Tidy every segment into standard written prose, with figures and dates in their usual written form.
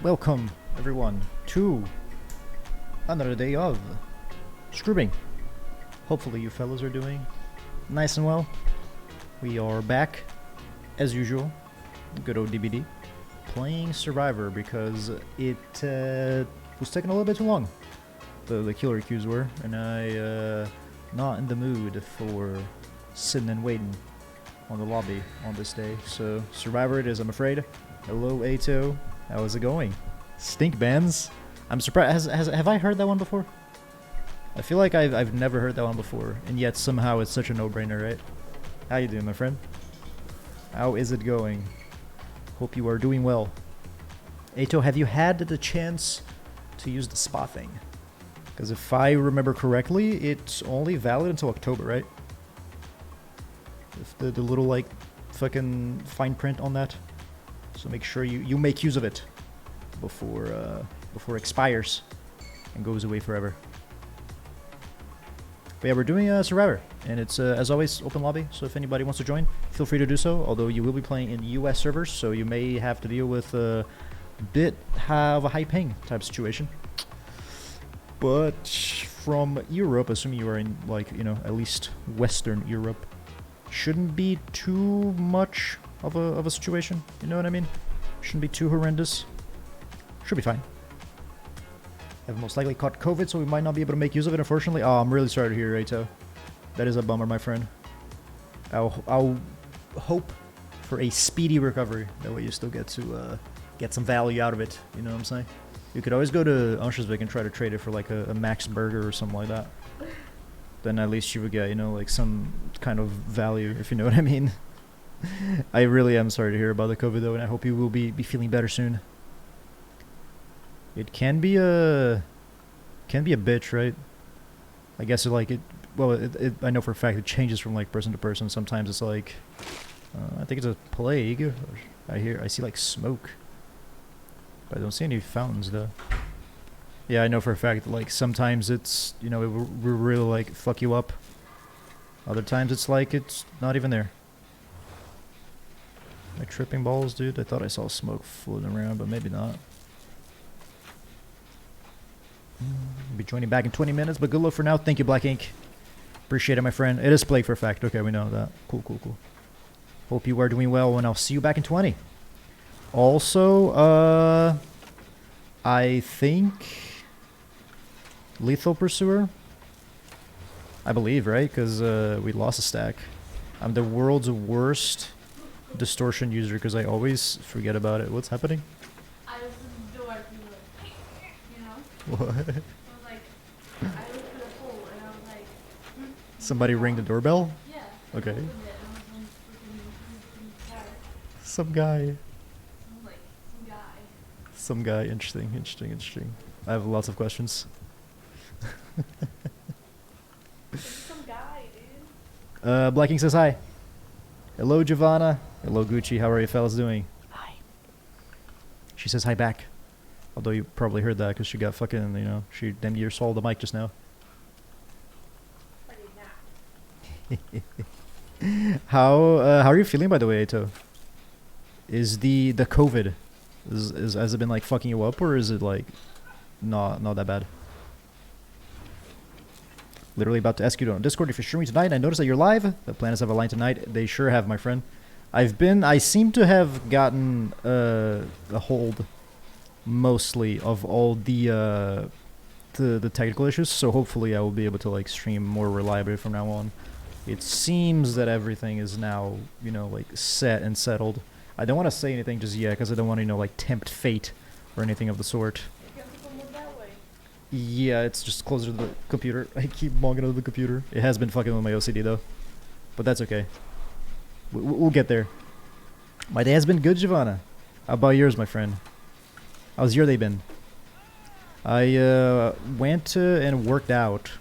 Welcome, everyone, to another day of Screwbing. Hopefully you fellas are doing nice and well. We are back, as usual, good old DBD, playing Survivor because it was taking a little bit too long. The killer queues were, and I not in the mood for sitting and waiting on the lobby on this day. So Survivor it is, I'm afraid. Hello, Ato. How is it going? Stink bands? I'm surprised. Have I heard that one before? I feel like I've never heard that one before, and yet somehow it's such a no-brainer, right? How you doing, my friend? How is it going? Hope you are doing well. Ato, have you had the chance to use the spa thing? Because if I remember correctly, it's only valid until October, right? If the little, like, fucking fine print on that. So make sure you make use of it before it expires and goes away forever. But yeah, we're doing Survivor, and it's as always open lobby. So if anybody wants to join, feel free to do so. Although you will be playing in US servers, so you may have to deal with a bit of a high ping type situation. But from Europe, assuming you are in, like, you know, at least Western Europe, shouldn't be too much of a situation, you know what I mean? Shouldn't be too horrendous. Should be fine. Have most likely caught COVID, so we might not be able to make use of it, unfortunately. Oh, I'm really sorry to hear, Ato. That is a bummer, my friend. I'll hope for a speedy recovery. That way you still get to get some value out of it, you know what I'm saying? You could always go to Anschlussvik and try to trade it for like a Max Burger or something like that. Then at least you would get, you know, like some kind of value, if you know what I mean. I really am sorry to hear about the COVID though, and I hope you will be feeling better soon. It can be a bitch, right? I guess it like it. Well, I know for a fact it changes from like person to person. Sometimes it's like, I think it's a plague. I see like smoke, but I don't see any fountains though. Yeah, I know for a fact that like sometimes it's, you know, it will really like fuck you up. Other times it's like it's not even there. Like tripping balls, dude. I thought I saw smoke floating around, but maybe not. I'll be joining back in 20 minutes, but good luck for now. Thank you, Black Ink. Appreciate it, my friend. It is plague for a fact. Okay, we know that. Cool. Hope you are doing well, and I'll see you back in 20. Also, I think Lethal Pursuer. I believe, right? Because we lost a stack. I'm the world's worst distortion user because I always forget about it. What's happening? I was in the door, you know? What? I was like, I looked at the hole and I was like, Somebody ring the doorbell? yeah. Okay. I opened it and I was in freaking car. Some guy. I was like, some guy. Interesting. I have lots of questions. Some guy, dude. Black Ink says hi. Hello, Giovanna. Hello, Gucci. How are you fellas doing? Hi. She says hi back. Although you probably heard that because she got fucking, you know, she damn near swallowed the mic just now. How are you feeling, by the way, Ato? Is the COVID, has it been like fucking you up, or is it like not that bad? Literally about to ask you on Discord if you're streaming tonight. I noticed that you're live. The plans have a line tonight. They sure have, my friend. I seem to have gotten a hold mostly of all the technical issues, so hopefully I will be able to like stream more reliably from now on. It seems that everything is now, you know, like set and settled. I don't want to say anything just yet because I don't want to, you know, like tempt fate or anything of the sort. Yeah, it's just closer to the computer. I keep logging onto the computer. It has been fucking with my OCD though, but that's okay. We'll get there. My day has been good, Giovanna. How about yours, my friend? How's your day been? I went and worked out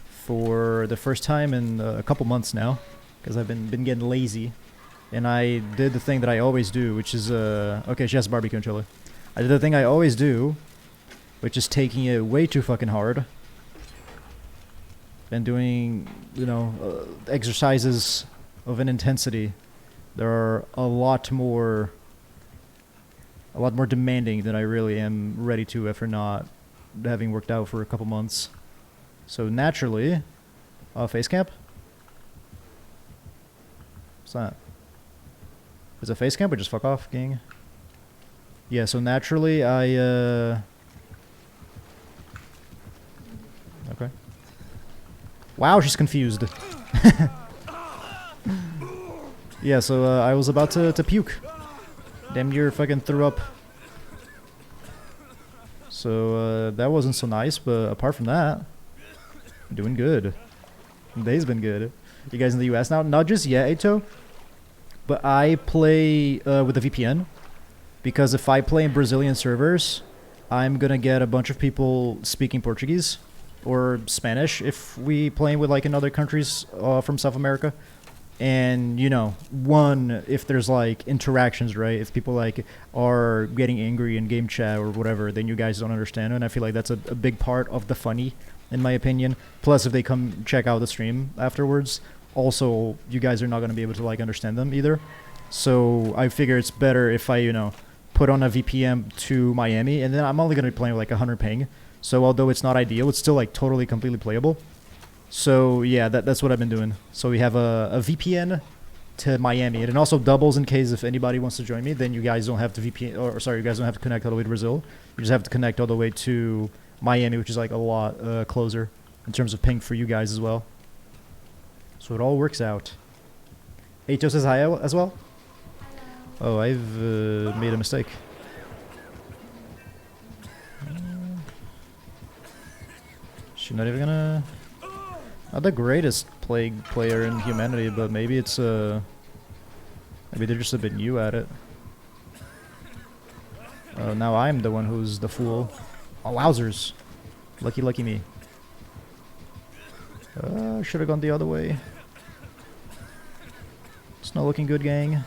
for the first time in a couple months now because I've been getting lazy, and I did the thing that I always do, which is okay. She has a barbecue and chili. I did the thing I always do, which is taking it way too fucking hard and doing, you know, exercises of an intensity. There are a lot more a lot more demanding than I really am ready to after not having worked out for a couple months. So naturally, face camp? What's that? Is it face camp or just fuck off, gang? Yeah, so naturally I, okay. Wow, she's confused. Yeah, so I was about to puke. Damn near fucking threw up. So that wasn't so nice, but apart from that, I'm doing good. The day's been good. You guys in the US now? Not just yet, Ato. But I play with a VPN. Because if I play in Brazilian servers, I'm gonna get a bunch of people speaking Portuguese or Spanish if we play with like in other countries from South America. And you know, one, if there's like interactions, right? If people like are getting angry in game chat or whatever, then you guys don't understand. And I feel like that's a big part of the funny, in my opinion. Plus, if they come check out the stream afterwards, also you guys are not gonna be able to like understand them either. So I figure it's better if I, you know, put on a VPN to Miami, and then I'm only gonna be playing with like 100 ping. So although it's not ideal, it's still like totally completely playable. So yeah, that's what I've been doing. So we have a VPN to Miami, and it also doubles in case if anybody wants to join me, then you guys don't have to VPN, or sorry, you guys don't have to connect all the way to Brazil. You just have to connect all the way to Miami, which is like a lot closer in terms of ping for you guys as well. So it all works out. Ato says hi as well. Oh, I've made a mistake. She's not even gonna... Not the greatest plague player in humanity, but maybe it's maybe they're just a bit new at it. Now I'm the one who's the fool. Oh, wowzers. Lucky me. Should have gone the other way. It's not looking good, gang.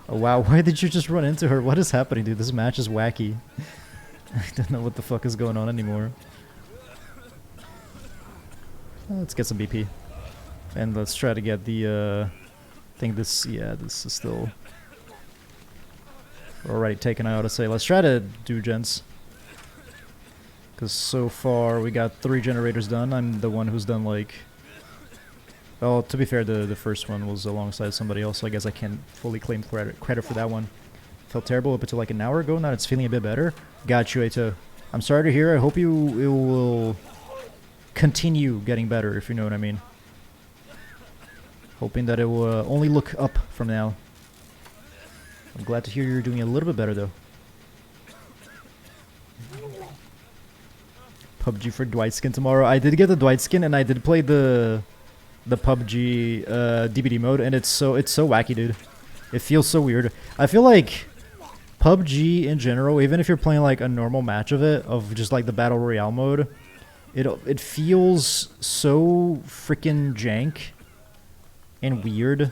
Oh wow, why did you just run into her? What is happening, dude? This match is wacky. I don't know what the fuck is going on anymore. Let's get some BP. And let's try to get the, I think this, yeah, this is still already taken, I ought to say. Let's try to do gens. Because so far we got 3 generators done. I'm the one who's done like... Well, to be fair, the first one was alongside somebody else, so I guess I can't fully claim credit for that one. Felt terrible up until like an hour ago, now it's feeling a bit better. Got you, Ato. I'm sorry to hear, I hope it will continue getting better, if you know what I mean. Hoping that it will only look up from now. I'm glad to hear you're doing a little bit better, though. PUBG for Dwight skin tomorrow. I did get the Dwight skin, and I did play the PUBG DBD mode, and it's so wacky, dude. It feels so weird. I feel like PUBG in general, even if you're playing like a normal match of it, of just like the Battle Royale mode, it feels so freaking jank and weird,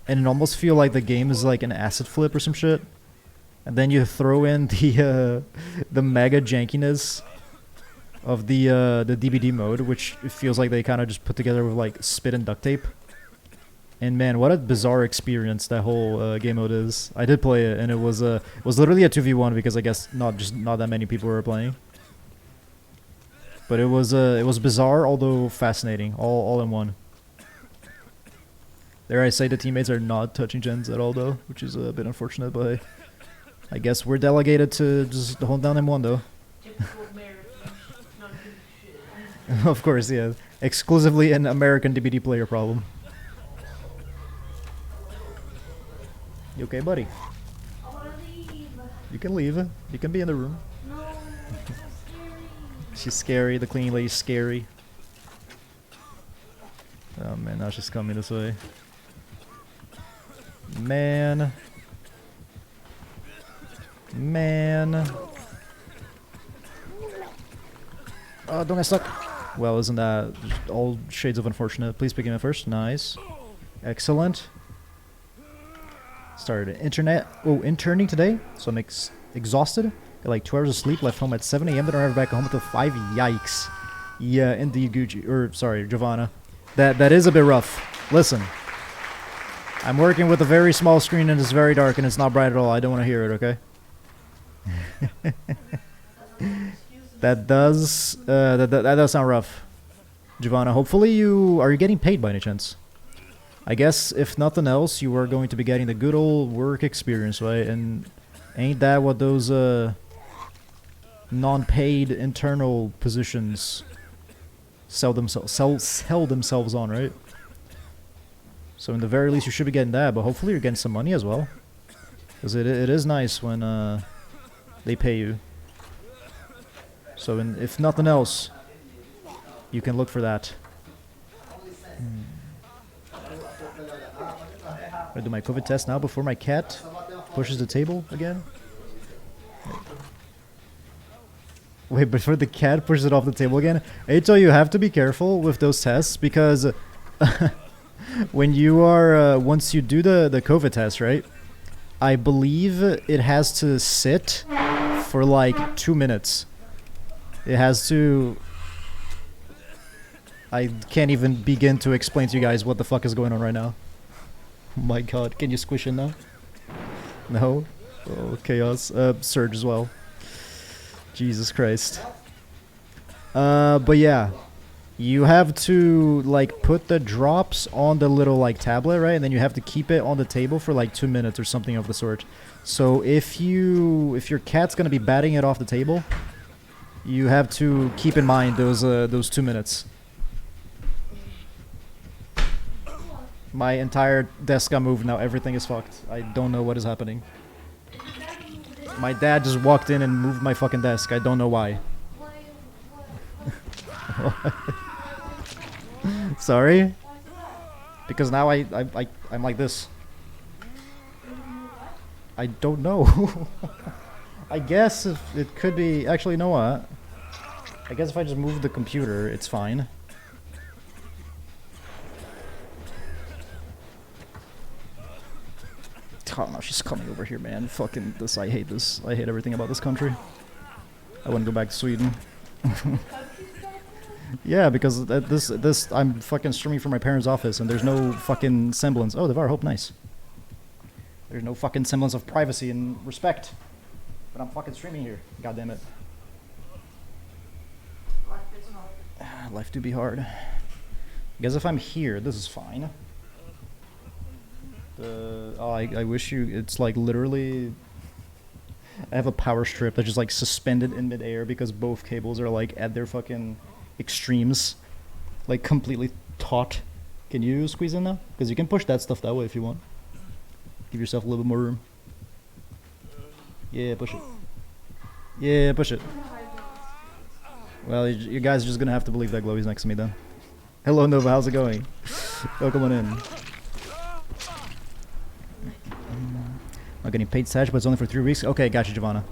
and it almost feel like the game is like an acid flip or some shit. And then you throw in the mega jankiness of the DBD mode, which it feels like they kind of just put together with like spit and duct tape. And man, what a bizarre experience that whole game mode is. I did play it, and it was literally a 2v1 because I guess not that many people were playing. But it was bizarre, although fascinating, all in one. There I say the teammates are not touching gens at all though, which is a bit unfortunate, but I guess we're delegated to just hold down M1 though. Of course, yeah. Exclusively an American DBD player problem. You okay, buddy? I wanna leave. You can leave. You can be in the room. No, it's so scary. She's scary. The cleaning lady's scary. Oh man, now she's coming this way. Man. Oh, don't get stuck. Well, isn't that just all shades of unfortunate? Please pick him up first. Nice. Excellent. Started interning today, so I'm exhausted. Got like 2 hours of sleep, left home at 7 a.m. Then I arrived back home until 5. Yikes. Yeah, indeed, Gucci. Or, sorry, Giovanna. That is a bit rough. Listen. I'm working with a very small screen and it's very dark and it's not bright at all. I don't want to hear it, okay? That does sound rough, Giovanna. Hopefully are you getting paid by any chance? I guess if nothing else, you are going to be getting the good old work experience, right? And ain't that what those non-paid internal positions sell themselves on, right? So in the very least, you should be getting that, but hopefully you're getting some money as well, because it is nice when they pay you. So if nothing else, you can look for that. I do my COVID test now before my cat pushes the table again. Wait, before the cat pushes it off the table again? Ato, you have to be careful with those tests, because when you are once you do the COVID test, right? I believe it has to sit for like 2 minutes. It has to... I can't even begin to explain to you guys what the fuck is going on right now. Oh my god, can you squish in now? No? Oh, chaos. Surge as well. Jesus Christ. But yeah. You have to, like, put the drops on the little, like, tablet, right? And then you have to keep it on the table for, like, 2 minutes or something of the sort. So if your cat's gonna be batting it off the table, you have to keep in mind those 2 minutes. My entire desk got moved now. Everything is fucked. I don't know what is happening. My dad just walked in and moved my fucking desk. I don't know why. Sorry? Because now I'm like this. I don't know. I guess if it could be... Actually, you know what? I guess if I just move the computer, it's fine. Oh no, she's coming over here, man. Fucking this, I hate this. I hate everything about this country. I want to go back to Sweden. Yeah, because this I'm fucking streaming from my parents' office and there's no fucking semblance. Oh, Devar, hope nice. There's no fucking semblance of privacy and respect. But I'm fucking streaming here. God damn it. Life do be hard. I guess if I'm here, this is fine. I wish you... It's like literally... I have a power strip that's just like suspended in midair because both cables are like at their fucking extremes. Like completely taut. Can you squeeze in now? Because you can push that stuff that way if you want. Give yourself a little bit more room. Yeah, push it. Yeah, push it. Well, you guys are just gonna have to believe that Glowy's next to me then. Hello Nova, how's it going? Welcome on in. Not getting paid Sag, but it's only for 3 weeks. Okay, gotcha, Giovanna.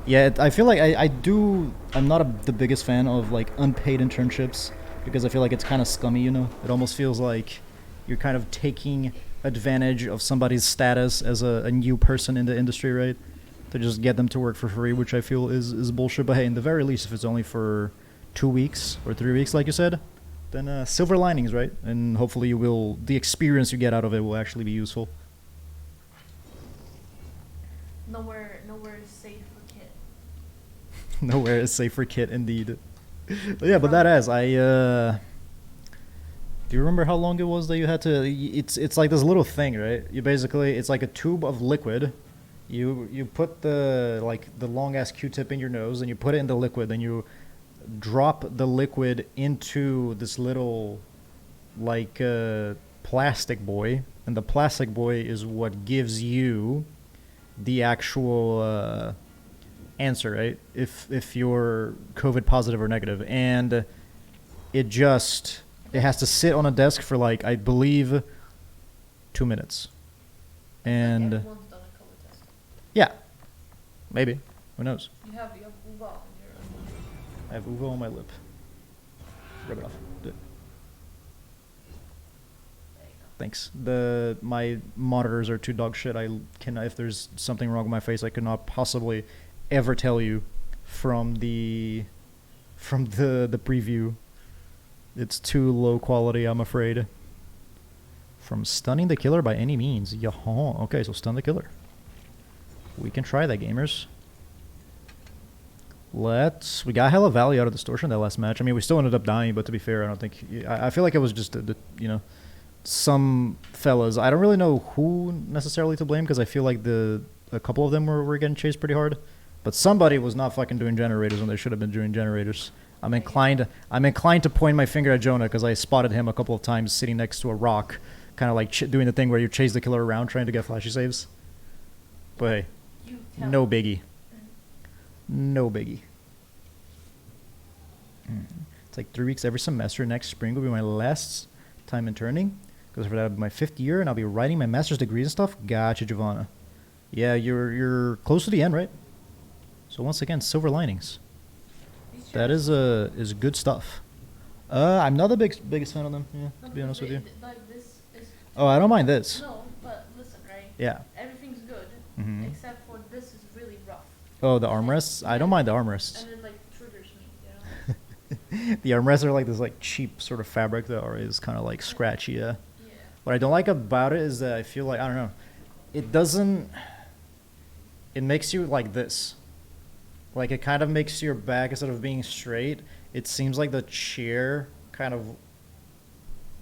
Yeah, I feel like I'm not the biggest fan of like unpaid internships because I feel like it's kind of scummy, you know? It almost feels like you're kind of taking advantage of somebody's status as a new person in the industry, right? To just get them to work for free, which I feel is bullshit. But hey, in the very least, if it's only for 2 weeks or 3 weeks, like you said, then silver linings, right? And hopefully the experience you get out of it will actually be useful. Nowhere is safe for Kit. Nowhere is safe for Kit, indeed. But yeah, but that as do you remember how long it was that you had to? It's like this little thing, right? You basically it's like a tube of liquid. You put the long ass Q-tip in your nose, and you put it in the liquid, and you drop the liquid into this little plastic boy, and the plastic boy is what gives you the actual answer, right? If you're COVID positive or negative, and it has to sit on a desk for I believe 2 minutes, and Everyone's done a COVID test. yeah, maybe, who knows? You have Uva on your. I have Uvo on my lip. Rub it off. Do it. Thanks. My monitors are too dog shit. If there's something wrong with my face, I could not possibly ever tell you from the preview. It's too low quality, I'm afraid. From stunning the killer by any means. Yaha. Okay, so stun the killer. We can try that, gamers. We got hella value out of distortion that last match. I mean, we still ended up dying, but to be fair, I don't think. I feel like it was just some fellas. I don't really know who necessarily to blame because I feel like a couple of them were getting chased pretty hard, but somebody was not fucking doing generators when they should have been doing generators. I'm inclined to point my finger at Jonah because I spotted him a couple of times sitting next to a rock, kind of like doing the thing where you chase the killer around trying to get flashy saves. But hey, no biggie. No biggie. It's like 3 weeks every semester. Next spring will be my last time interning. Because for that, it'll be my 5th year, and I'll be writing my master's degrees and stuff. Gotcha, Giovanna. Yeah, you're close to the end, right? So once again, silver linings. That is good stuff. I'm not the biggest fan of them. Yeah, to be honest with you. Like this is. Oh, I don't mind this. No, but listen, right? Yeah. Everything's good, except for this is really rough. Oh, the armrests? I don't mind the armrests. And it like triggers me, you know. The armrests are like this like cheap sort of fabric that is kind of like scratchy. Yeah. Yeah. What I don't like about it is that I feel like I don't know. It doesn't. It makes you like this. Like it kind of makes your back instead of being straight. It seems like the chair kind of.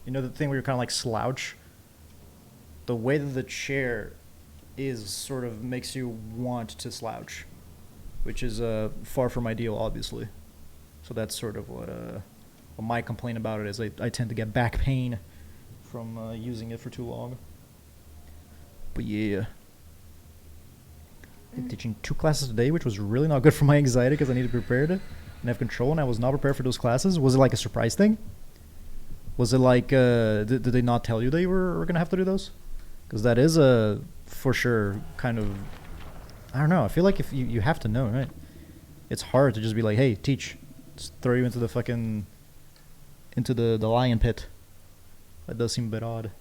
You know the thing where you're kind of like slouch. The way that the chair is sort of makes you want to slouch, which is far from ideal, obviously. So that's sort of what my complaint about it is. I tend to get back pain from using it for too long. But yeah. I'm teaching 2 classes today, which was really not good for my anxiety because I need to be prepared and have control, and I was not prepared for those classes. Was it like a surprise thing? Was it like, did they not tell you they were going to have to do those? Because that is for sure kind of, I don't know, I feel like if you have to know, right? It's hard to just be like, hey, teach. Just throw you into the fucking, into the lion pit. That does seem a bit odd.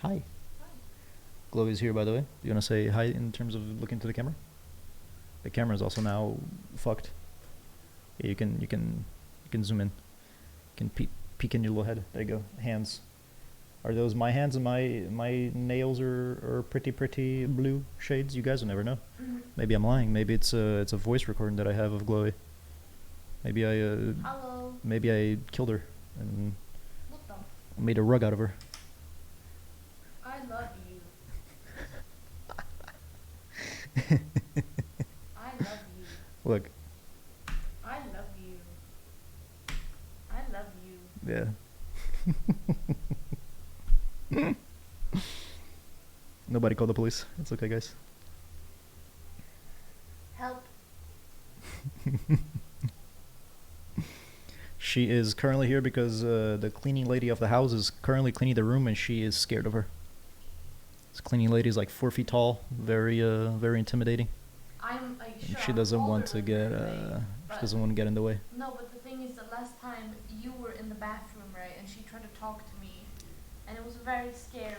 Hi. Chloe's here, by the way. You want to say hi in terms of looking to the camera? The camera is also now fucked. Yeah, you can zoom in. You can peek in your little head. There you go. Hands. Are those my hands and my nails are pretty blue shades? You guys will never know. Maybe I'm lying. Maybe it's a voice recording that I have of Chloe. Maybe Hello. maybe I killed her and What the? made a rug out of her. I love you. I love you. Look. I love you. I love you. Yeah. Nobody called the police. It's okay, guys. Help. She is currently here because the cleaning lady of the house is currently cleaning the room, and she is scared of her. This cleaning lady is like 4 feet tall, very intimidating. I'm like sure She I'm doesn't older want to than get her, right? she doesn't want to get in the way. No, but the thing is, the last time you were in the bathroom, right, and she tried to talk to me, and it was very scary.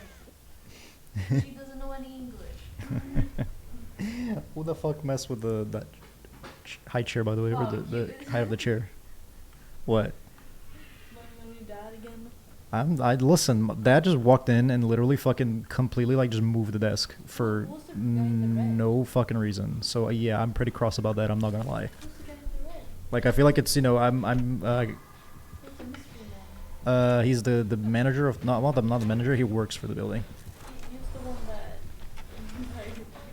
She doesn't know any English. Who the fuck messed with that high chair, by the way, or the height of the chair? What? When you died again? I listen. Dad just walked in and literally fucking completely like just moved the desk for Who's the guy in the red? no fucking reason. So yeah, I'm pretty cross about that. I'm not gonna lie. Who's the guy with the red? Like I feel like it's I'm Who's the mystery man? he's the manager of not the manager. He works for the building. He's the one that I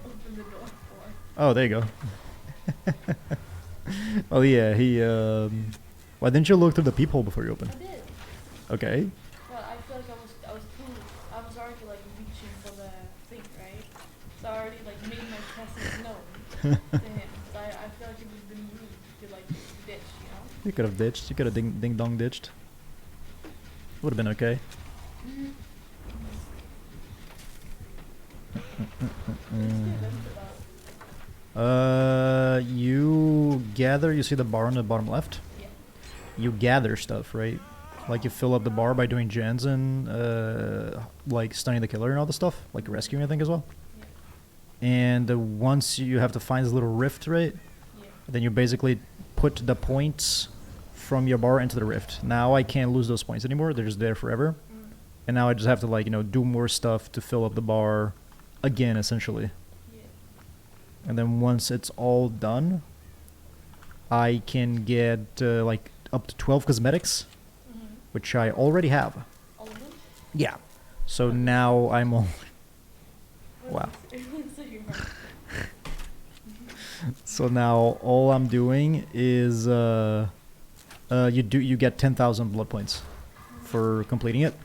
opened the door for. Oh, there you go. Oh yeah, he. Why didn't you look through the peephole before you opened? I did. Okay. But I feel like I was already like reaching for the thing, right? So I already like made my presence known to him. So I feel like it would have been rude to like ditch, you know? You could have ditched. You could have ding dong ditched. Would have been okay. You gather. You see the bar on the bottom left. Yeah. You gather stuff, right? Like you fill up the bar by doing gens and like stunning the killer and all the stuff, like rescuing, I think, as well. Yeah. And once you have to find this little rift, right? Yeah. Then you basically put the points from your bar into the rift. Now I can't lose those points anymore. They're just there forever. And now I just have to like do more stuff to fill up the bar again, essentially. Yeah. And then once it's all done, I can get like up to 12 cosmetics, which I already have. All of them? Yeah. So now I'm all. Wow. So now all I'm doing is you get 10,000 blood points for completing it.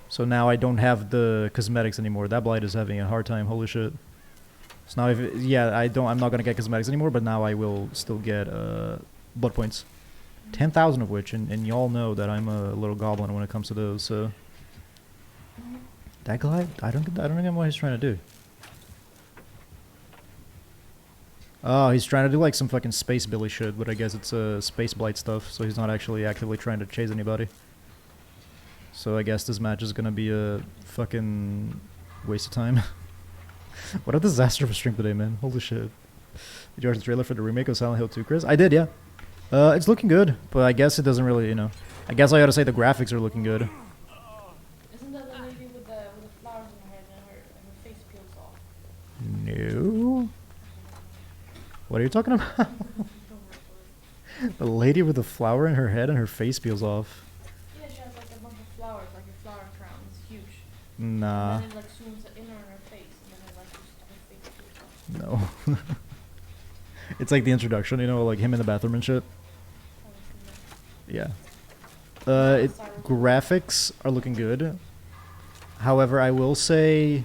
So now I don't have the cosmetics anymore. That blight is having a hard time. Holy shit. So now I'm not gonna get cosmetics anymore, but now I will still get blood points. 10,000 of which, and y'all know that I'm a little goblin when it comes to those. So that guy, I don't get what he's trying to do. Oh, he's trying to do like some fucking space Billy shit, but I guess it's space blight stuff, so he's not actually actively trying to chase anybody. So I guess this match is gonna be a fucking waste of time. What a disaster of a stream today, man. Holy shit. Did you watch the trailer for the remake of Silent Hill 2, Chris? I did, yeah. It's looking good, but I guess it doesn't really, I guess I gotta say the graphics are looking good. Isn't that the lady with the flowers in her head and her face peels off? No. What are you talking about? The lady with the flower in her head and her face peels off. Yeah, she has like a bunch of flowers, like a flower crown. It's huge. Nah. And then it like zooms in on her face, and then it like just her face peels off. No. It's like the introduction, like him in the bathroom and shit. Yeah. Graphics are looking good. However, I will say,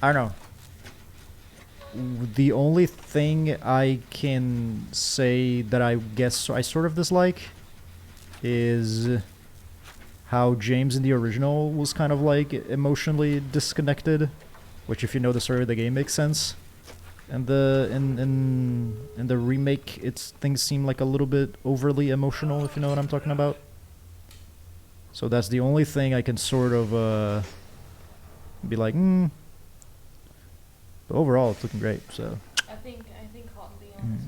I don't know. The only thing I can say that I guess I sort of dislike is how James in the original was kind of like emotionally disconnected, which if you know the story of the game makes sense. And in the remake, things seem like a little bit overly emotional, if you know what I'm talking about. So that's the only thing I can sort of be like, But overall, it's looking great. So. I think Hot Leon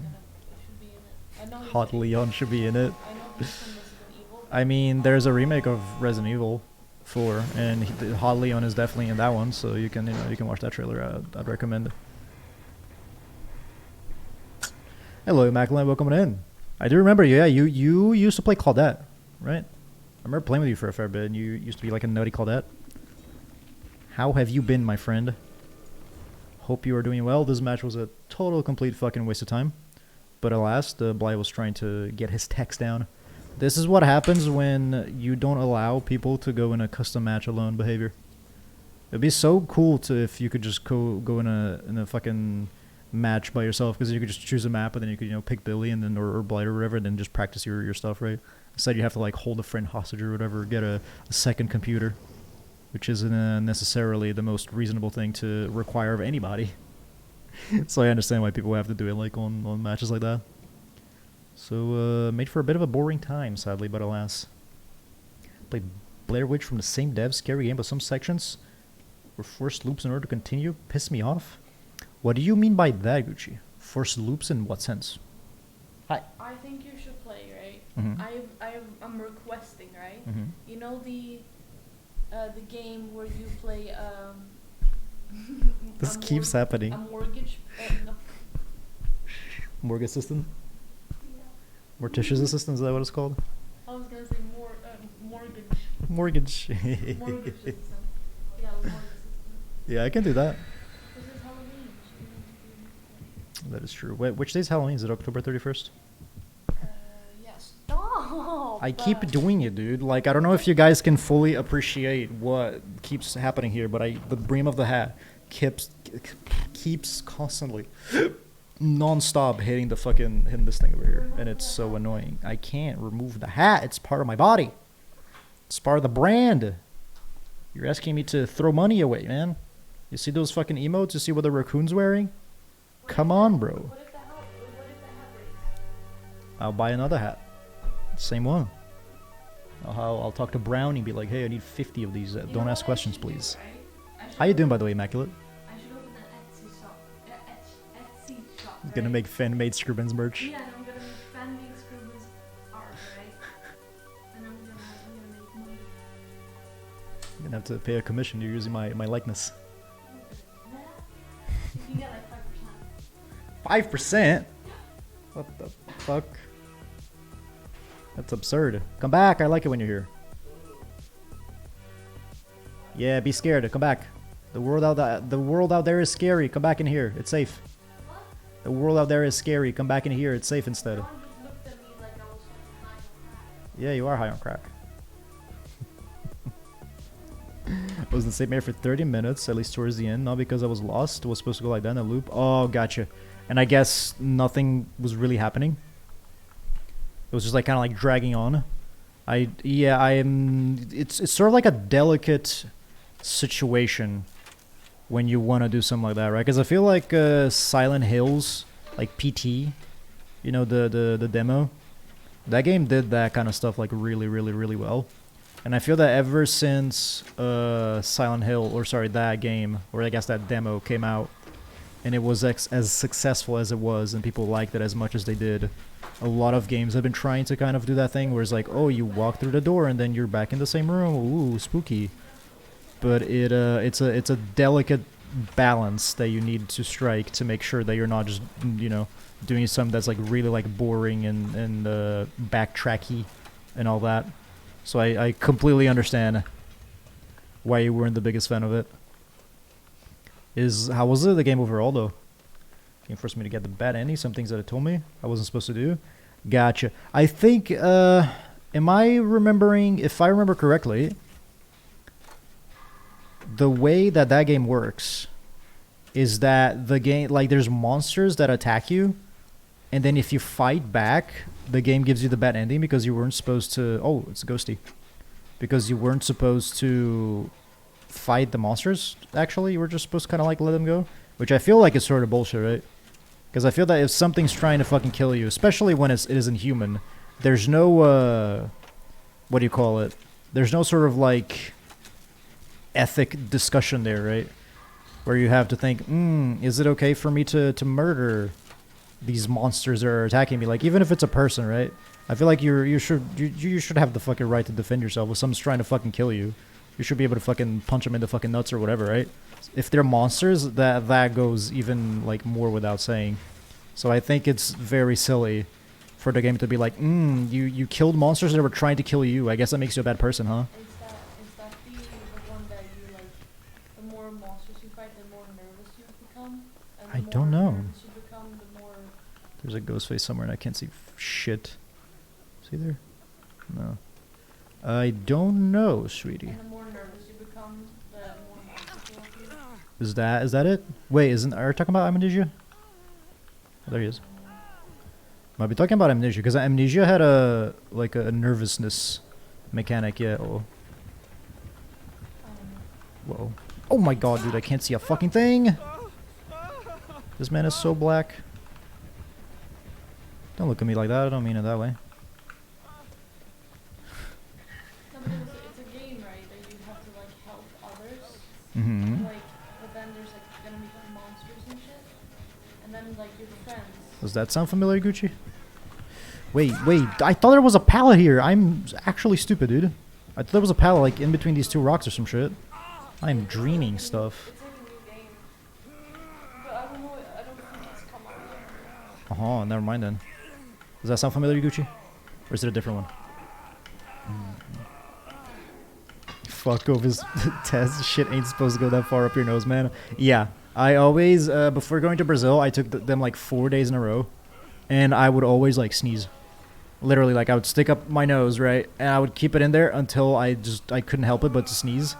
should be in it. I know Hot Leon should be in it. I know he's from Resident Evil. I mean, there's a remake of Resident Evil 4, and Hot Leon is definitely in that one. So you can watch that trailer. I'd recommend it. Hello, Macklin. Welcome in. I do remember you. Yeah, you used to play Claudette, right? I remember playing with you for a fair bit, and you used to be like a nutty Claudette. How have you been, my friend? Hope you are doing well. This match was a total, complete fucking waste of time. But alas, the Blight was trying to get his text down. This is what happens when you don't allow people to go in a custom match alone behavior. It'd be so cool if you could just go in a fucking match by yourself, because you could just choose a map and then you could pick Billy and then or Blight or whatever, and then just practice your stuff, right? Instead you have to like hold a friend hostage or whatever, get a second computer, which isn't necessarily the most reasonable thing to require of anybody. So I understand why people have to do it like on matches like that. So made for a bit of a boring time, sadly, but alas. Played Blair Witch from the same devs, scary game, but some sections were forced loops in order to continue. Piss me off. What do you mean by that, Gucci? Forced loops in what sense? Hi. I think you should play, right? Mm-hmm. I'm requesting, right? Mm-hmm. You know the game where you play This keeps happening. A mortgage no. Mortgage assistant? Yeah. Mortician's assistant, is that what it's called? I was gonna say mortgage. Mortgage. Mortgage assistant. Yeah, mortgage assistant. Yeah, I can do that. This is Halloween. That is true. Wait, which day's Halloween? Is it October 31st? Yes. Stop! I keep doing it, dude. Like, I don't know if you guys can fully appreciate what keeps happening here, but the brim of the hat keeps constantly, non-stop hitting this thing over here, and it's so annoying. I can't remove the hat. It's part of my body. It's part of the brand. You're asking me to throw money away, man. You see those fucking emotes? You see what the Raccoon's wearing? Come on, bro. What if the hat breaks? I'll buy another hat. Same one. I'll talk to Brownie and be like, hey, I need 50 of these. Don't ask questions, please. How you doing, by the way, Immaculate? I should open an Etsy shop. Etsy shop. Right? Gonna make fan-made Scribbins merch. Yeah, and I'm gonna make fan-made Scribbles art, right? And I'm gonna make money. You're gonna have to pay a commission. You're using my likeness. You can get like 5%. 5%? What the fuck? That's absurd. Come back. I like it when you're here. Yeah, be scared. Come back. The world out there is scary. Come back in here. It's safe. The world out there is scary. Come back in here. It's safe instead. Yeah, you are high on crack. I was in the same area for 30 minutes, at least towards the end. Not because I was lost. It was supposed to go like that in a loop. Oh, gotcha. And I guess nothing was really happening. It was just like kind of like dragging on. It's sort of like a delicate situation when you want to do something like that, right? Because I feel like Silent Hills, like PT, you know, the demo, that game did that kind of stuff like really, really, really well. And I feel that ever since Silent Hill, or sorry, that game, or I guess that demo came out, and it was as successful as it was, and people liked it as much as they did, a lot of games have been trying to kind of do that thing where it's like, oh, you walk through the door and then you're back in the same room. Ooh, spooky. But it's a delicate balance that you need to strike to make sure that you're not just, you know, doing something that's like really like boring and backtracky and all that. So I completely understand why you weren't the biggest fan of it. How was it, the game overall though? Game forced me to get the bad ending, some things that it told me I wasn't supposed to do. Gotcha. I think, am I remembering, if I remember correctly, the way that game works is that the game, like there's monsters that attack you, and then if you fight back, the game gives you the bad ending because you weren't supposed to, oh, it's ghosty. Because you weren't supposed to fight the monsters, actually. You were just supposed to kind of like let them go. Which I feel like is sort of bullshit, right? Because I feel that if something's trying to fucking kill you, especially when it isn't human, there's no, what do you call it? There's no sort of like ethic discussion there, right? Where you have to think, is it okay for me to murder these monsters that are attacking me? Like, even if it's a person, right? I feel like you should have the fucking right to defend yourself. If someone's trying to fucking kill you, you should be able to fucking punch them in the fucking nuts or whatever, right? If they're monsters, that goes even like more without saying. So I think it's very silly for the game to be like, you killed monsters that were trying to kill you. I guess that makes you a bad person, huh? Is that the one that you like? The more monsters you fight, the more nervous you become. And I don't know. Nervous you become, the more. There's a ghost face somewhere and I can't see shit. See there? No. I don't know, sweetie. And the more nervous you become, the more monsters you appear. Is that it? Wait, are you talking about Amnesia? Oh, there he is. Might be talking about Amnesia, because Amnesia had a nervousness mechanic, yeah. Oh. Whoa. Oh my god, dude, I can't see a fucking thing! This man is so black. Don't look at me like that, I don't mean it that way. It's a game, right? That you have to like help others. Mm-hmm. Like, but then there's like gonna be like monsters and shit. And then like your friends. Does that sound familiar, Gucci? Wait, I thought there was a pallet here. I'm actually stupid, dude. I thought there was a pallet like in between these two rocks or some shit. I'm dreaming stuff. It's like a new game. But I don't know. I don't think it's come out yet. Uh-huh, never mind then. Does that sound familiar, Gucci? Or is it a different one? Fuck off his test. Shit ain't supposed to go that far up your nose, man. Yeah, I always, before going to Brazil, I took them like 4 days in a row. And I would always like sneeze. Literally, like I would stick up my nose, right? And I would keep it in there until I couldn't help it but to sneeze.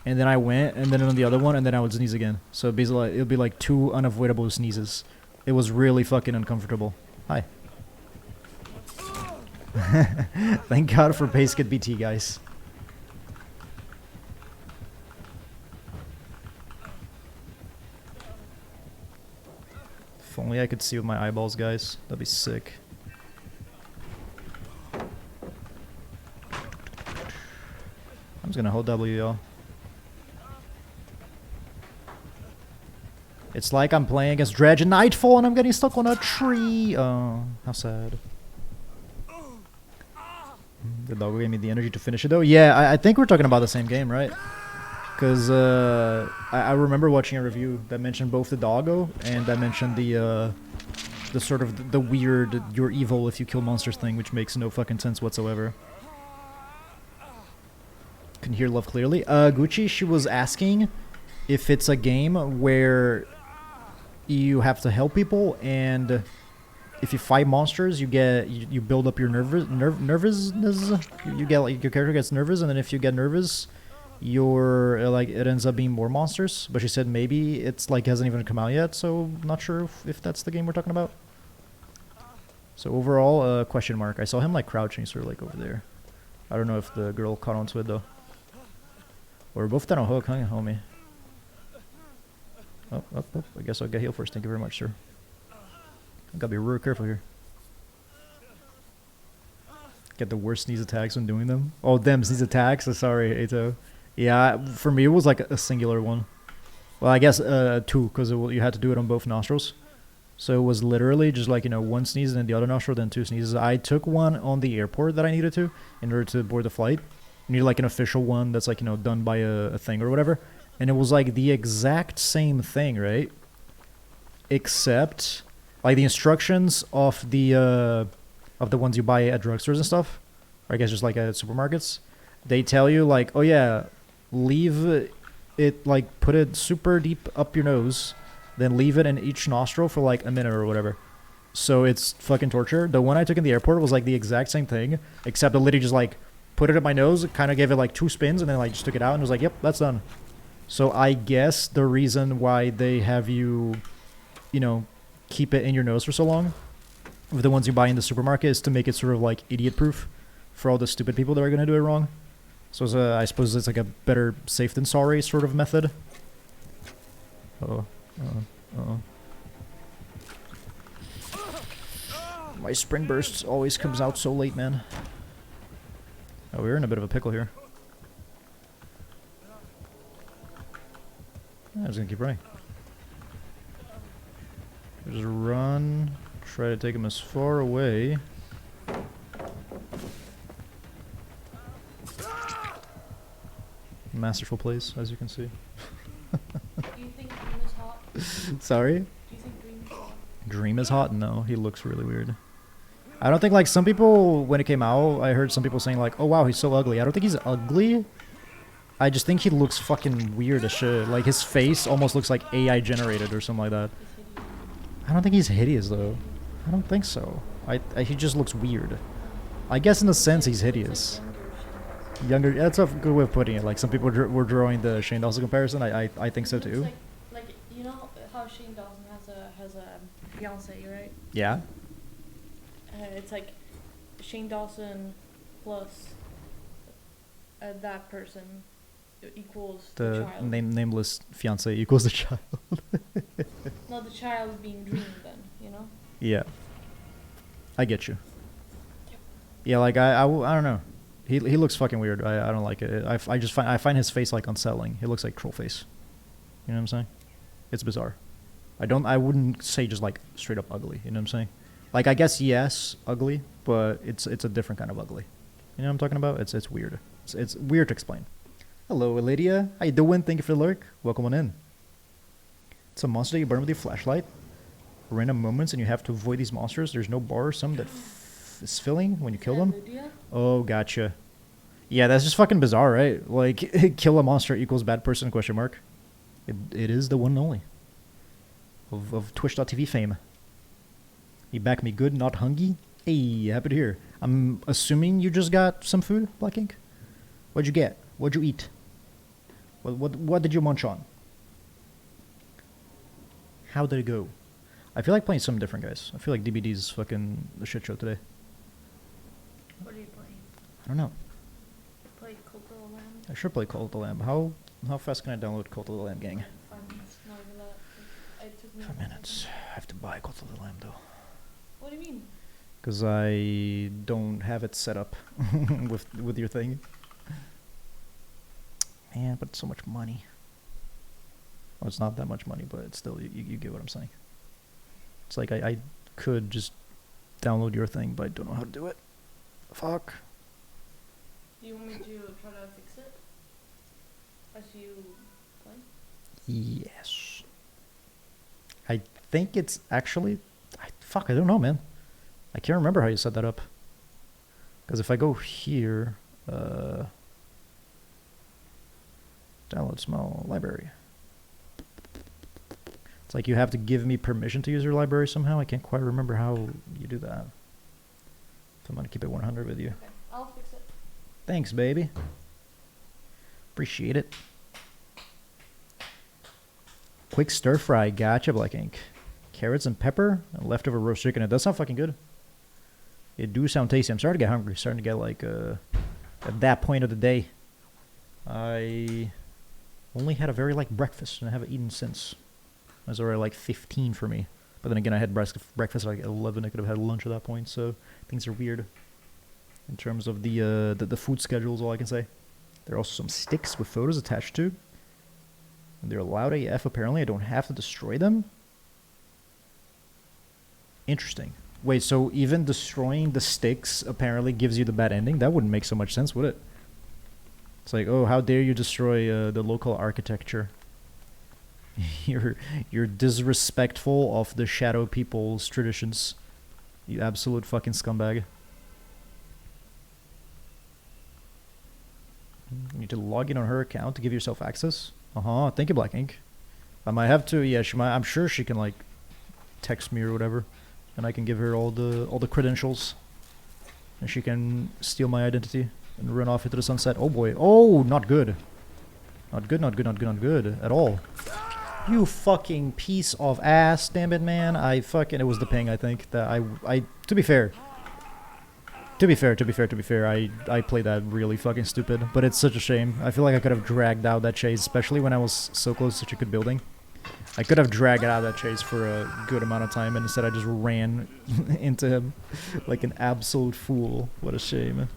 And then I went, and then on the other one, and then I would sneeze again. So basically, it would be like 2 unavoidable sneezes. It was really fucking uncomfortable. Hi. Thank God for Paskit BT, guys. If only I could see with my eyeballs, guys. That'd be sick. I'm just gonna hold W, y'all. It's like I'm playing against Dredge and Nightfall and I'm getting stuck on a tree. Oh, how sad. The dog gave me the energy to finish it though. Yeah, I think we're talking about the same game, right? Because I remember watching a review that mentioned both the doggo and that mentioned the sort of the weird you're evil if you kill monsters thing, which makes no fucking sense whatsoever. Can hear love clearly. Gucci, she was asking if it's a game where you have to help people, and if you fight monsters, you build up your nervousness. You get like your character gets nervous, and then if you get nervous, your like it ends up being more monsters. But she said maybe it's like hasn't even come out yet, so not sure if that's the game we're talking about. So overall, question mark. I saw him like crouching, sort of like over there. I don't know if the girl caught onto it though. We're both down a hook, huh, homie? Oh, I guess I'll get healed first. Thank you very much, sir. I gotta be real careful here. Get the worst sneeze attacks when doing them. Oh, them sneeze attacks. Sorry, Ato. Yeah, for me it was like a singular one. Well, I guess two, because you had to do it on both nostrils. So it was literally just like, one sneeze and then the other nostril, then two sneezes. I took one on the airport that I needed to in order to board the flight. You need like an official one that's like, done by a thing or whatever. And it was like the exact same thing, right? Except like the instructions of the ones you buy at drugstores and stuff, or I guess just like at supermarkets, they tell you like, oh yeah, leave it, like put it super deep up your nose, then leave it in each nostril for like a minute or whatever. So it's fucking torture. The one I took in the airport was like the exact same thing, except the lady just like put it in my nose, kind of gave it like 2 spins, and then like just took it out and was like, yep, that's done. So I guess the reason why they have you, keep it in your nose for so long with the ones you buy in the supermarket is to make it sort of like idiot proof for all the stupid people that are going to do it wrong. So I suppose it's like a better safe than sorry sort of method. My spring burst always comes out so late, man. Oh, we're in a bit of a pickle here. I was gonna keep running. Just run. Try to take him as far away. Masterful plays, as you can see. Do you think Dream is hot? Sorry? Do you think Dream is hot? Dream is hot? No, he looks really weird. I don't think, like, some people, when it came out, I heard some people saying, like, oh wow, he's so ugly. I don't think he's ugly. I just think he looks fucking weird as shit. Like, his face almost looks like AI generated or something like that. I don't think he's hideous, though. I don't think so. He just looks weird. I guess in a sense he's hideous. Younger, that's a good way of putting it. Like, some people were drawing the Shane Dawson comparison. I think so too. Like you know how Shane Dawson has a fiance, right? Yeah. It's like Shane Dawson plus that person equals the child. Nameless fiance equals the child. No, the child being Dream then, Yeah. I get you. Yep. Yeah, like I don't know. He looks fucking weird. I don't like it. I find his face like unsettling. He looks like troll face. You know what I'm saying? It's bizarre. I wouldn't say just like straight up ugly. You know what I'm saying? Like, I guess yes, ugly, but it's a different kind of ugly. You know what I'm talking about? It's weird. It's weird to explain. Hello, Lydia. How you doing? Thank you for the lurk. Welcome on in. It's a monster that you burn with your flashlight. Random moments, and you have to avoid these monsters. There's no bar or some that is filling when you kill them. Lydia? Oh, gotcha. Yeah, that's just fucking bizarre, right? Like, kill a monster equals bad person, question mark. It is the one and only. Of Twitch.tv fame. You back me good, not hungry? Hey, happy to hear. I'm assuming you just got some food, Black Ink? What'd you get? What'd you eat? What did you munch on? How did it go? I feel like playing something different, guys. I feel like DBD is fucking a shit show today. What are you playing? I don't know. Play Cult of the Lamb? I should play Cult of the Lamb. How fast can I download Cult of the Lamb, gang? 5 minutes, not even that. It took me 5 minutes. I have to buy Cult of the Lamb, though. What do you mean? Because I don't have it set up with your thing. Man, but so much money. Well, it's not that much money, but it's still, you get what I'm saying. It's like I could just download your thing, but I don't know how to do it. Fuck. Do you want me to try to fix it? as you play? Yes. I think it's actually... fuck, I don't know, man. I can't remember how you set that up. Because if I go here... download small library. It's like you have to give me permission to use your library somehow. I can't quite remember how you do that. So I'm going to keep it 100 with you. Okay, I'll fix it. Thanks, baby. Appreciate it. Quick stir fry. Gotcha, Black Ink. Carrots and pepper and leftover roast chicken. It does sound fucking good. It do sound tasty. I'm starting to get hungry. Starting to get like at that point of the day. I only had a very light breakfast and I haven't eaten since. It was already like 15 for me. But then again, I had breakfast at like 11. I could have had lunch at that point. So things are weird in terms of the food schedule is all I can say. There are also some sticks with photos attached to. And they're allowed AF apparently. I don't have to destroy them. Interesting. Wait, so even destroying the sticks apparently gives you the bad ending? That wouldn't make so much sense, would it? It's like, oh, how dare you destroy the local architecture? You're disrespectful of the shadow people's traditions. You absolute fucking scumbag. You need to log in on her account to give yourself access. Thank you, Black Ink. I might have to. Yeah, she might. I'm sure she can like text me or whatever, and I can give her all the credentials, and she can steal my identity and run off into the sunset. Oh boy. Oh, not good. Not good. Not good. Not good. Not good at all. You fucking piece of ass, damn it, man. It was the ping, I think, that to be fair, I played that really fucking stupid, but it's such a shame. I feel like I could have dragged out that chase, especially when I was so close to such a good building. I could have dragged out that chase for a good amount of time, and instead I just ran into him like an absolute fool. What a shame.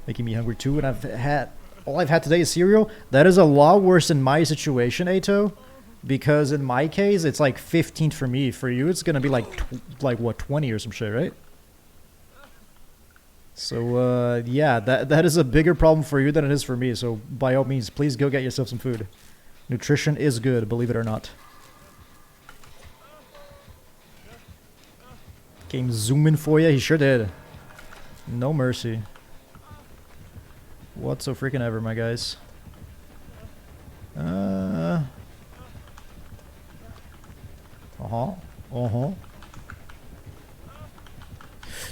Making me hungry too, and all I've had today is cereal. That is a lot worse in my situation, Ato, because in my case it's like 15 for me. For you, it's gonna be like what, 20 or some shit, right? So yeah, that is a bigger problem for you than it is for me. So by all means, please go get yourself some food. Nutrition is good, believe it or not. Came zooming for you. He sure did. No mercy. What so freaking ever, my guys. Uh-huh. No.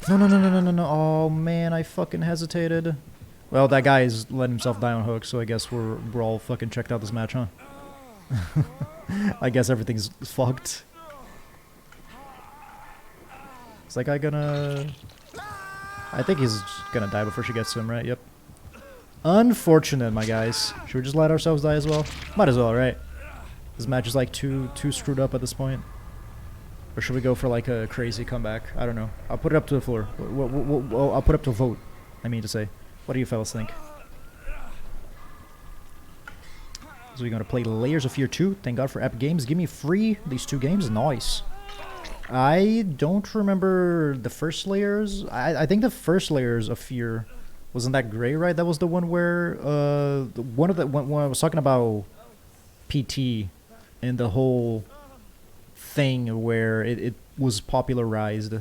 Oh, man, I fucking hesitated. Well, that guy is letting himself die on hook, so I guess we're all fucking checked out this match, huh? I guess everything's fucked. Is that guy gonna... I think he's gonna die before she gets to him, right? Yep. Unfortunate, my guys. Should we just let ourselves die as well? Might as well, right? This match is like too screwed up at this point. Or should we go for like a crazy comeback? I don't know. I'll put it up to the floor. I'll put it up to a vote, I mean to say. What do you fellas think? So we're gonna play Layers of Fear 2. Thank God for Epic Games. Give me free these 2 games. Nice. I don't remember the first Layers. I think the first Layers of Fear wasn't that great, right? That was the one where when I was talking about PT and the whole thing where it was popularized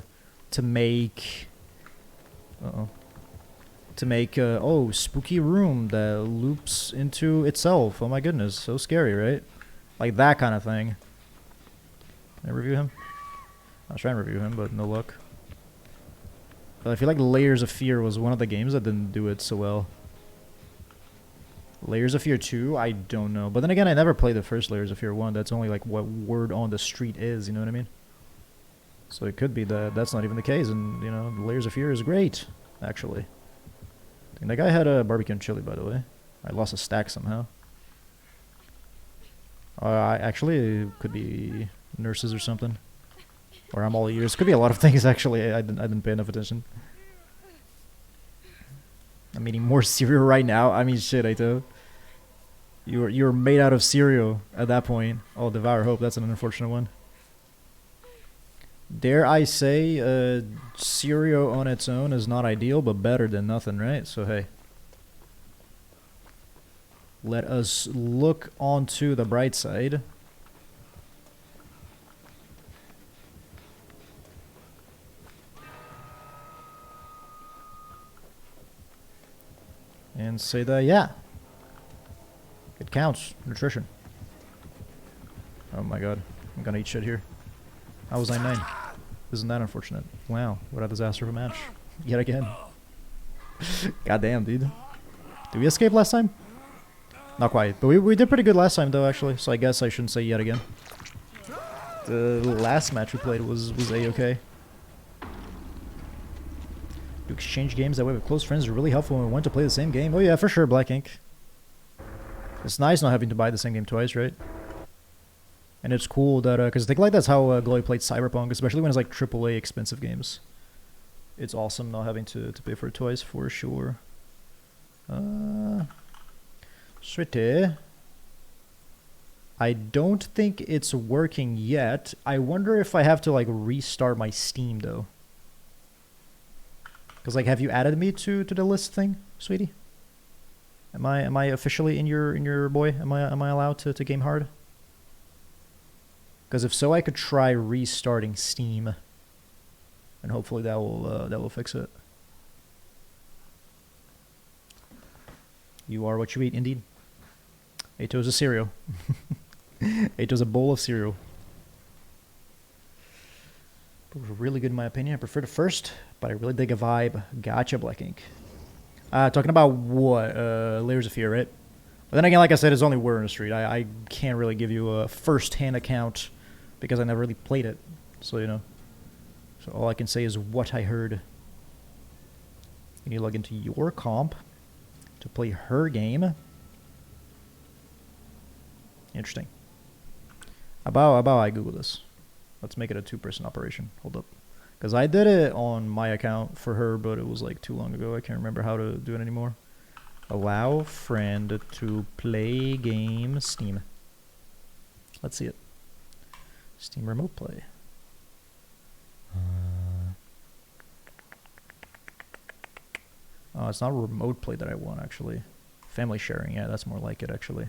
to make oh, spooky room that loops into itself. Oh my goodness, so scary, right? Like that kind of thing. Can I review him? I was trying to review him, but no luck. But I feel like Layers of Fear was one of the games that didn't do it so well. Layers of Fear 2, I don't know. But then again, I never played the first Layers of Fear 1. That's only like what word on the street is, you know what I mean? So it could be that that's not even the case, and you know, Layers of Fear is great, actually. And that guy had a barbecue and chili, by the way. I lost a stack somehow. Actually, it could be nurses or something. Or I'm all ears. Could be a lot of things, actually. I didn't pay enough attention. I'm eating more cereal right now. I mean, shit, Aito. You're made out of cereal at that point. Oh, Devour Hope. That's an unfortunate one. Dare I say, cereal on its own is not ideal, but better than nothing, right? So, hey. let us look onto the bright side. And say that, yeah, it counts. Nutrition. Oh my god. I'm gonna eat shit here. How was I 9? Isn't that unfortunate? Wow, what a disaster of a match. Yet again. Goddamn, dude. Did we escape last time? Not quite. But we did pretty good last time, though, actually. So I guess I shouldn't say yet again. The last match we played was A-okay. To exchange games that way with close friends is really helpful when we want to play the same game. Oh yeah, for sure, Black Ink. It's nice not having to buy the same game twice, right? And it's cool that, because I think like that's how Glory played Cyberpunk, especially when it's like AAA expensive games. It's awesome not having to pay for it twice, for sure. Sweetie. I don't think it's working yet. I wonder if I have to like restart my Steam though. Because like, have you added me to the list thing, sweetie? Am I officially in your boy? Am I allowed to game hard? Because if so, I could try restarting Steam, and hopefully that will fix it. You are what you eat, indeed. Ato's a cereal. Ato's a bowl of cereal. It was really good in my opinion. I prefer the first, but I really dig a vibe. Gotcha, Black Ink. Talking about what? Layers of Fear, right? But then again, like I said, it's only Word on the Street. I can't really give you a first-hand account because I never really played it. So, you know. So all I can say is what I heard. You need to log into your comp to play her game. Interesting. About I Google this. Let's make it a 2-person operation. Hold up. Because I did it on my account for her, but it was like too long ago. I can't remember how to do it anymore. Allow friend to play game Steam. Let's see it. Steam remote play. Oh, it's not remote play that I want, actually. Family sharing, yeah, that's more like it, actually.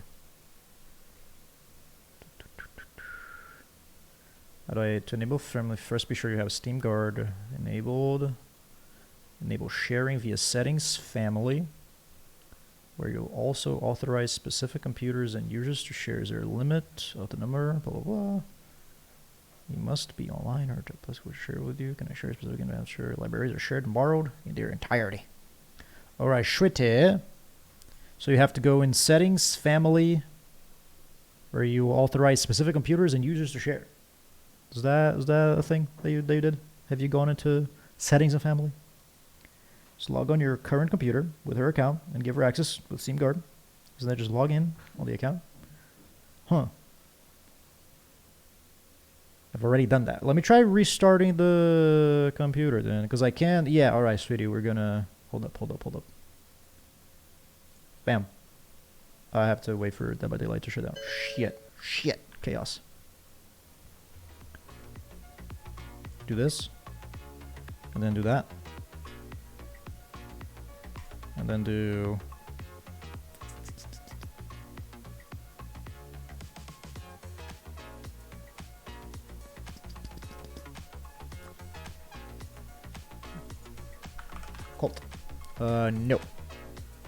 How do I, to enable family, first be sure you have Steam Guard enabled. Enable sharing via settings, family, where you'll also authorize specific computers and users to share. Is there a limit of the number? Blah, blah, blah. You must be online or to plus will share with you. Can I share specific game? Sure. Libraries are shared and borrowed in their entirety. Alright, Schwitte. So you have to go in settings, family, where you authorize specific computers and users to share. Is that a thing that you did? Have you gone into settings and family? Just log on your current computer with her account and give her access with Steam Guard. Isn't that just log in on the account? Huh. I've already done that. Let me try restarting the computer then, because I can. Yeah, all right, sweetie. We're gonna hold up. Bam. I have to wait for Dead by Daylight to shut down. Shit. Chaos. Do this, and then do that, and then do. Colt. No.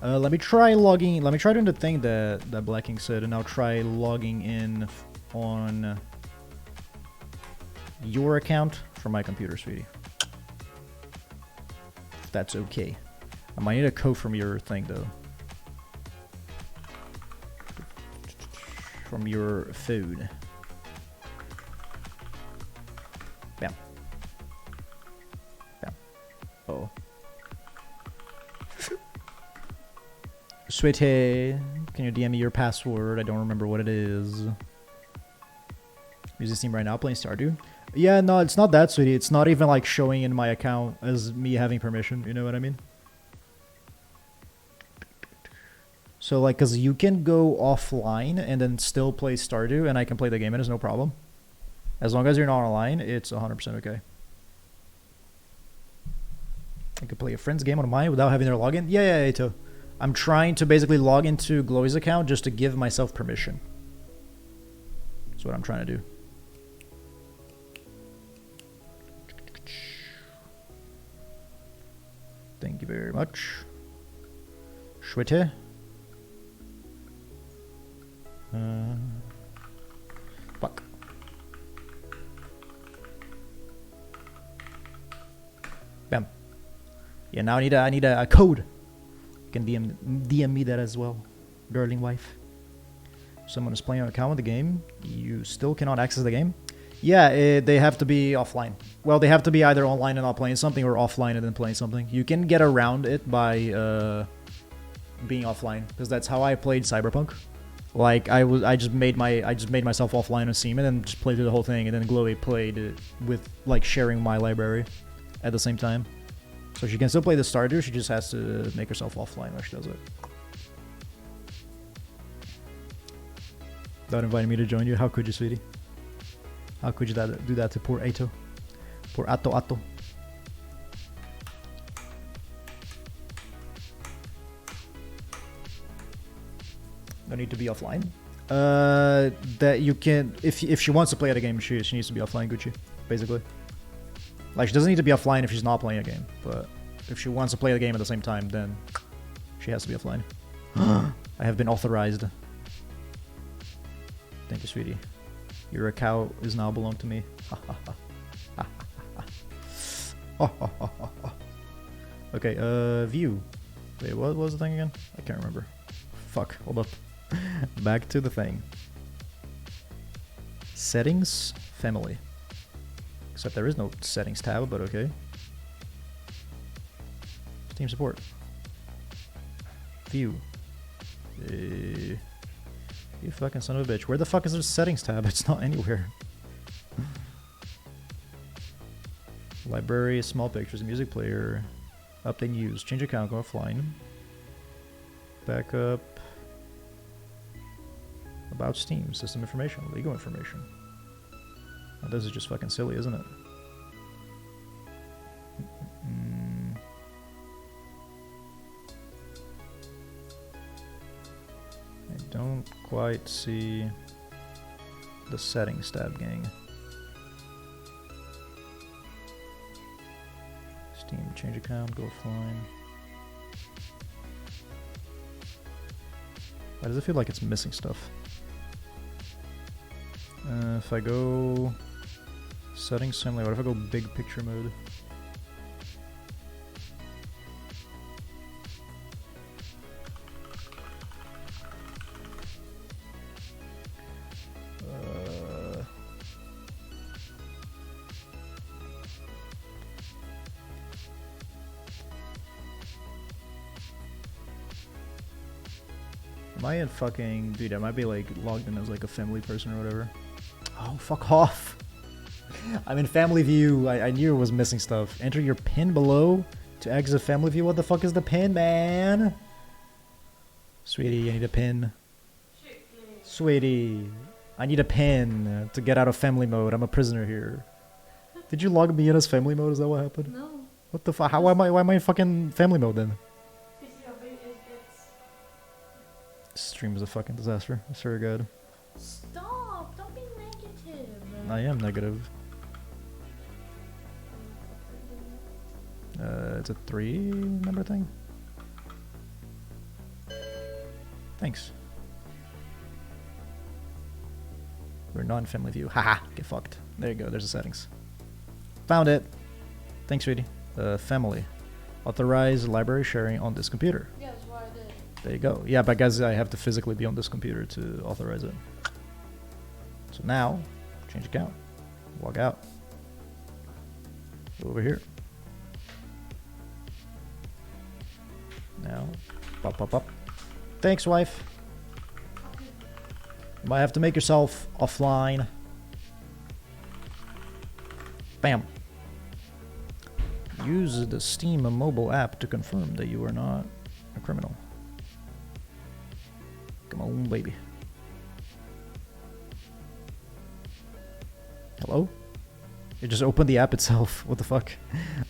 Let me try logging. Let me try doing the thing that Black Ink said, and I'll try logging in on your account from my computer, sweetie. If that's okay. I might need a code from your thing, though. From your food. Bam. Bam. Oh. Sweetie, can you DM me your password? I don't remember what it is. Using Steam right now, playing Stardew. Yeah, no, it's not that, sweetie. It's not even like showing in my account as me having permission. You know what I mean? So like, cause you can go offline and then still play Stardew, and I can play the game, and it's no problem. As long as you're not online, it's 100% okay. I could play a friend's game on mine without having their login. Yeah, Ito. I'm trying to basically log into Glowy's account just to give myself permission. That's what I'm trying to do. Thank you very much. Schwitte. Fuck. Bam. Yeah, now I need a code. You can DM me that as well, darling wife. Someone is playing an account with the game. You still cannot access the game. Yeah, they have to be offline. Well, they have to be either online and not playing something, or offline and then playing something. You can get around it by being offline, because that's how I played Cyberpunk. Like I just made myself offline on Steam and then just played through the whole thing, and then Glowy played it with like sharing my library at the same time. So she can still play the starter. She just has to make herself offline when she does it. Without inviting me to join you, how could you, sweetie? How could you do that to poor Ato? Poor Ato. No need to be offline. That you can, if she wants to play the game, she needs to be offline, Gucci, basically. Like, she doesn't need to be offline if she's not playing a game, but if she wants to play the game at the same time, then she has to be offline. I have been authorized. Thank you, sweetie. Your account is now belong to me. Okay, view. Wait, what was the thing again? I can't remember. Fuck, hold up. Back to the thing. Settings, family. Except there is no settings tab, but okay. Steam support. View. You fucking son of a bitch. Where the fuck is the settings tab? It's not anywhere. Library, small pictures, music player. Update news. Change account, go offline. Backup. About Steam. System information. Legal information. Oh, this is just fucking silly, isn't it? I don't quite see the settings tab, gang. Steam, change account, go offline. Why does it feel like it's missing stuff? If I go settings family, what if I go big picture mode? Am I in fucking... Dude, I might be like logged in as like a family person or whatever. Oh, fuck off. I'm in family view. I knew it was missing stuff. Enter your pin below to exit family view. What the fuck is the pin, man? Sweetie, I need a pin. Sweetie, I need a pin to get out of family mode. I'm a prisoner here. Did you log me in as family mode? Is that what happened? No. What the fuck? Why am I in fucking family mode then? This stream is a fucking disaster. I swear to God. Stop! Don't be negative. I am negative. It's a 3 number thing. Thanks. We're not in family view. Haha, get fucked. There you go, there's the settings. Found it. Thanks, sweetie. Family. Authorize library sharing on this computer. Yeah, that's why I did. There you go. Yeah, but guys, I have to physically be on this computer to authorize it. So now, change account. Log out. Over here. Now, pop, pop, pop. Thanks, wife. You might have to make yourself offline. Bam. Use the Steam mobile app to confirm that you are not a criminal. Come on, baby. Hello? It just opened the app itself. What the fuck?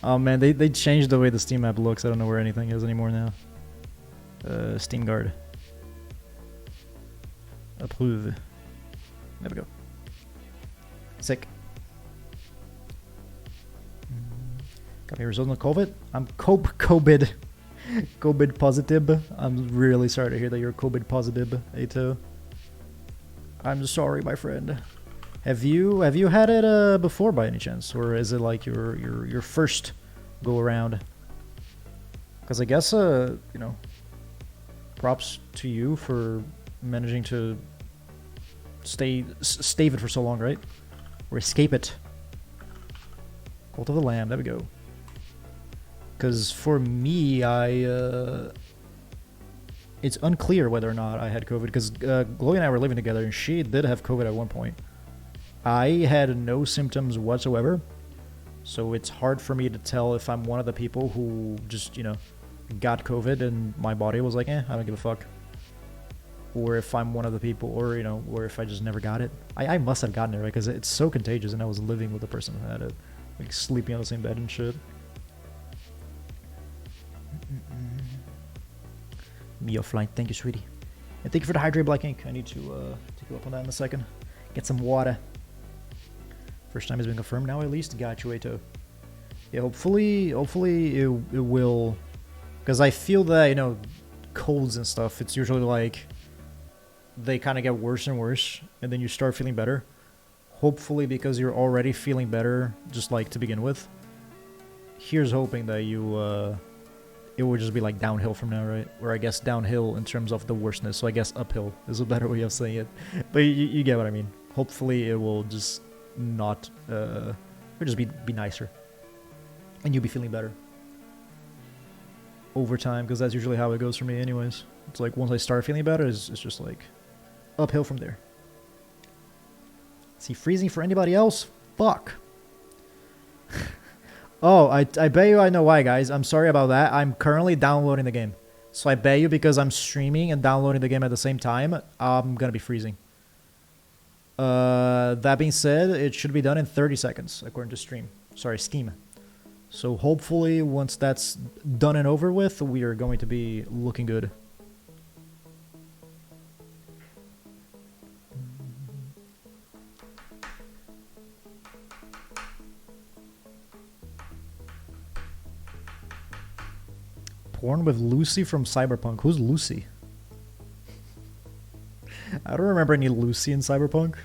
Oh man, they changed the way the Steam app looks. I don't know where anything is anymore now. Steam Guard. Approve. There we go. Sick. Got me results on COVID. I'm COVID. COVID positive. I'm really sorry to hear that you're COVID positive, Ato. I'm sorry, my friend. Have you had it before by any chance, or is it like your first go around? Because I guess you know, props to you for managing to stave it for so long, right? Or escape it. Cult of the Lamb. There we go. Because for me, it's unclear whether or not I had COVID, because Chloe and I were living together, and she did have COVID at one point. I had no symptoms whatsoever, so it's hard for me to tell if I'm one of the people who just, you know, got COVID and my body was like, I don't give a fuck. Or if I'm one of the people, or, you know, or if I just never got it. I must have gotten it, right? Because it's so contagious, and I was living with the person who had it. Like, sleeping on the same bed and shit. Mio Flight, thank you, sweetie. And thank you for the Hydrate Black Ink. I need to take you up on that in a second. Get some water. First time has been confirmed now, at least. Got you, Ato. Yeah, hopefully it will. Because I feel that, you know, colds and stuff, it's usually like they kind of get worse and worse, and then you start feeling better. Hopefully, because you're already feeling better, just like to begin with. Here's hoping that you, it will just be like downhill from now, right? Or I guess downhill in terms of the worstness, so I guess uphill is a better way of saying it. But you get what I mean. Hopefully it will just not, it'll just be nicer. And you'll be feeling better. Over time, because that's usually how it goes for me anyways. It's like once I start feeling better, it's just like uphill from there. See, freezing for anybody else? Fuck. Oh, I bet you I know why, guys. I'm sorry about that. I'm currently downloading the game. So I bet you because I'm streaming and downloading the game at the same time, I'm gonna be freezing. That being said, it should be done in 30 seconds, according to Steam. So hopefully, once that's done and over with, we are going to be looking good. Porn with Lucy from Cyberpunk. Who's Lucy? I don't remember any Lucy in Cyberpunk.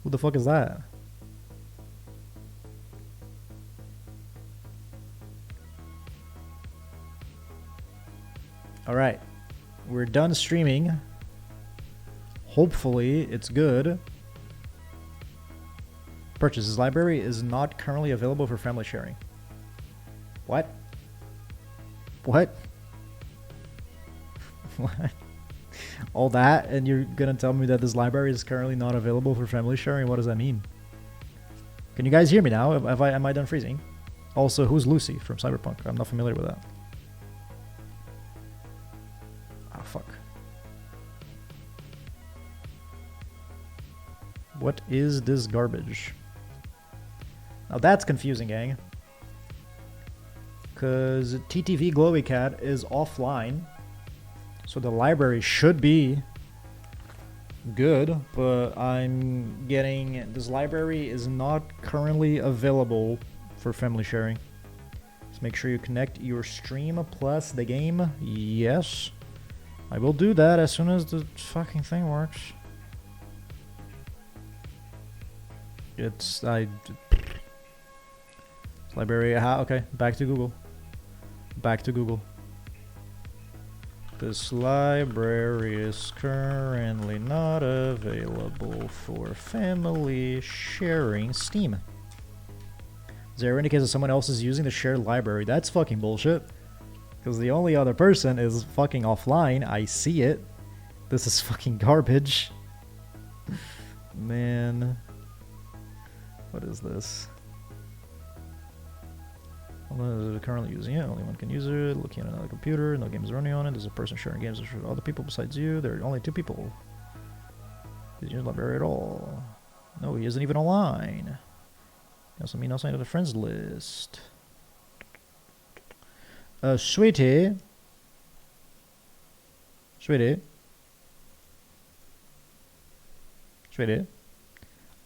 Who the fuck is that? Alright. We're done streaming. Hopefully it's good. Purchases. Library is not currently available for family sharing. What? What? What? All that, and you're gonna tell me that this library is currently not available for family sharing? What does that mean? Can you guys hear me now? Am I done freezing? Also, who's Lucy from Cyberpunk? I'm not familiar with that. Ah, fuck. What is this garbage? Now that's confusing, gang. Because TTV Glowy Cat is offline. So the library should be good, but I'm getting... This library is not currently available for family sharing. So make sure you connect your stream plus the game. Yes. I will do that as soon as the fucking thing works. It's... Library... okay, back to Google. Back to Google. This library is currently not available for family sharing Steam. Zero indicates that someone else is using the shared library. That's fucking bullshit. Because the only other person is fucking offline. I see it. This is fucking garbage. Man. What is this? Currently using it. Only one can use it. Looking at another computer. No games running on it. There's a person sharing games with other people besides you. There are only 2 people. He's in the library at all. No, he isn't even online. He also mean outside of the friends list. Sweetie. Sweetie. Sweetie.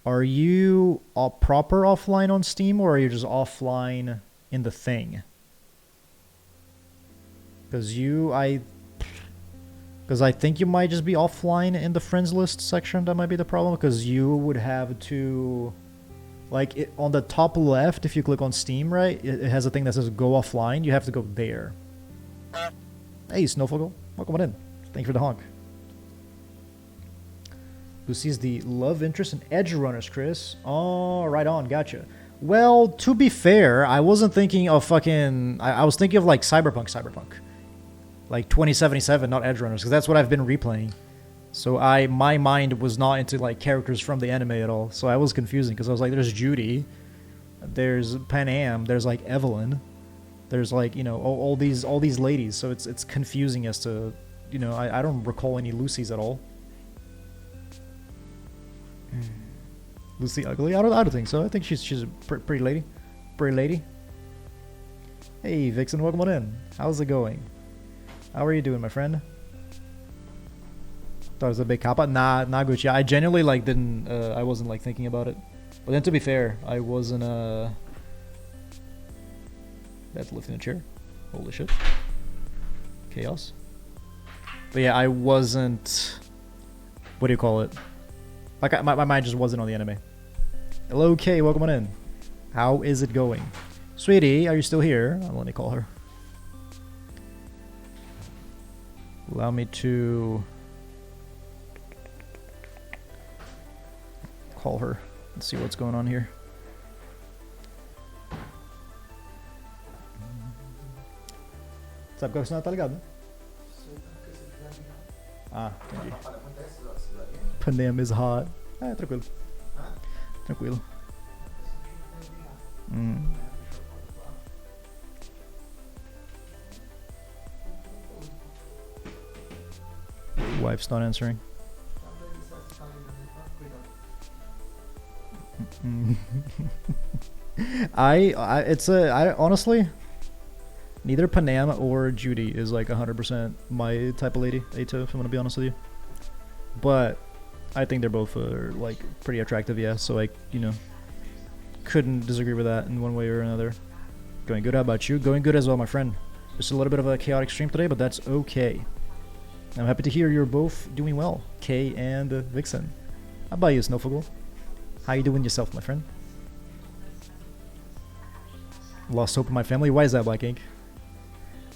Are you proper offline on Steam, or are you just offline in the thing? Because I think you might just be offline in the friends list section. That might be the problem, because you would have to, like, on the top left, if you click on Steam, right, it has a thing that says go offline. You have to go there. Hey, Snowfogel. Welcome on in. Thank you for the honk. Lucy's the love interest in Edge Runners, Chris. Oh, right on. Gotcha. Well, to be fair, I wasn't thinking of fucking... I was thinking of, like, Cyberpunk. Like 2077, not Edge Runners, because that's what I've been replaying. So my mind was not into, like, characters from the anime at all. So I was confusing, because I was like, there's Judy, there's Panam, there's, like, Evelyn, there's, like, you know, all these ladies. So it's confusing as to, you know, I don't recall any Lucys at all. Lucy ugly? I don't think so. I think she's a pretty lady. Pretty lady. Hey, Vixen, welcome on in. How's it going? How are you doing, my friend? Thought it was a big cop out. Nah, Gucci. I genuinely, like, didn't, I wasn't, like, thinking about it. But then, to be fair, I wasn't, that's lifting a chair. Holy shit. Chaos. But yeah, I wasn't, what do you call it? Like, my mind just wasn't on the anime. Hello, Kay. Welcome on in. How is it going? Sweetie, are you still here? Let me call her. Allow me to call her and see what's going on here. What's up, Ghost? Tá ligado? Ah, entendi. Panam is hot. Ah, tranquilo. Tranquilo. Wife's not answering. I honestly, neither Panam or Judy is like 100% my type of lady, Ato, if I'm gonna be honest with you. But I think they're both like pretty attractive, yeah. So like, you know, couldn't disagree with that in one way or another. Going good. How about you? Going good as well, my friend. Just a little bit of a chaotic stream today, but that's okay. I'm happy to hear you're both doing well, Kay and Vixen. How about you, Snowfogel? How you doing yourself, my friend? Lost hope in my family? Why is that, Black Ink?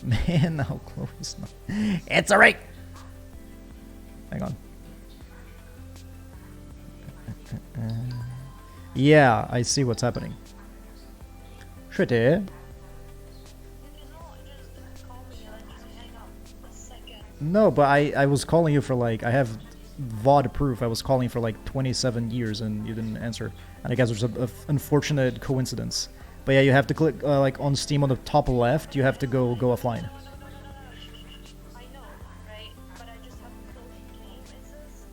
Man, how close. It's alright! Hang on. Yeah, I see what's happening. Shitty. No, but I was calling you for like, I have VOD proof. I was calling for like 27 years and you didn't answer. And I guess there's an unfortunate coincidence. But yeah, you have to click like on Steam on the top left, you have to go offline. I know, right? But I just have to close the game. It says...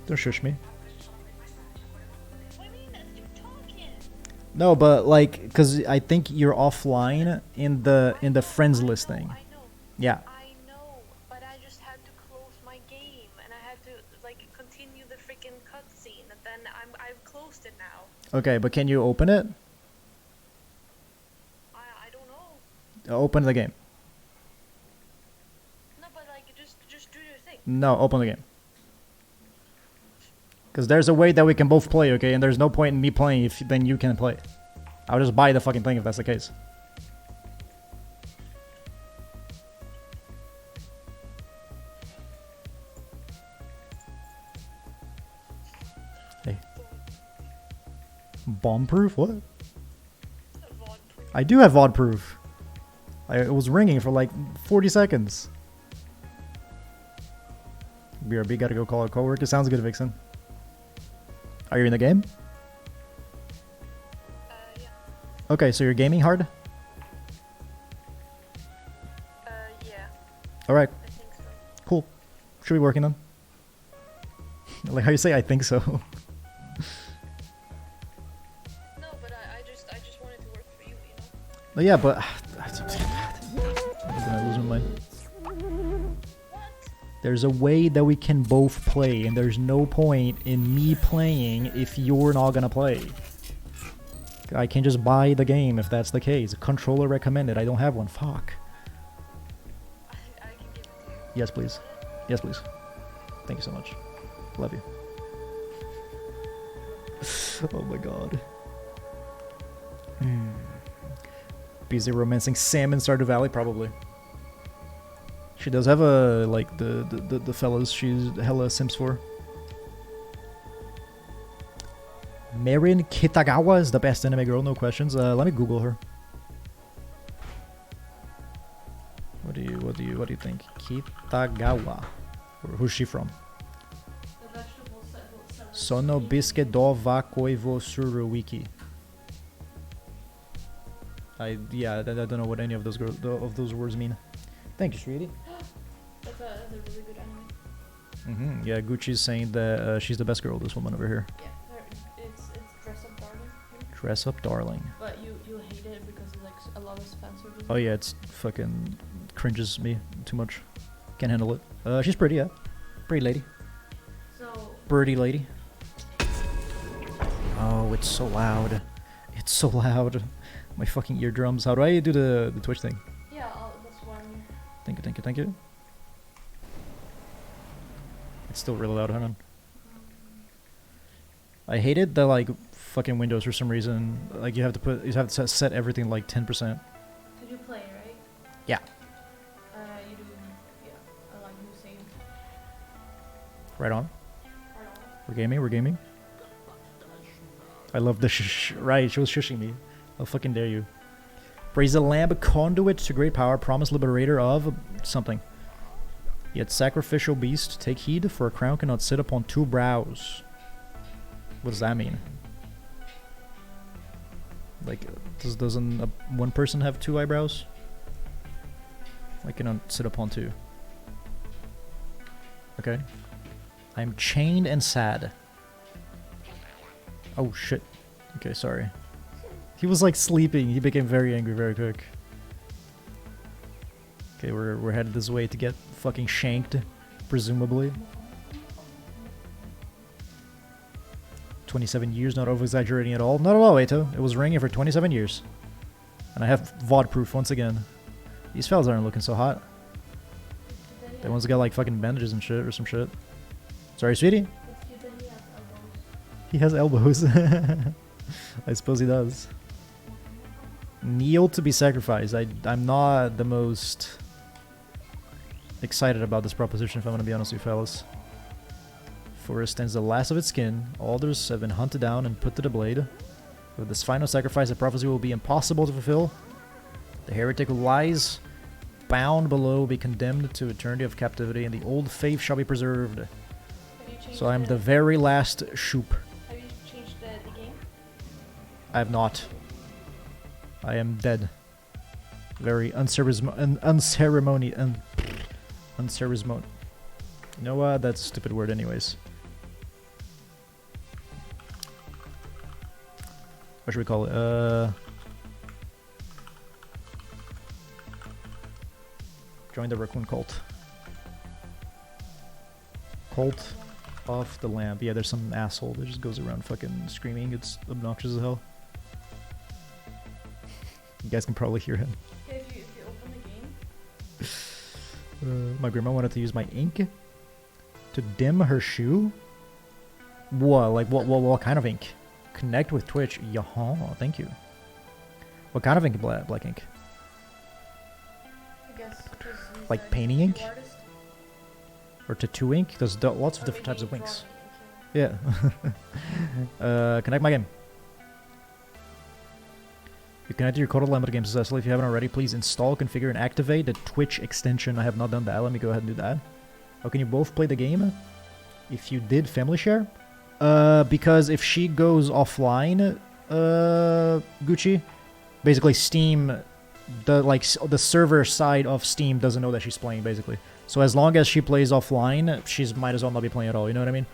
Don't shush me. What do you mean? You're talking. No, but like, cause I think you're offline in the friends list thing. I know. Yeah. I know, but I just had to close my game and I had to like continue the freaking cutscene and then I've closed it now. Okay, but can you open it? I don't know. Open the game. No, but like just do your thing. No, open the game. Because there's a way that we can both play, okay? And there's no point in me playing if then you can play. I'll just buy the fucking thing if that's the case. Hey. Bomb proof? What? I do have VOD proof. It was ringing for like 40 seconds. BRB, gotta go call a coworker. Sounds good, Vixen. Are you in the game? Yeah. Okay, so you're gaming hard? Yeah. Alright, I think so. cool. Should be working on. Like how you say I think so. No, but I just wanted to work for you, you know? But yeah, but There's a way that we can both play, and there's no point in me playing if you're not gonna play. I can just buy the game if that's the case. Controller recommended. I don't have one. Fuck. I can give it to you. Yes, please. Yes, please. Thank you so much. Love you. Oh my god. Busy romancing Sam in Stardew Valley? Probably. She does have a, like, the fellas she's hella sims for. Marin Kitagawa is the best anime girl, no questions. Let me Google her. What do you think? Kitagawa. Who's she from? The vegetable salad. Sono bisque do vakoivo suru wiki. I don't know what any of those words mean. Thank you, sweetie. That's a really good anime. Yeah, Gucci's saying that she's the best girl. This woman over here. Yeah, it's Dress Up Darling. Maybe? Dress up, darling. But you hate it because it's like a lot of fan service. Oh yeah, it's fucking cringes me too much. Can't handle it. She's pretty, yeah. Pretty lady. So Birdie lady. Oh, it's so loud. It's so loud. My fucking eardrums. How do I do the Twitch thing? yeah, that's why I'm here. Thank you, thank you, thank you. It's still really loud, hang on. I hated the, like, fucking Windows for some reason. Like, you have to set everything like 10%. Did you play, right? Yeah. You do. Yeah, I like you saying. Right on. Right on. We're gaming, we're gaming. I love the right, she was shushing me. How fucking dare you. Praise the lamb, conduit to great power, promise liberator of something. Yet sacrificial beast, take heed, for a crown cannot sit upon two brows. What does that mean? Like, doesn't one person have two eyebrows? I cannot sit upon two. Okay. I am chained and sad. Oh shit. Okay, sorry. He was like sleeping. He became very angry very quick. Okay, we're headed this way to get fucking shanked, presumably. 27 years, not over-exaggerating at all. Not at all, Eito. It was ringing for 27 years. And I have VOD proof once again. These fellas aren't looking so hot. They ones got like fucking bandages and shit or some shit. Sorry, sweetie? It's cute that he has elbows. He has elbows. I suppose he does. Kneel to be sacrificed. I'm not the most excited about this proposition, if I'm gonna be honest with you fellas. Forest stands the last of its kin. Alders have been hunted down and put to the blade. With this final sacrifice, the prophecy will be impossible to fulfill. The heretic who lies bound below will be condemned to eternity of captivity, and the old faith shall be preserved. Have you changed So I'm the very last shoop. Have you changed the game? I have not. I am dead. Very unceremonious. You know what? That's a stupid word anyways. What should we call it? Join the Raccoon cult. Cult of the lamp. Yeah, there's some asshole that just goes around fucking screaming. It's obnoxious as hell. You guys can probably hear him. Yeah, if you open the game. My grandma wanted to use my ink to dim her shoe. What? Like what kind of ink? Connect with Twitch. Yaha, thank you. What kind of ink? Black ink. I guess because he's Like a painting ink? tattoo artist. Or tattoo ink? There's lots of Or different maybe types of inks. drawing ink, Yeah. Connect my game. You connected your Kodo Lambda game successfully. If you haven't already, please install, configure, and activate the Twitch extension. I have not done that. Let me go ahead and do that. How can you both play the game? If you did family share? Because if she goes offline, Gucci, basically Steam, the server side of Steam doesn't know that she's playing, basically. So as long as she plays offline, she might as well not be playing at all, you know what I mean?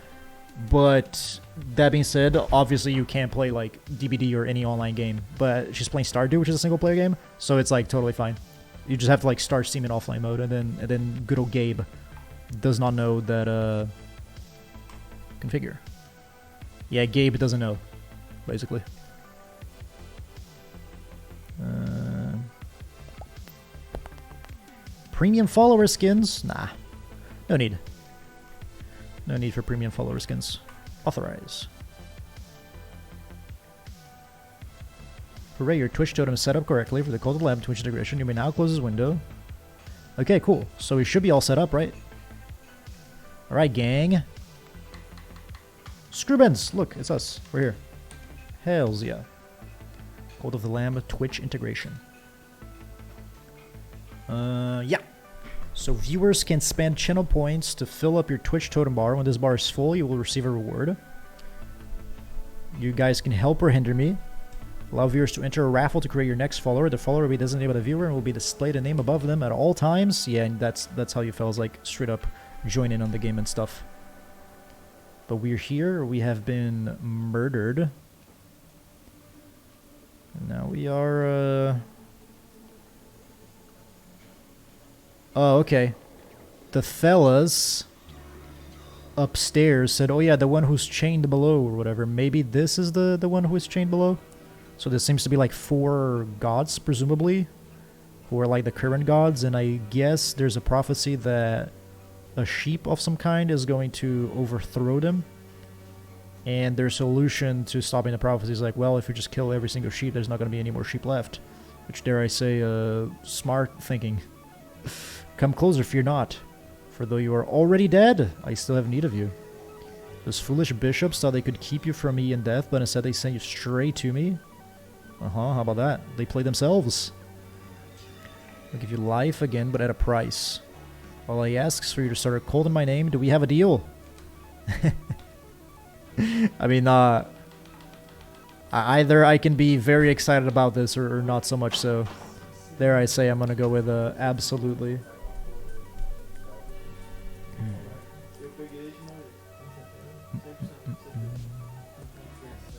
But that being said, obviously you can't play like DBD or any online game, but she's playing Stardew, which is a single player game, so it's like totally fine. You just have to like start Steam in offline mode, and then good old Gabe does not know that configure. Yeah, Gabe doesn't know, basically. Premium follower skins? Nah, no need. No need for premium follower skins. Authorize. Hooray, your Twitch totem is set up correctly for the Cult of the Lamb Twitch integration. You may now close this window. Okay, cool. So we should be all set up, right? Alright, gang. Screwbins! Look, it's us. We're here. Hells yeah. Cult of the Lamb Twitch integration. Yeah. So viewers can spend channel points to fill up your Twitch totem bar. When this bar is full, you will receive a reward. You guys can help or hinder me. Allow viewers to enter a raffle to create your next follower. The follower will be designated by the viewer and will be displayed a name above them at all times. Yeah, and that's how you fellas like straight up join in on the game and stuff. But we're here. We have been murdered. And now we are. Oh, okay. The fellas upstairs said, "Oh yeah, the one who's chained below or whatever. Maybe this is the one who is chained below." So there seems to be like 4 gods, presumably, who are like the current gods, and I guess there's a prophecy that a sheep of some kind is going to overthrow them. And their solution to stopping the prophecy is like, well, if you just kill every single sheep, there's not going to be any more sheep left. Which, dare I say, smart thinking. Come closer, fear not. For though you are already dead, I still have need of you. Those foolish bishops thought they could keep you from me in death, but instead they sent you straight to me. How about that? They play themselves. I'll give you life again, but at a price. All I ask is for you to start a cult in my name. Do we have a deal? I mean, either I can be very excited about this or not so much so. There I say I'm gonna go with absolutely.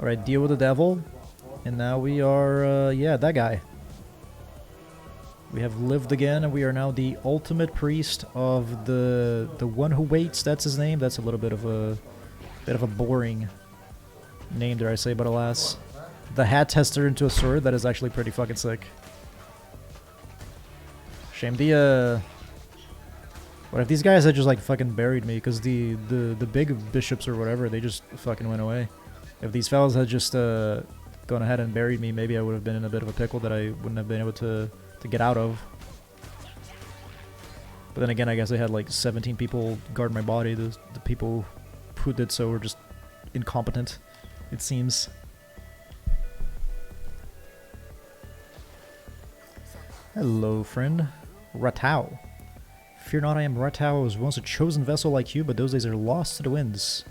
Alright, deal with the devil. And now we are, yeah, that guy. We have lived again, and we are now the ultimate priest of the one who waits. That's his name. That's a little bit of a boring name, dare I say, but alas. The hat tester into a sword. That is actually pretty fucking sick. Shame what if these guys had just like fucking buried me? Because the big bishops or whatever, they just fucking went away. If these fellas had just gone ahead and buried me, maybe I would have been in a bit of a pickle that I wouldn't have been able to get out of. But then again, I guess I had like 17 people guard my body. The people who did so were just incompetent, it seems. Hello, friend. Ratau. Fear not, I am Ratau. I was once a chosen vessel like you, but those days are lost to the winds.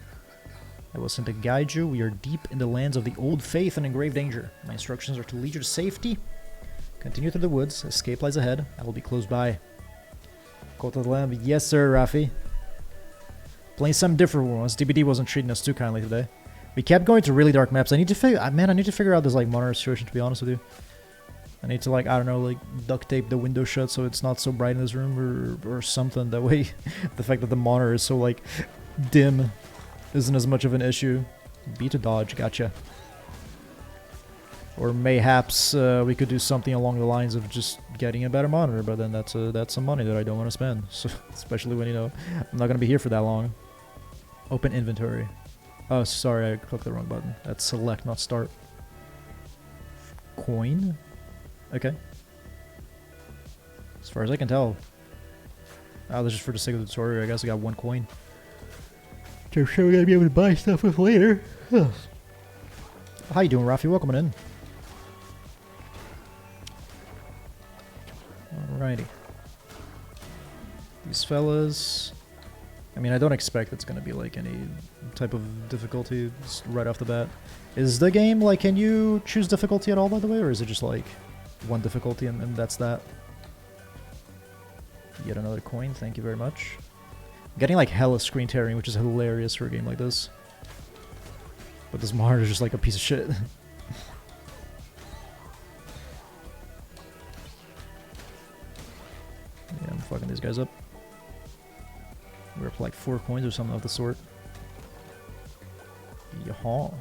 I was sent to guide you. We are deep in the lands of the old faith and in grave danger. My instructions are to lead you to safety. Continue through the woods. Escape lies ahead. I will be close by. Cult of the Lamb. Yes, sir, Rafi. Playing some different ones. DBD wasn't treating us too kindly today. We kept going to really dark maps. I need to figure out this like monitor situation, to be honest with you. I need to like, I don't know, like duct tape the window shut so it's not so bright in this room or something. That way the fact that the monitor is so like dim isn't as much of an issue. B to dodge, gotcha. Or mayhaps we could do something along the lines of just getting a better monitor, but then that's some money that I don't want to spend. So, especially when, you know, I'm not going to be here for that long. Open inventory. Oh, sorry, I clicked the wrong button. That's select, not start. Coin? Okay. As far as I can tell. Oh, this is for the sake of the tutorial. I guess I got 1 coin. I'm sure we're going to be able to buy stuff with later. How you doing, Rafi? Welcome in. Alrighty. These fellas... I mean, I don't expect it's going to be like any type of difficulty right off the bat. Is the game, like, can you choose difficulty at all, by the way? Or is it just like 1 difficulty and that's that? Yet another coin, thank you very much. I'm getting like hella screen tearing, which is hilarious for a game like this. But this monitor is just like a piece of shit. Yeah, I'm fucking these guys up. We're up to like 4 coins or something of the sort. Yaha.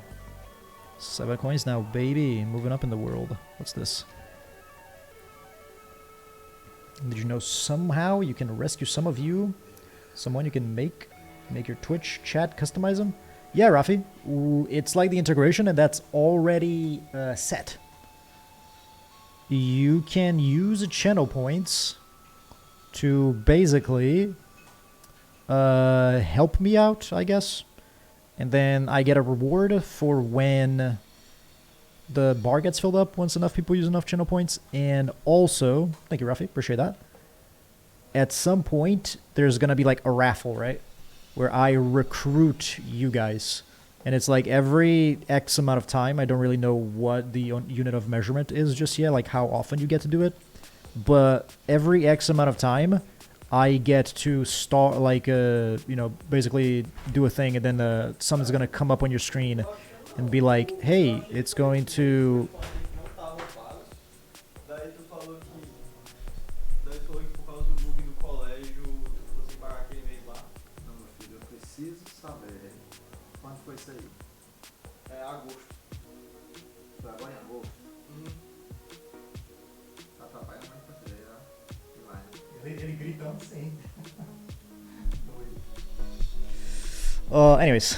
7 coins now, baby. Moving up in the world. What's this? Did you know somehow you can rescue some of you? Someone you can make your Twitch chat, customize them? Yeah, Rafi. It's like the integration, and that's already set. You can use channel points to basically help me out, I guess. And then I get a reward for when the bar gets filled up once enough people use enough channel points. And also, thank you, Rafi, appreciate that. At some point, there's going to be like a raffle, right? Where I recruit you guys. And it's like every X amount of time. I don't really know what the unit of measurement is just yet, like how often you get to do it. But every X amount of time, I get to start, like, you know, basically do a thing, and then something's going to come up on your screen and be like, hey, it's going to... Anyways.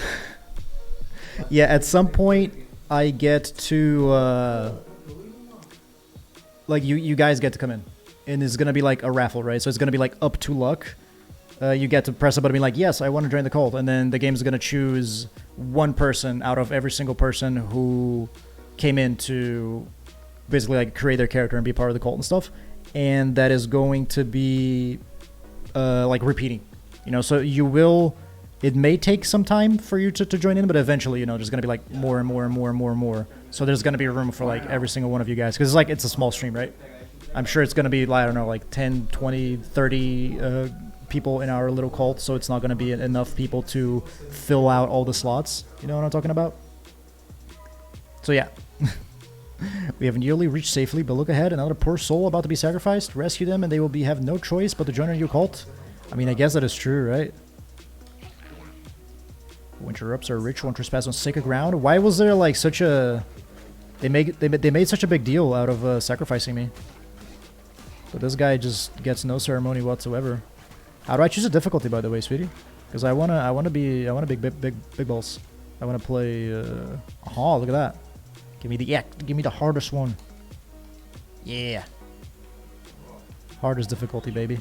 Yeah, at some point, I get to, like, you guys get to come in. And it's gonna be like a raffle, right? So it's gonna be like up to luck. You get to press a button and be like, yes, I want to join the cult. And then the game's gonna choose one person out of every single person who came in to basically like create their character and be part of the cult and stuff. And that is going to be, like, repeating. You know, so you will... It may take some time for you to join in, but eventually, you know, there's going to be, like, more and more and more and more and more. So there's going to be room for, like, every single one of you guys. Because it's, like, it's a small stream, right? I'm sure it's going to be, I don't know, like 10, 20, 30 people in our little cult. So it's not going to be enough people to fill out all the slots. You know what I'm talking about? So, yeah. We have nearly reached safely, but look ahead. Another poor soul about to be sacrificed. Rescue them, and they will have no choice but to join your cult. I mean, I guess that is true, right? Winter ups are rich, won't trespass on sacred ground. Why was there like such a... They made such a big deal out of sacrificing me. But this guy just gets no ceremony whatsoever. How do I choose a difficulty, by the way, sweetie? Because I wanna big balls. I wanna play. Oh, look at that! Give me the hardest one. Yeah. Hardest difficulty, baby.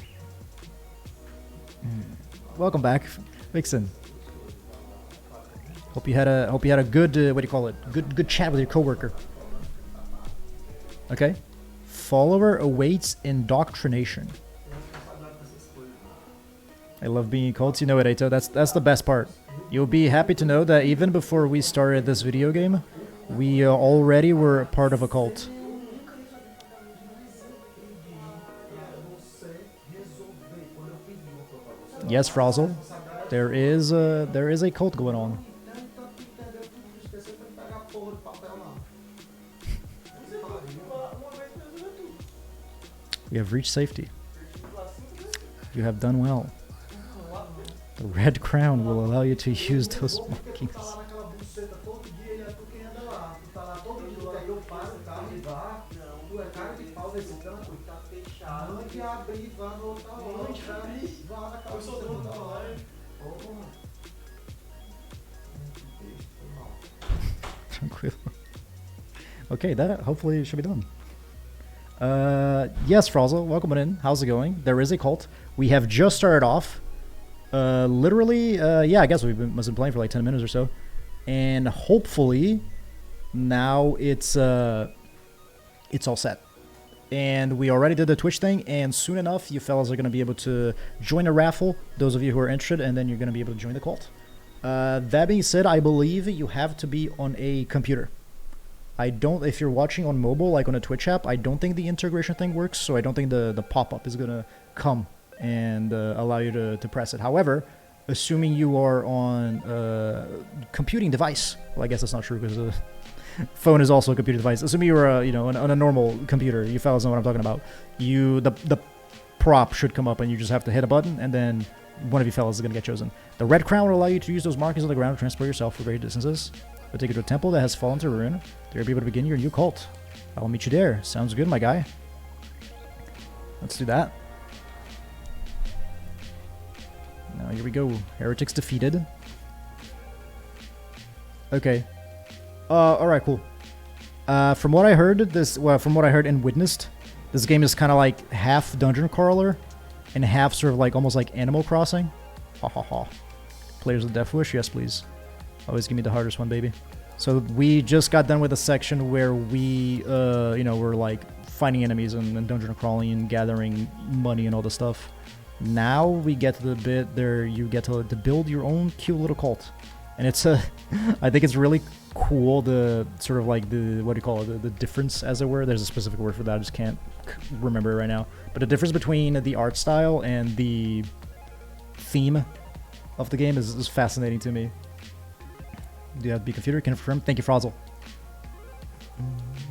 Welcome back, Vixen. Hope you had a good what do you call it? Good chat with your coworker. Okay. Follower awaits indoctrination. I love being in cults. You know it, Eito. That's the best part. You'll be happy to know that even before we started this video game, we already were part of a cult. Yes, Frazzle. There is a cult going on. You have reached safety. You have done well. The red crown will allow you to use those markings. Tranquilo. Okay, that hopefully should be done. Yes, Frazzle, welcome in. How's it going? There is a cult. We have just started off. Literally, yeah, I guess must have been playing for like 10 minutes or so. And hopefully, now it's all set. And we already did the Twitch thing, and soon enough, you fellas are going to be able to join a raffle, those of you who are interested, and then you're going to be able to join the cult. That being said, I believe you have to be on a computer. If you're watching on mobile, like on a Twitch app, I don't think the integration thing works, so I don't think the pop-up is going to come and allow you to press it. However, assuming you are on a computing device, well, I guess that's not true because the phone is also a computer device. Assuming you're on a normal computer, you fellas know what I'm talking about. The prop should come up and you just have to hit a button and then one of you fellas is going to get chosen. The red crown will allow you to use those markings on the ground to transport yourself for great distances. But take you to a temple that has fallen to ruin. There you'll be able to begin your new cult. I'll meet you there. Sounds good, my guy. Let's do that. Now here we go. Heretics defeated. Okay. Alright, cool. From what I heard, from what I heard and witnessed, this game is kind of like half dungeon crawler and half sort of like almost like Animal Crossing. Ha ha ha. Players with Death Wish, yes please. Always give me the hardest one, baby. So we just got done with a section where we, you know, we're like fighting enemies and dungeon crawling and gathering money and all this stuff. Now we get to the bit there you get to build your own cute little cult. And it's I think it's really cool, the sort of like the, what do you call it, the difference, as it were. There's a specific word for that, I just can't remember it right now. But the difference between the art style and the theme of the game is fascinating to me. Do you have to be computer? Confirm. Thank you, Frazzle.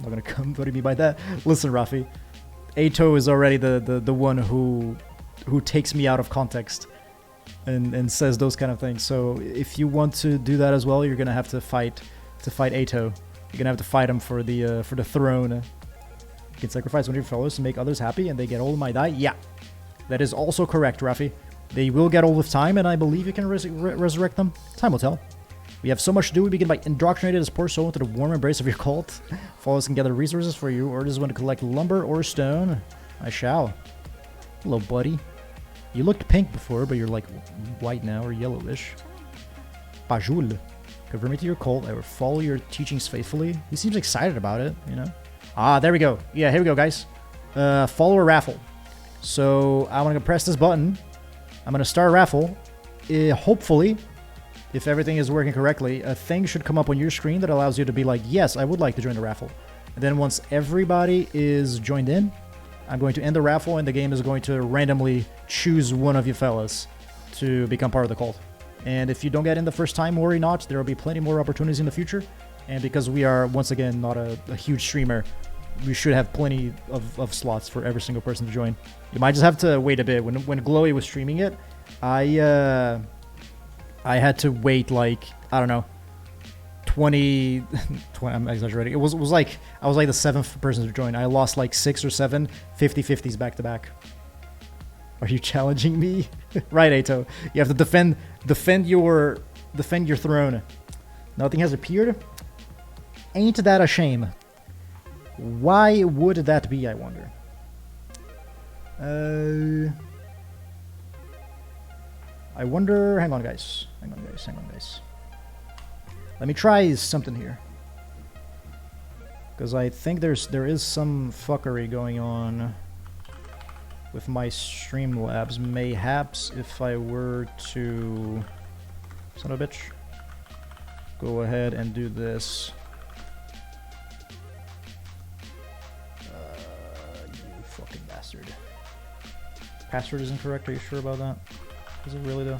Not gonna come. What do you mean by that? Listen, Rafi. Ato is already the one who takes me out of context and says those kind of things. So if you want to do that as well, you're gonna have to fight Ato. You're gonna have to fight him for the throne. You can sacrifice one of your fellows to make others happy, and they get old and might die. Yeah, that is also correct, Rafi. They will get old with time, and I believe you can resurrect them. Time will tell. We have so much to do. We begin by indoctrinating this poor soul into the warm embrace of your cult. Followers can gather resources for you. Orders when to collect lumber or stone. I shall. Hello, buddy. You looked pink before, but you're like white now, or yellowish. Pajul. Convert me to your cult. I will follow your teachings faithfully. He seems excited about it, you know. Ah, there we go. Yeah, here we go, guys. Follow a raffle. So I'm going to press this button. I'm going to start a raffle. Hopefully, if everything is working correctly, a thing should come up on your screen that allows you to be like, yes, I would like to join the raffle. And then once everybody is joined in, I'm going to end the raffle, and the game is going to randomly choose one of you fellas to become part of the cult. And if you don't get in the first time, worry not. There will be plenty more opportunities in the future. And because we are, once again, not a huge streamer, we should have plenty of slots for every single person to join. You might just have to wait a bit. When Glowy was streaming it, I had to wait like, I don't know, 20 I'm exaggerating. It was like, I was like the 7th person to join. I lost like 6 or 7 50-50s back to back. Are you challenging me? Right, Ato. You have to defend your throne. Nothing has appeared. Ain't that a shame? Why would that be, I wonder? I wonder... Hang on, guys. Let me try something here. Because I think there is some fuckery going on with my Streamlabs. Mayhaps if I were to... Son of a bitch. Go ahead and do this. You fucking bastard. Password is incorrect, are you sure about that? Is it really though?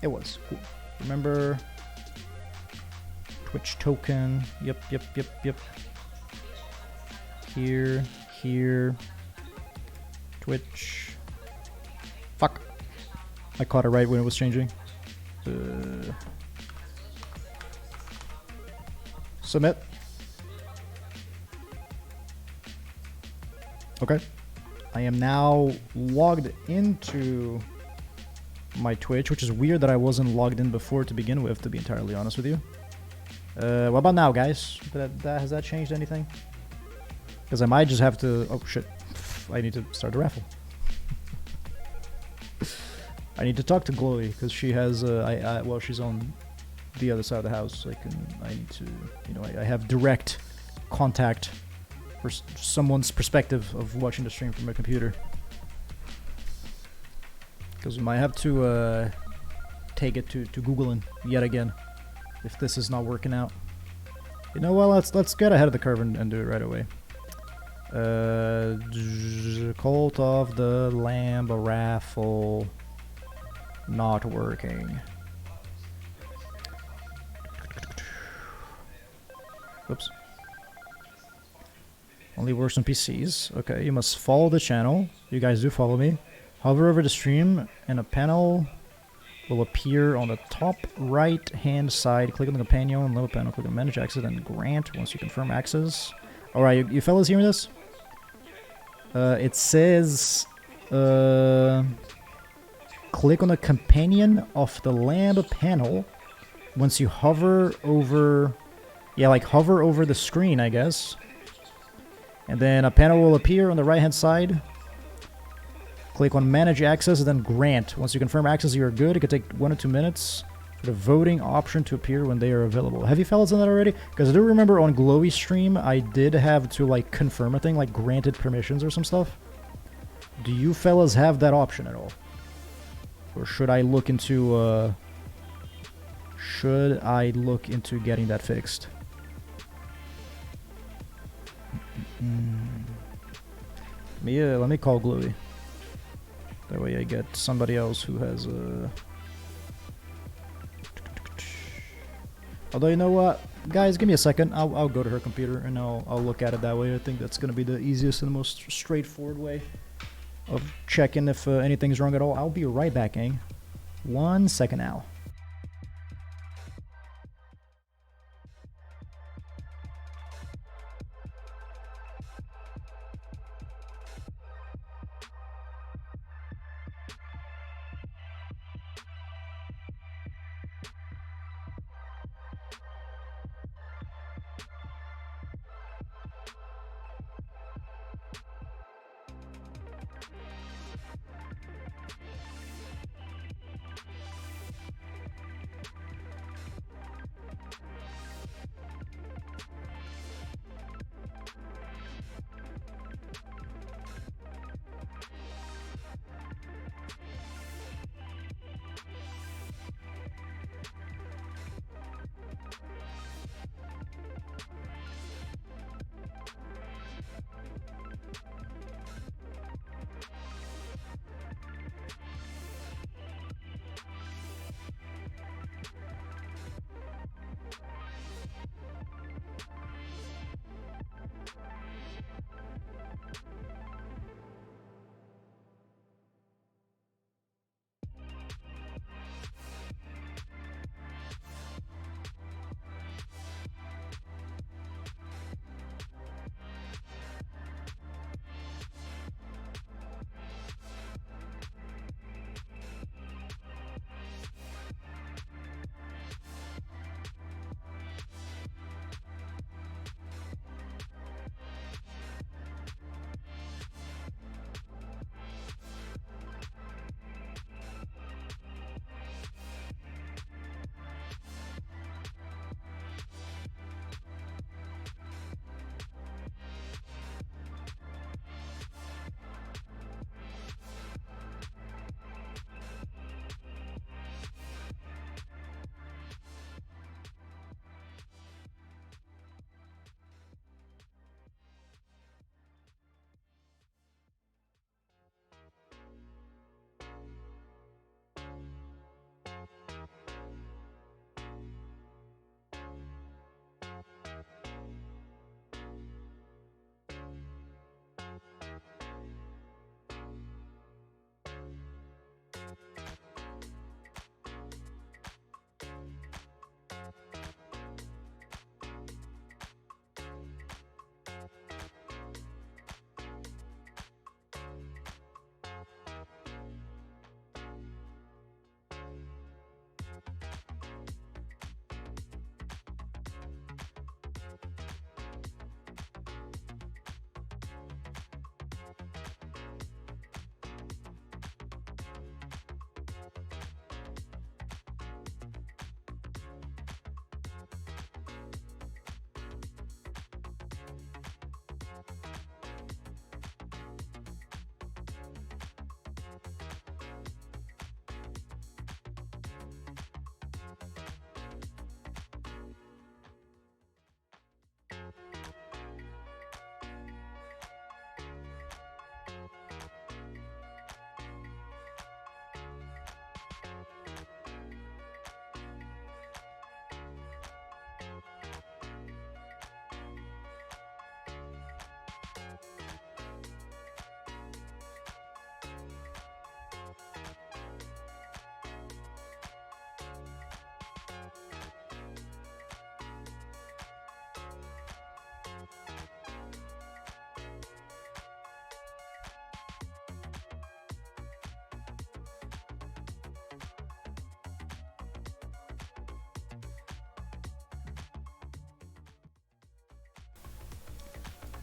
It was. Cool. Remember... Twitch token. Yep. Here. Twitch. Fuck. I caught it right when it was changing. Submit. Okay. I am now logged into my Twitch, which is weird that I wasn't logged in before to begin with, to be entirely honest with you. What about now, guys? Has that changed anything? Because I might just have to... Oh, shit. I need to start the raffle. I need to talk to Glowy, because she has... well, she's on the other side of the house. I need to... You know, I have direct contact for someone's perspective of watching the stream from a computer. Because we might have to take it to Googling yet again. If this is not working out. You know what, let's get ahead of the curve and do it right away. Cult of the Lamb raffle not working. Oops. Only works on PCs. Okay, you must follow the channel. You guys do follow me. Hover over the stream and a panel will appear on the top right hand side. Click on the companion and lower panel, click on manage access and grant once you confirm access. Alright, you fellas hearing this? It says click on the companion of the lab panel once you hover over, yeah, like hover over the screen, I guess. And then a panel will appear on the right hand side. Click on manage access and then grant. Once you confirm access, you are good. It could take 1 or 2 minutes for the voting option to appear when they are available. Have you fellas done that already? Because I do remember on Glowy stream, I did have to like confirm a thing, like granted permissions or some stuff. Do you fellas have that option at all? Or should I look into getting that fixed? Let me call Glowy. That way I get somebody else who has although you know what, guys, give me a second. I'll go to her computer and I'll look at it that way. I think that's gonna be the easiest and the most straightforward way of checking if anything's wrong at all. I'll be right back, gang. 1 second now.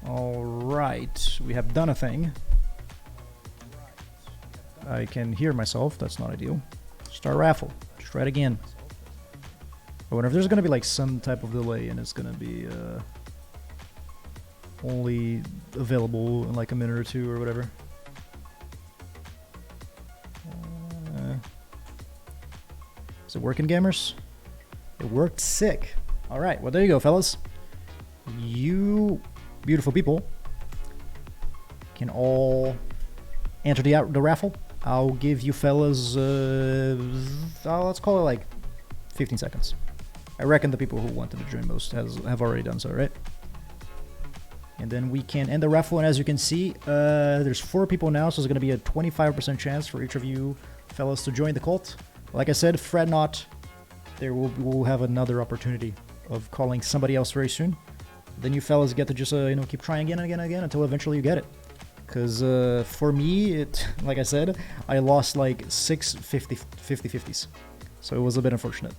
Alright, we have done a thing. I can hear myself, that's not ideal. Start raffle. Let's try it again. I wonder if there's gonna be like some type of delay and it's gonna be only available in like a minute or two or whatever. Is it working, gamers? It worked sick. Alright, well there you go, fellas. You beautiful people can all enter the raffle. I'll give you fellas, let's call it like 15 seconds. I reckon the people who wanted to join most have already done so, right? And then we can end the raffle, and as you can see, there's 4 people now, so there's going to be a 25% chance for each of you fellas to join the cult. Like I said, fret not. We'll have another opportunity of calling somebody else very soon. Then you fellas get to just, keep trying again and again and again until eventually you get it. Because for me, like I said, I lost like 6 50-50s. So it was a bit unfortunate.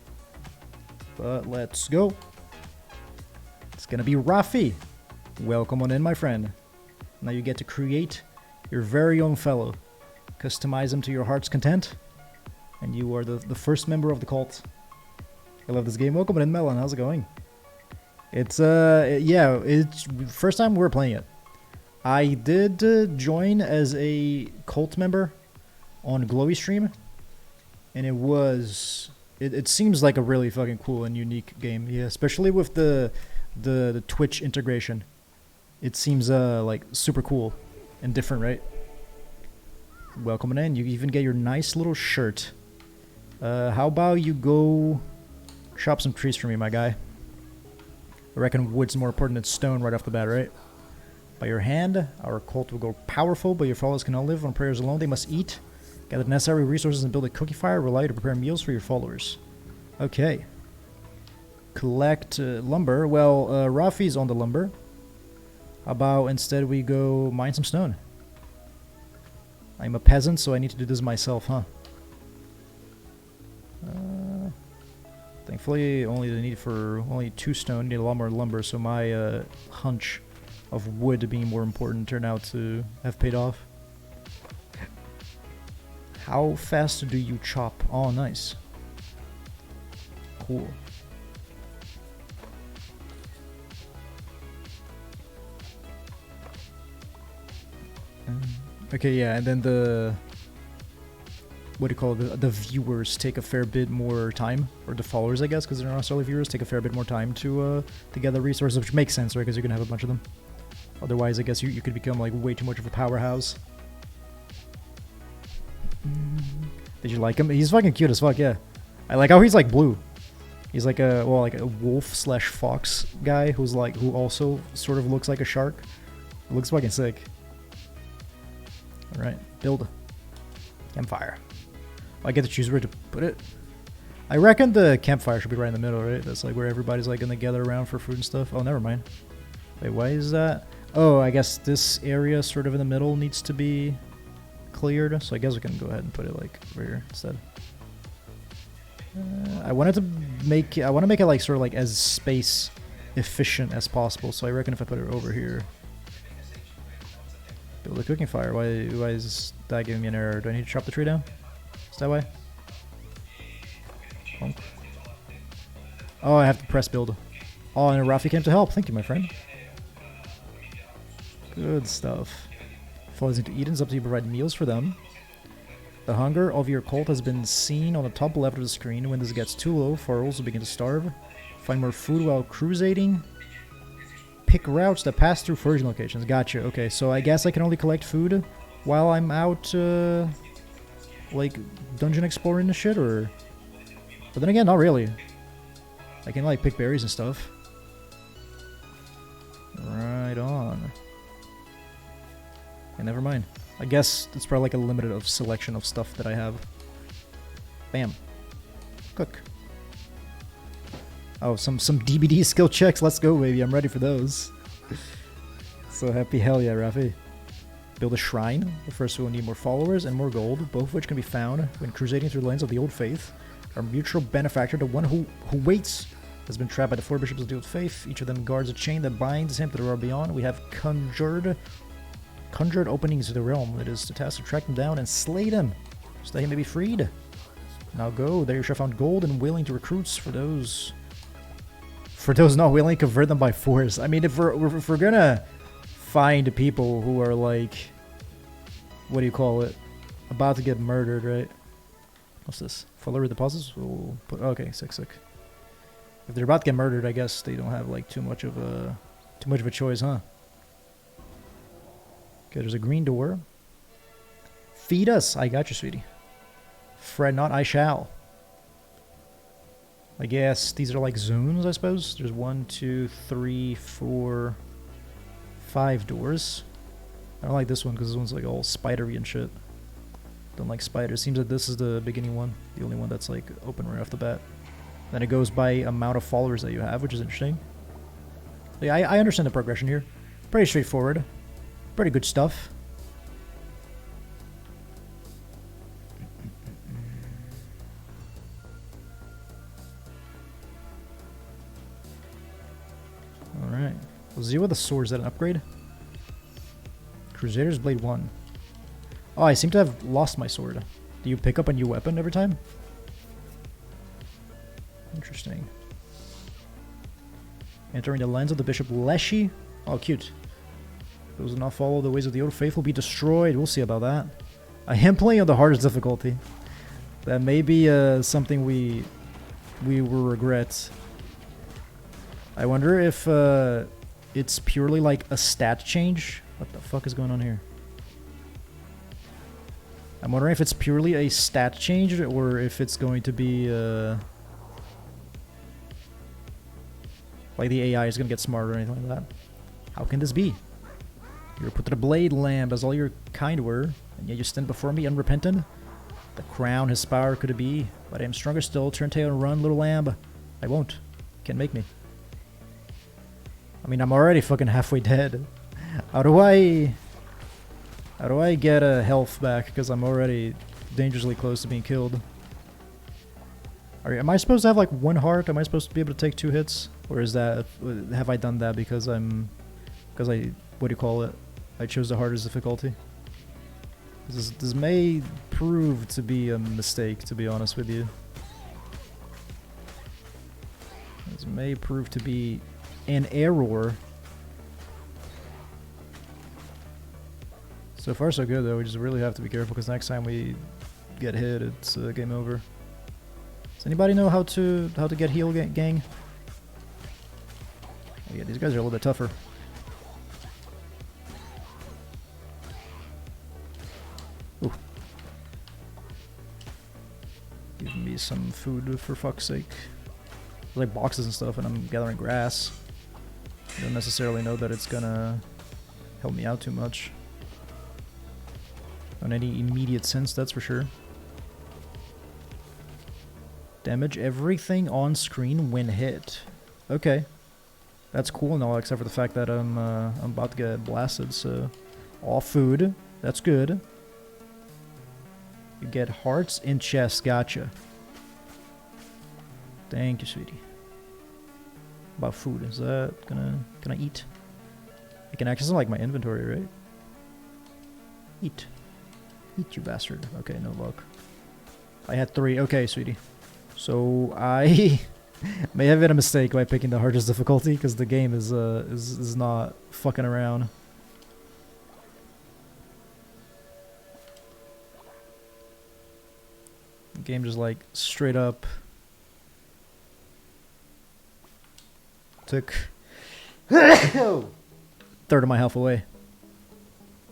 But let's go. It's going to be Rafi. Welcome on in, my friend. Now you get to create your very own fellow. Customize them to your heart's content. And you are the first member of the cult. I love this game. Welcome on in, Melon. How's it going? It's, it's first time we're playing it. I did join as a cult member on Glowy Stream. And it seems like a really fucking cool and unique game. Yeah, especially with the Twitch integration. It seems like super cool and different, right? Welcome in. You even get your nice little shirt. How about you go chop some trees for me, my guy? I reckon wood's more important than stone right off the bat, right? By your hand, our cult will go powerful, but your followers cannot live on prayers alone. They must eat, gather the necessary resources, and build a cookie fire. Rely to prepare meals for your followers. Okay. Collect lumber. Well, Rafi's on the lumber. How about instead we go mine some stone? I'm a peasant, so I need to do this myself, huh? Thankfully, only the need for only 2 stone. Need a lot more lumber, so my hunch of wood being more important turned out to have paid off. How fast do you chop? Oh, nice. Cool. Okay, yeah, and then what do you call it? The viewers take a fair bit more time, or the followers, I guess, because they're not necessarily viewers, take a fair bit more time to gather resources, which makes sense, right? Because you're gonna have a bunch of them. Otherwise, I guess you could become like way too much of a powerhouse. Did you like him? He's fucking cute as fuck, yeah. I like how he's like blue. He's like a wolf/fox guy who also sort of looks like a shark. It looks fucking sick. All right, build campfire. I get to choose where to put it. I reckon the campfire should be right in the middle, right? That's like where everybody's like gonna gather around for food and stuff. Oh, never mind. Wait, why is that? Oh, I guess this area sort of in the middle needs to be cleared. So I guess we can go ahead and put it like over here instead. I want to make it like sort of like as space efficient as possible. So I reckon if I put it over here, build a cooking fire. Why is that giving me an error? Do I need to chop the tree down? Is that why? Oh, I have to press build. Oh, and Rafi came to help. Thank you, my friend. Good stuff. Follows into Eden's up to you provide meals for them. The hunger of your cult has been seen on the top left of the screen. When this gets too low, followers will begin to starve. Find more food while crusading. Pick routes that pass through foraging locations. Gotcha. Okay, so I guess I can only collect food while I'm out, like, dungeon exploring and shit, or... But then again, not really. I can, like, pick berries and stuff. Right on. Okay, never mind. I guess it's probably like a limited of selection of stuff that I have. Bam. Cook. Oh, some DBD skill checks. Let's go, baby. I'm ready for those. So happy. Hell yeah, Rafi. Build a shrine. The first one will need more followers and more gold, both of which can be found when crusading through the lands of the old faith. Our mutual benefactor, the one who waits has been trapped by the 4 bishops of the Duel of Faith. Each of them guards a chain that binds him to the world beyond. We have conjured openings to the realm. It is the task to track them down and slay them, so that he may be freed. Now go, there you shall find gold and willing to recruits for those not willing, convert them by force. I mean, if we're gonna find people who are like, what do you call it, about to get murdered, right? What's this? Follower deposits? We'll put, okay, sick. If they're about to get murdered, I guess they don't have like too much of a choice, huh? Okay, there's a green door. Feed us. I got you, sweetie. Fret not, I shall. I guess these are like zones, I suppose. There's 1, 2, 3, 4, 5 doors. I don't like this one because this one's like all spidery and shit. Don't like spiders. Seems like this is the beginning one. The only one that's like open right off the bat. Then it goes by amount of followers that you have, which is interesting. Yeah, I understand the progression here. Pretty straightforward. Pretty good stuff. Alright. Well, Zero the sword, is that an upgrade? Crusader's Blade 1. Oh, I seem to have lost my sword. Do you pick up a new weapon every time? Interesting. Entering the lands of the Bishop Leshy. Oh, cute. Those who do not follow the ways of the old faith will be destroyed. We'll see about that. I am playing on the hardest difficulty. That may be something we will regret. I wonder if it's purely like a stat change. What the fuck is going on here? I'm wondering if it's purely a stat change or if it's going to be like the AI is going to get smarter or anything like that. How can this be? You were put to the blade, lamb, as all your kind were, and yet you stand before me unrepentant? The crown, his power could it be, but I am stronger still. Turn tail and run, little lamb. I won't. Can't make me. I mean, I'm already fucking halfway dead. How do I get a health back? Because I'm already dangerously close to being killed. Am I supposed to have like 1 heart? Am I supposed to be able to take 2 hits? Or is that, have I done that because I, what do you call it? I chose the hardest difficulty. This may prove to be a mistake, to be honest with you. This may prove to be an error. So far so good though, we just really have to be careful because next time we get hit, it's game over. Does anybody know how to get heal, gang? Oh yeah, these guys are a little bit tougher. Ooh. Give me some food for fuck's sake. There's like boxes and stuff and I'm gathering grass. I don't necessarily know that it's gonna help me out too much. On any immediate sense, that's for sure. Damage everything on screen when hit. Okay. That's cool and all, except for the fact that I'm about to get blasted, so... All food. That's good. You get hearts and chests, gotcha. Thank you, sweetie. About food, is that can I eat? I can access like my inventory, right? Eat. Eat, you bastard. Okay, no luck. I had 3. Okay, sweetie. So I may have made a mistake by picking the hardest difficulty because the game is not fucking around. The game just like straight up took third of my health away,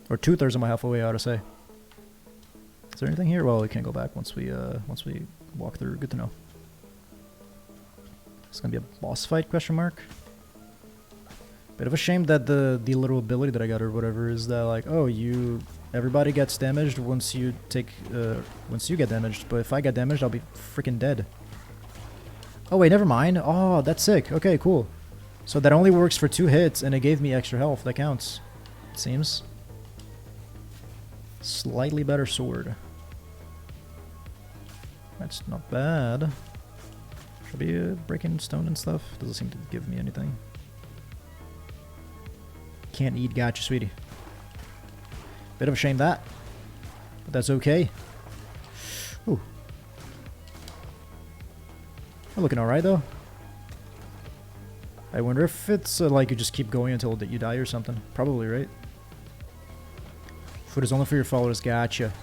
or 2/3 of my health away, I ought to say. Is there anything here? Well, we can't go back once we walk through. Good to know. It's gonna be a boss fight? Question mark. Bit of a shame that the little ability that I got or whatever is that like, oh, everybody gets damaged once you get damaged, but if I get damaged, I'll be freaking dead. Oh wait, never mind. Oh, that's sick. Okay, cool. So that only works for 2 hits, and it gave me extra health. That counts, it seems. Slightly better sword. That's not bad. Should be breaking stone and stuff. Doesn't seem to give me anything. Can't eat, gotcha, sweetie. Bit of a shame that, but that's okay. Ooh. We're looking alright though. I wonder if it's like you just keep going until you die or something. Probably, right? Food is only for your followers, gotcha.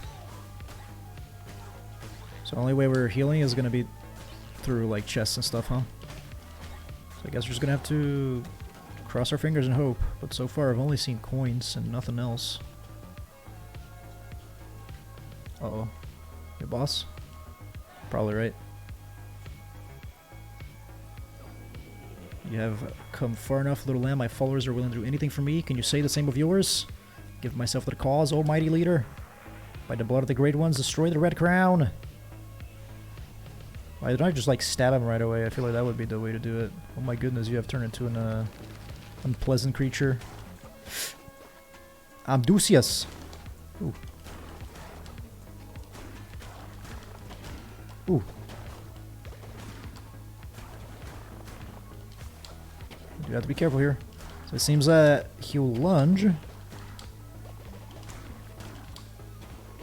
So the only way we're healing is gonna be through like chests and stuff, huh? So I guess we're just gonna have to cross our fingers and hope. But so far I've only seen coins and nothing else. Uh-oh. Your boss? Probably right. You have come far enough, little lamb. My followers are willing to do anything for me. Can you say the same of yours? Give myself to the cause, O mighty leader. By the blood of the great ones, destroy the red crown. Why didn't I just like stab him right away? I feel like that would be the way to do it. Oh my goodness, you have turned into an unpleasant creature. Amdusias. Ooh. Ooh. You have to be careful here. So it seems that he'll lunge.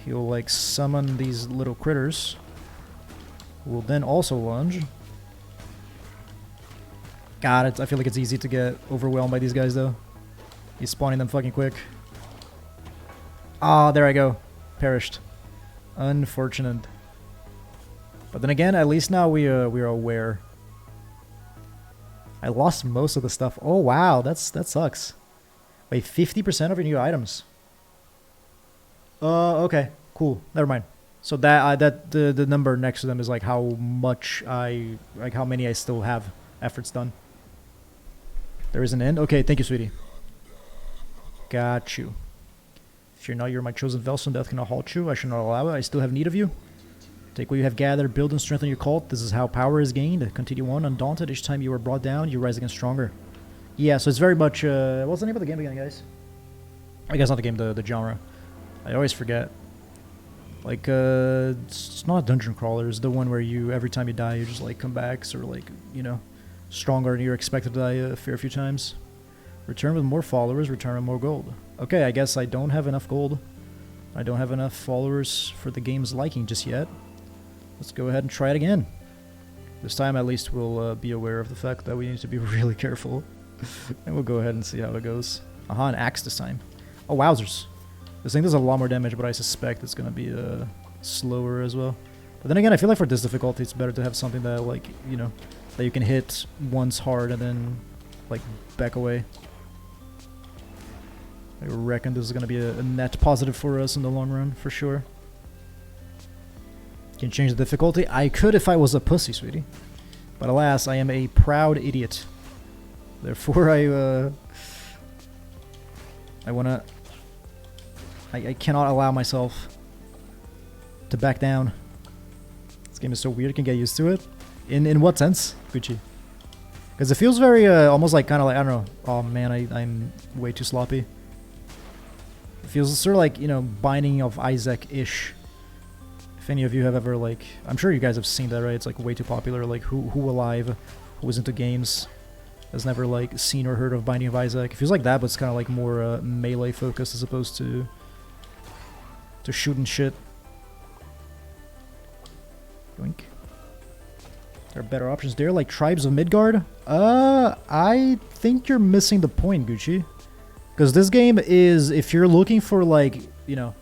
He'll like summon these little critters. Will then also lunge. God, I feel like it's easy to get overwhelmed by these guys though. He's spawning them fucking quick. Ah, there I go. Perished. Unfortunate. But then again, at least now we are aware. I lost most of the stuff. Oh wow, that sucks. Wait, 50% of your new items. Okay, cool. Never mind. So that the number next to them is like how much how many I still have after it's done. There is an end. Okay, thank you, sweetie. Got you. Fear not, you're my chosen vessel, and death cannot halt you. I shall not allow it. I still have need of you. Take what you have gathered, build and strengthen your cult. This is how power is gained. Continue on, undaunted. Each time you are brought down, you rise again stronger. Yeah, so it's very much... what's the name of the game again, guys? I guess not the game, the genre. I always forget. Like, it's not a dungeon crawler. It's the one where you, every time you die, you just, like, come back. Sort of like, you know, stronger and you're expected to die a fair few times. Return with more followers, return with more gold. Okay, I guess I don't have enough gold. I don't have enough followers for the game's liking just yet. Let's go ahead and try it again. This time at least we'll be aware of the fact that we need to be really careful. And we'll go ahead and see how it goes. Aha, an axe this time. Oh, wowzers. This thing does a lot more damage, but I suspect it's going to be slower as well. But then again, I feel like for this difficulty, it's better to have something that, like, you know, that you can hit once hard and then, like, back away. I reckon this is going to be a net positive for us in the long run, for sure. Can change the difficulty? I could if I was a pussy, sweetie. But alas, I am a proud idiot. Therefore, I wanna... I cannot allow myself to back down. This game is so weird, I can get used to it. In what sense, Gucci? Because it feels very, almost like, kind of like, I don't know. Oh man, I'm way too sloppy. It feels sort of like, you know, Binding of Isaac-ish. If any of you have ever, like, I'm sure you guys have seen that, right? It's like way too popular. Like, who alive, who is into games, has never like seen or heard of Binding of Isaac. It feels like that, but it's kind of like more melee focused as opposed to shooting shit. Yoink. There are better options there, like Tribes of Midgard. I think you're missing the point, Gucci. Because this game is, if you're looking for like, you know,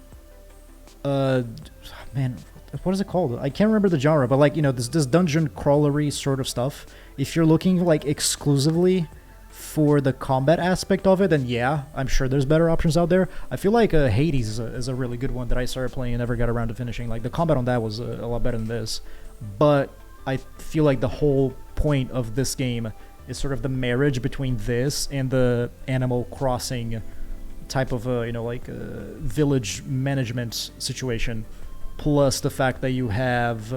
man, what is it called? I can't remember the genre, but like, you know, this dungeon crawlery sort of stuff. If you're looking like exclusively for the combat aspect of it, then yeah, I'm sure there's better options out there. I feel like Hades is a really good one that I started playing and never got around to finishing. Like the combat on that was a lot better than this, but I feel like the whole point of this game is sort of the marriage between this and the Animal Crossing type of you know, like village management situation. Plus the fact that you have,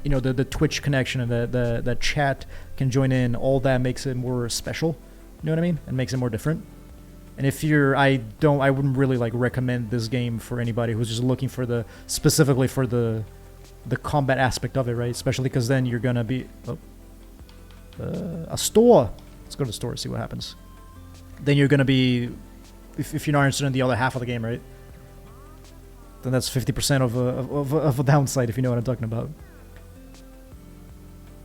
you know, the Twitch connection and the chat can join in, all that makes it more special. You know what I mean? And makes it more different. And if you're, I wouldn't really like recommend this game for anybody who's just looking for specifically for the the combat aspect of it, right? Especially because then you're gonna be a store. Let's go to the store and see what happens. Then you're gonna be, if you're not interested in the other half of the game, right? Then that's 50% of a downside, if you know what I'm talking about.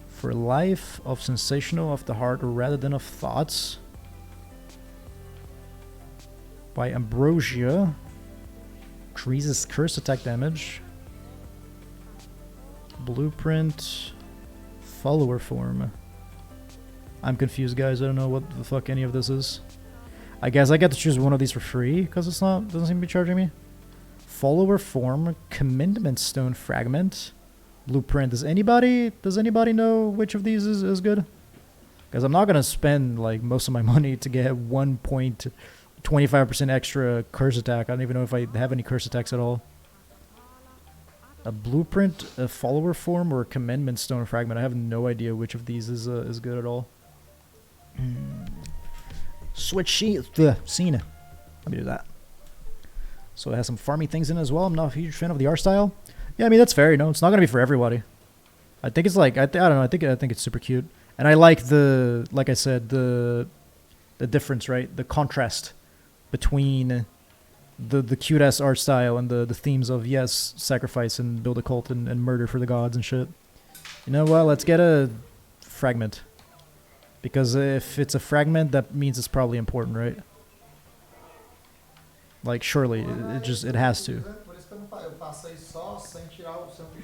For life of sensational of the heart rather than of thoughts. By Ambrosia. Increases curse attack damage. Blueprint. Follower form. I'm confused, guys. I don't know what the fuck any of this is. I guess I get to choose one of these for free because it's not, doesn't seem to be charging me. Follower form, Commitment Stone Fragment, Blueprint. Does anybody know which of these is good? Because I'm not gonna spend like most of my money to get 1.25% extra curse attack. I don't even know if I have any curse attacks at all. A Blueprint, a Follower form, or a Commitment Stone Fragment. I have no idea which of these is good at all. Switch scene. Let me do that. So it has some farmy things in it as well. I'm not a huge fan of the art style. Yeah, I mean that's fair. You know, it's not gonna be for everybody. I think it's like I don't know. I think it's super cute, and I like the, like I said, the difference, right? The contrast between the cute ass art style and the themes of, yes, sacrifice and build a cult and murder for the gods and shit. You know what? Let's get a fragment, because if it's a fragment, that means it's probably important, right? Like, surely, it has to.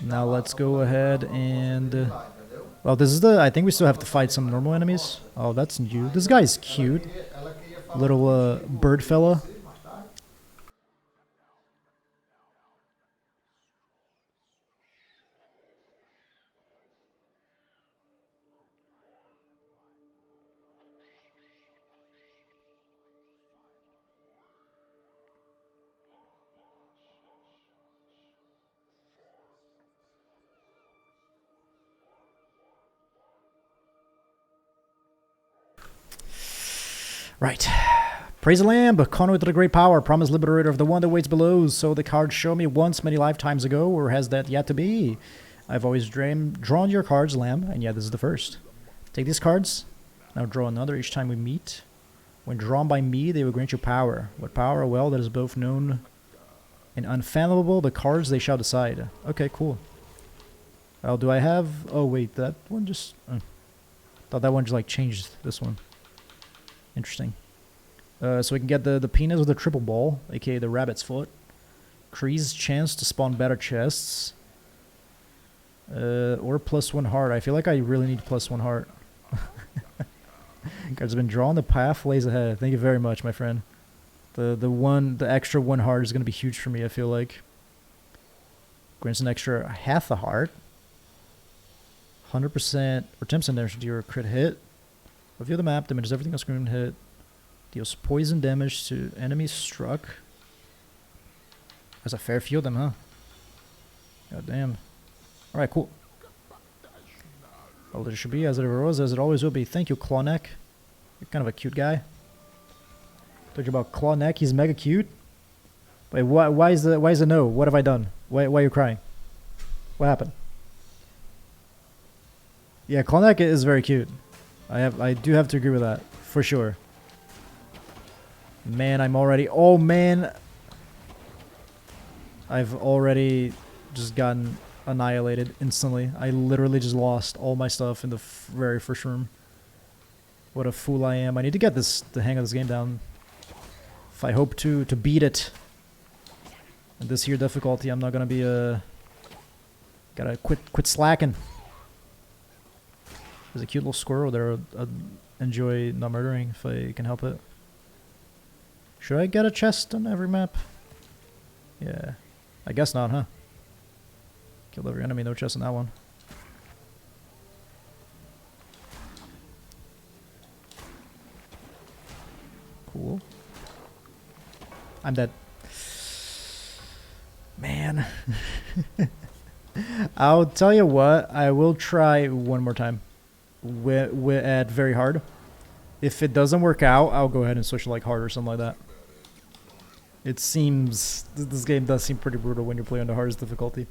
Now let's go ahead and... well, this is I think we still have to fight some normal enemies. Oh, that's new. This guy's cute. Little bird fella. Right. Praise the Lamb, conduit to the great power, promised liberator of the one that waits below. So the cards show me once many lifetimes ago, or has that yet to be? I've always drawn your cards, Lamb, and yeah, this is the first. Take these cards, now draw another each time we meet. When drawn by me, they will grant you power. What power? Well, that is both known and unfathomable. The cards, they shall decide. Okay, cool. Well, do I have... oh, wait, that one just... thought that one just, like, changed this one. Interesting. So we can get the penis with the triple ball, aka the rabbit's foot. Increase chance to spawn better chests. Or +1 heart. I feel like I really need +1 heart. Cards have been drawn. The path lays ahead. Thank you very much, my friend. The extra 1 heart is gonna be huge for me, I feel like. Grants an extra half a heart. 100% or 10% damage to your crit hit. Review the map, damages everything on screen hit. Deals poison damage to enemies struck. That's a fair few of them, huh? God damn. Alright, cool. Well, there should be, as it ever was, as it always will be. Thank you, Clawneck. You're kind of a cute guy. Told you about Clawneck, he's mega cute. Wait, why is the no? What have I done? Why are you crying? What happened? Yeah, Clawneck is very cute. I do have to agree with that, for sure. Man, I'm already... oh, man. I've already just gotten annihilated instantly. I literally just lost all my stuff in the very first room. What a fool I am. I need to get the hang of this game down. If I hope to beat it. And this here difficulty, I'm not gonna be gotta quit slacking. There's a cute little squirrel there. I'd enjoy not murdering if I can help it. Should I get a chest on every map? Yeah. I guess not, huh? Killed every enemy, no chest on that one. Cool. I'm dead. Man. I'll tell you what, I will try one more time. At very hard. If it doesn't work out, I'll go ahead and switch to like hard or something like that. It seems... this game does seem pretty brutal when you're playing on the hardest difficulty.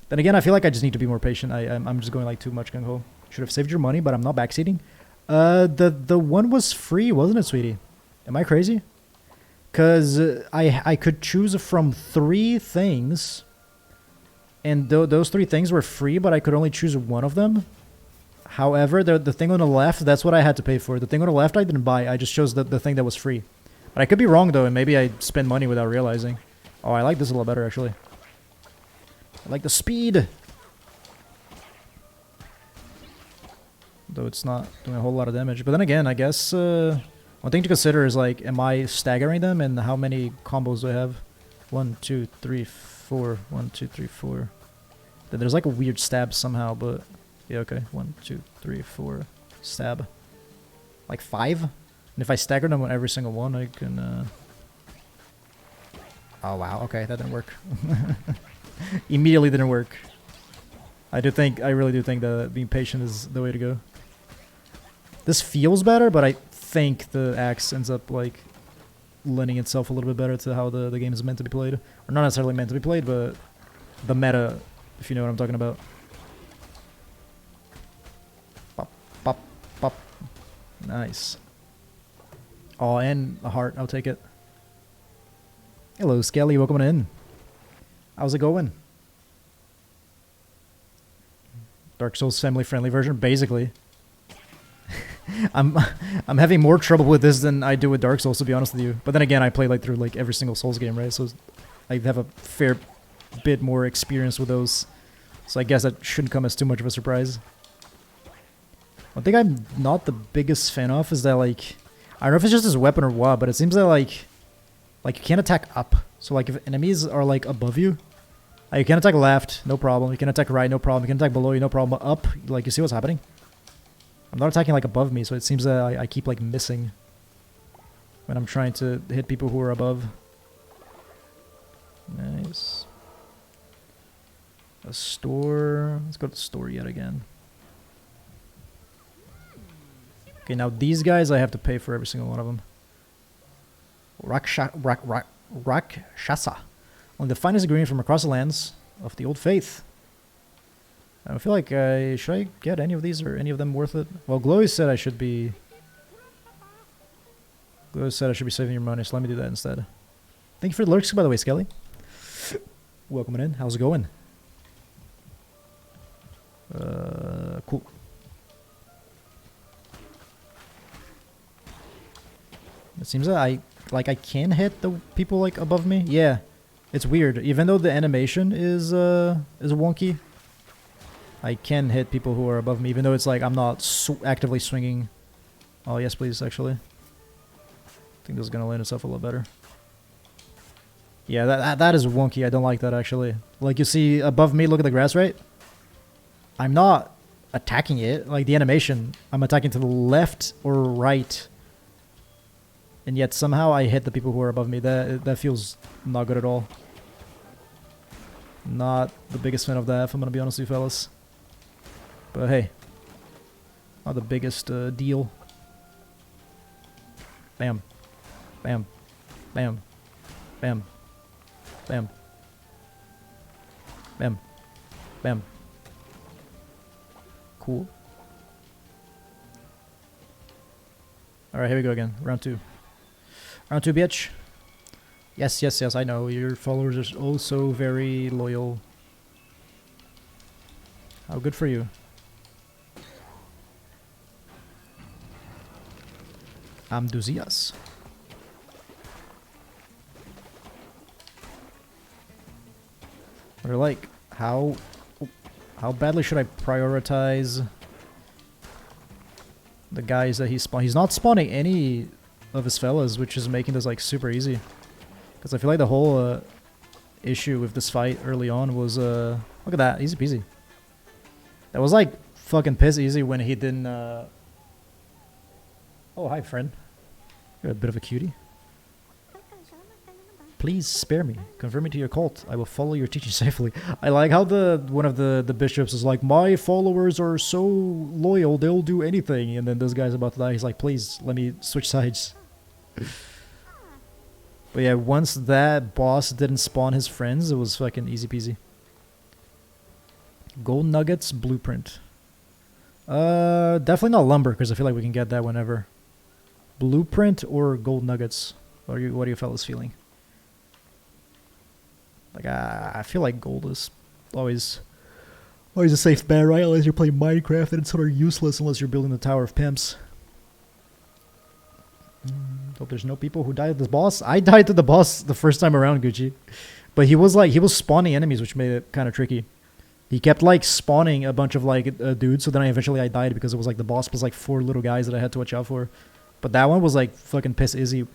Then again, I feel like I just need to be more patient. I'm just going like too much gung ho. Should have saved your money, but I'm not backseating. The one was free, wasn't it, sweetie? Am I crazy? Cause I could choose from 3 things, and those 3 things were free, but I could only choose one of them. However, the thing on the left, that's what I had to pay for. The thing on the left, I didn't buy. I just chose the thing that was free. But I could be wrong though, and maybe I spend money without realizing. Oh, I like this a little better actually. I like the speed. Though it's not doing a whole lot of damage. But then again, I guess one thing to consider is like, am I staggering them and how many combos do I have? 1, 2, 3, 4. 1, 2, 3, 4. Then there's like a weird stab somehow, but yeah, okay. 1, 2, 3, 4. Stab. Like 5? And if I stagger them on every single one, I can oh wow, okay, that didn't work. Immediately didn't work. I really do think that being patient is the way to go. This feels better, but I think the axe ends up like lending itself a little bit better to how the game is meant to be played. Or not necessarily meant to be played, but the meta, if you know what I'm talking about. Pop, pop, pop. Nice. Oh, and a heart. I'll take it. Hello, Skelly. Welcome in. How's it going? Dark Souls family-friendly version, basically. I'm having more trouble with this than I do with Dark Souls, to be honest with you. But then again, I play like through like every single Souls game, right? So I have a fair bit more experience with those. So I guess that shouldn't come as too much of a surprise. One thing I'm not the biggest fan of is that like, I don't know if it's just his weapon or what, but it seems that like you can't attack up. So like if enemies are like above you, you can attack left, no problem. You can attack right, no problem. You can attack below you, no problem. But up, like you see what's happening? I'm not attacking like above me, so it seems that I keep like missing when I'm trying to hit people who are above. Nice. A store. Let's go to the store yet again. Okay, now these guys I have to pay for every single one of them. Rakshasa. Only the finest ingredient from across the lands of the old faith. I feel like, should I get any of these or any of them worth it? Well, Glowy said I should be... Glowy said I should be saving your money, so let me do that instead. Thank you for the lurks, by the way, Skelly. Welcome in. How's it going? Cool. It seems that I can hit the people like above me. Yeah, it's weird. Even though the animation is wonky, I can hit people who are above me, even though it's like I'm not actively swinging. Oh yes, please. Actually, I think this is gonna land itself a little better. Yeah, that is wonky. I don't like that actually. Like you see above me, look at the grass, right? I'm not attacking it. Like the animation, I'm attacking to the left or right. And yet somehow I hit the people who are above me. That feels not good at all. Not the biggest fan of that, if I'm gonna be honest with you fellas. But hey, not the biggest deal. Bam. Bam. Bam. Bam. Bam. Bam. Bam. Cool. Alright, here we go again. Round 2. Round 2, bitch. Yes, yes, yes, I know. Your followers are also very loyal. How good for you. Amduzias. What are like? How badly should I prioritize the guys that he's spawning? He's not spawning any of his fellas, which is making this like super easy. Because I feel like the whole issue with this fight early on was look at that, easy peasy. That was like fucking piss easy when he didn't oh hi friend. You're a bit of a cutie. Please spare me. Convert me to your cult. I will follow your teaching safely. I like how one of the bishops is like, my followers are so loyal, they'll do anything. And then this guy's about to die. He's like, please, let me switch sides. But yeah, once that boss didn't spawn his friends, it was fucking easy peasy. Gold nuggets blueprint. Definitely not lumber because I feel like we can get that whenever. Blueprint or gold nuggets? What are you fellas feeling? Like I feel like gold is always a safe bet, right? Unless you're playing Minecraft, and it's sort of useless unless you're building the Tower of Pimps. Hope there's no people who died at this boss. I died to the boss the first time around, Gucci, but he was spawning enemies, which made it kind of tricky. He kept like spawning a bunch of like dudes, so then I died because it was like the boss was like 4 little guys that I had to watch out for. But that one was like fucking piss easy.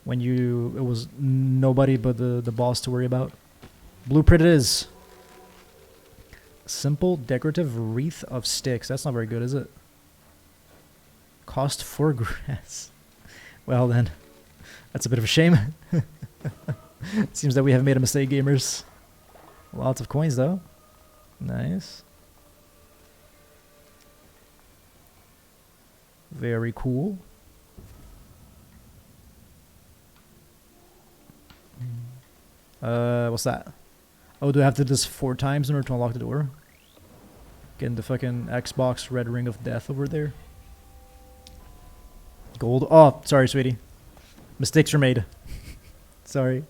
When it was nobody but the boss to worry about. Blueprint it is. Simple decorative wreath of sticks. That's not very good, is it? Cost 4 grass. Well then, that's a bit of a shame. Seems that we have made a mistake, gamers. Lots of coins though. Nice. Very cool. What's that? Oh, do I have to do this 4 times in order to unlock the door? Getting the fucking Xbox red ring of death over there. Gold. Oh, sorry, sweetie. Mistakes are made. Sorry.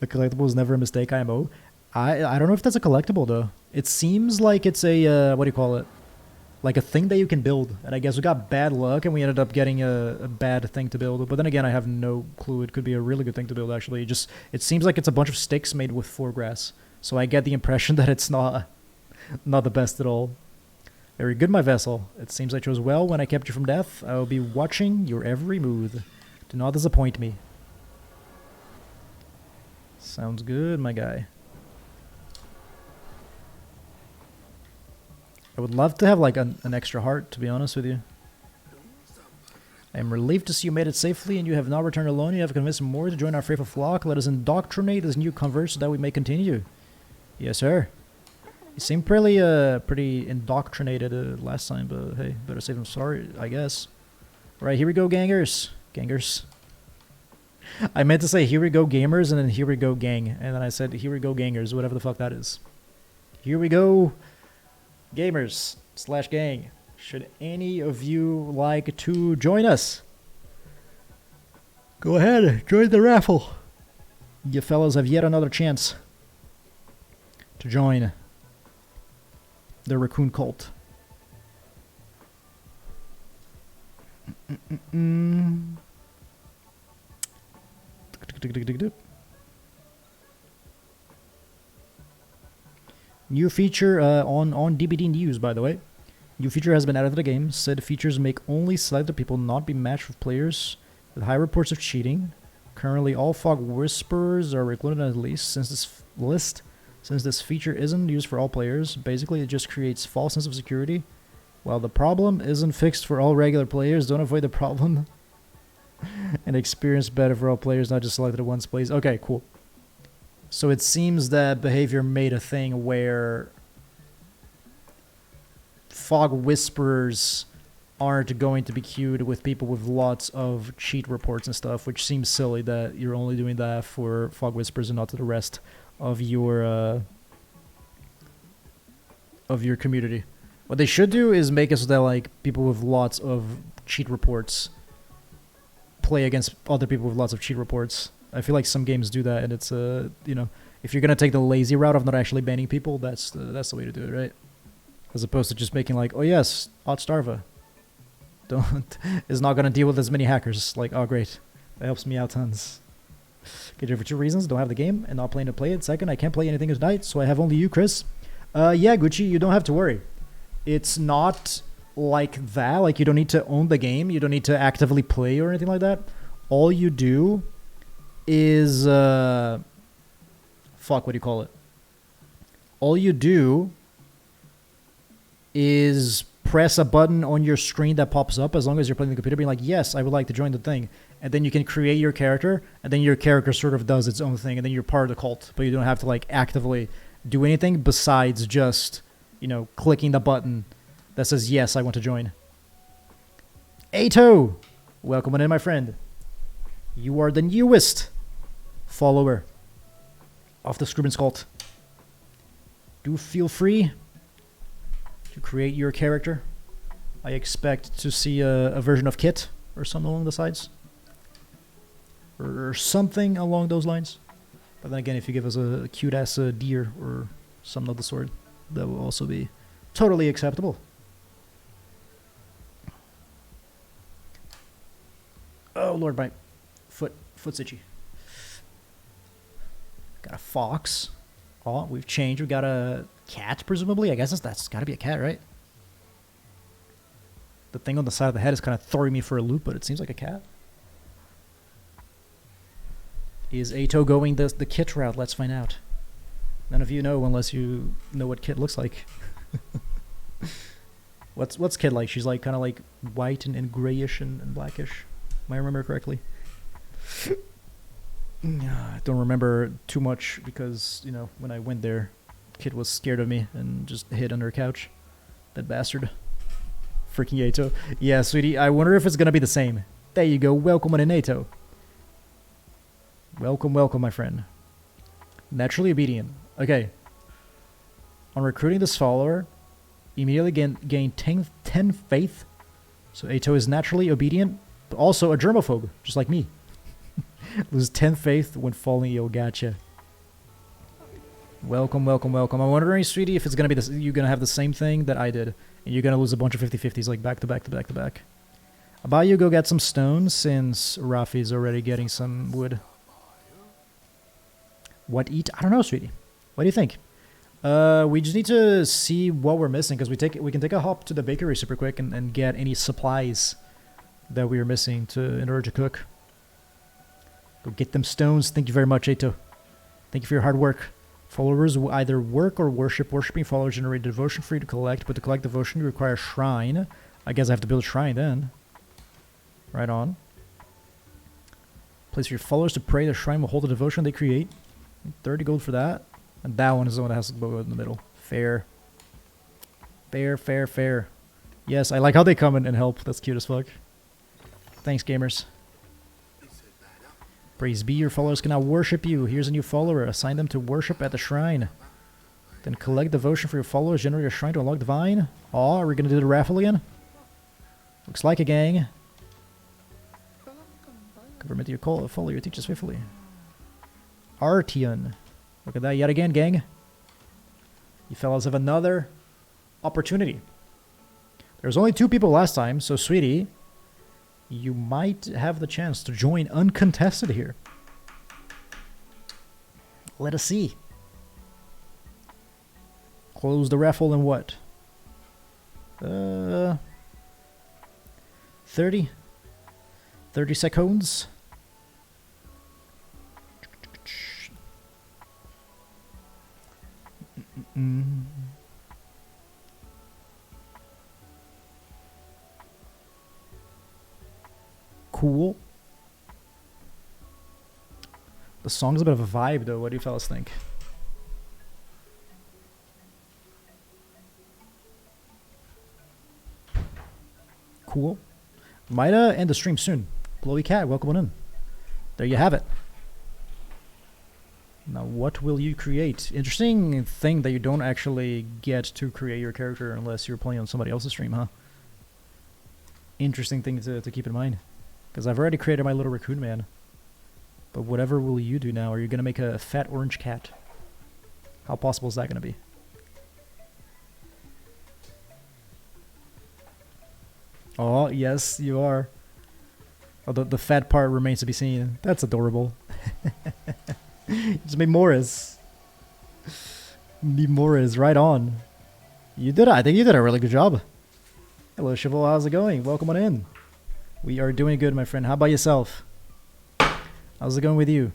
A collectible is never a mistake, IMO. I don't know if that's a collectible, though. It seems like it's a, what do you call it? Like a thing that you can build. And I guess we got bad luck and we ended up getting a bad thing to build. But then again, I have no clue. It could be a really good thing to build, actually. It seems like it's a bunch of sticks made with 4 grass. So I get the impression that it's not the best at all. Very good, my vessel. It seems I chose well when I kept you from death. I will be watching your every move. Do not disappoint me. Sounds good, my guy. I would love to have like an extra heart, to be honest with you. I am relieved to see you made it safely and you have not returned alone. You have convinced more to join our faithful flock. Let us indoctrinate this new convert so that we may continue. Yes, sir. You seemed pretty indoctrinated last time, but hey, better safe than sorry, I guess. Alright, here we go, gangers. Gangers. I meant to say here we go, gamers, and then here we go, gang. And then I said here we go, gangers, whatever the fuck that is. Here we go, gamers / gang. Should any of you like to join us? Go ahead, join the raffle. You fellas have yet another chance to join the Raccoon cult. New feature on DBD News, by the way. New feature has been added to the game. Said features make only selected people not be matched with players with high reports of cheating. Currently, all Fog Whisperers are included at least since this feature isn't used for all players. Basically, it just creates false sense of security. While the problem isn't fixed for all regular players, don't avoid the problem and experience better for all players, not just selected ones, please. Okay, cool. So it seems that behavior made a thing where Fog Whisperers aren't going to be queued with people with lots of cheat reports and stuff, which seems silly that you're only doing that for Fog Whisperers and not to the rest of your community. What they should do is make it so that like people with lots of cheat reports play against other people with lots of cheat reports. I feel like some games do that, and it's you know, if you're gonna take the lazy route of not actually banning people, that's the way to do it, right? As opposed to just making like, oh yes, Otstarva is not gonna deal with as many hackers. Like, oh great, that helps me out tons. Get here for 2 reasons: don't have the game and not planning to play it. Second, I can't play anything tonight, so I have only you, Chris. Yeah, Gucci, you don't have to worry. It's not like that. Like, you don't need to own the game. You don't need to actively play or anything like that. All you do is fuck, what do you call it? All you do is press a button on your screen that pops up as long as you're playing the computer, being like, yes, I would like to join the thing. And then you can create your character, and then your character sort of does its own thing, and then you're part of the cult. But you don't have to like actively do anything besides just, you know, clicking the button that says, yes, I want to join. Ato! Welcome on in, my friend. You are the newest follower of the Scribbins cult. do feel free to create your character. I expect to see a version of Kit or something along the sides. Or something along those lines. But then again, if you give us a cute-ass deer or something of the sort, that will also be totally acceptable. Oh lord, my foot's itchy. Got a fox. Oh, we've changed. We got a cat, presumably. I guess that's got to be a cat, right? The thing on the side of the head is kind of throwing me for a loop, but it seems like a cat. Is Ato going the Kit route? Let's find out. None of you know unless you know what Kit looks like. What's Kit like? She's like kind of like white and grayish and blackish. Am I remember correctly? I don't remember too much because, you know, when I went there, Kit was scared of me and just hid under a couch. That bastard. Freaking Ato. Yeah, sweetie, I wonder if it's gonna be the same. There you go. Welcome on an Ato. Welcome, welcome, my friend. Naturally obedient. Okay. On recruiting this follower, immediately gain 10 faith. So Ato is naturally obedient, but also a germaphobe, just like me. Lose 10 faith when falling ill. Gotcha. Welcome, welcome, welcome. I'm wondering, sweetie, if it's gonna be this. You're gonna have the same thing that I did, and you're gonna lose a bunch of 50-50s, like back to back to back to back. How about you go get some stones, since Rafi's already getting some wood. What eat? I don't know, sweetie. What do you think? We just need to see what we're missing, because we can take a hop to the bakery super quick and get any supplies that we are missing in order to cook. Go get them stones. Thank you very much, Ato. Thank you for your hard work. Followers will either work or worship. Worshipping followers generate devotion for you to collect, but to collect devotion you require a shrine. I guess I have to build a shrine then. Right on. Place for your followers to pray. The shrine will hold the devotion they create. 30 gold for that. And that one is the one that has to go in the middle. Fair. Fair, fair, fair. Yes, I like how they come in and help. That's cute as fuck. Thanks, gamers. Praise be, your followers can now worship you. Here's a new follower. Assign them to worship at the shrine. Then collect devotion for your followers. Generate a shrine to unlock divine. Aw, are we going to do the raffle again? Looks like a gang. Government to your follow your teachers faithfully. Artian. Look at that yet again, gang. You fellas have another opportunity. There was only 2 people last time, so sweetie, you might have the chance to join uncontested here. Let us see. Close the raffle in what? 30 seconds. Cool. The song's a bit of a vibe, though. What do you fellas think? Cool. Might end the stream soon. Glowy Cat, welcome on in. There you have it. Now, what will you create? Interesting thing that you don't actually get to create your character unless you're playing on somebody else's stream, huh? Interesting thing to keep in mind. Because I've already created my little raccoon man. But whatever will you do now? Are you going to make a fat orange cat? How possible is that going to be? Oh, yes, you are. Oh, the fat part remains to be seen. That's adorable. Just Memoras. Memoras, right on. You did it. I think you did a really good job. Hello, Cheval. How's it going? Welcome on in. We are doing good, my friend. How about yourself? How's it going with you?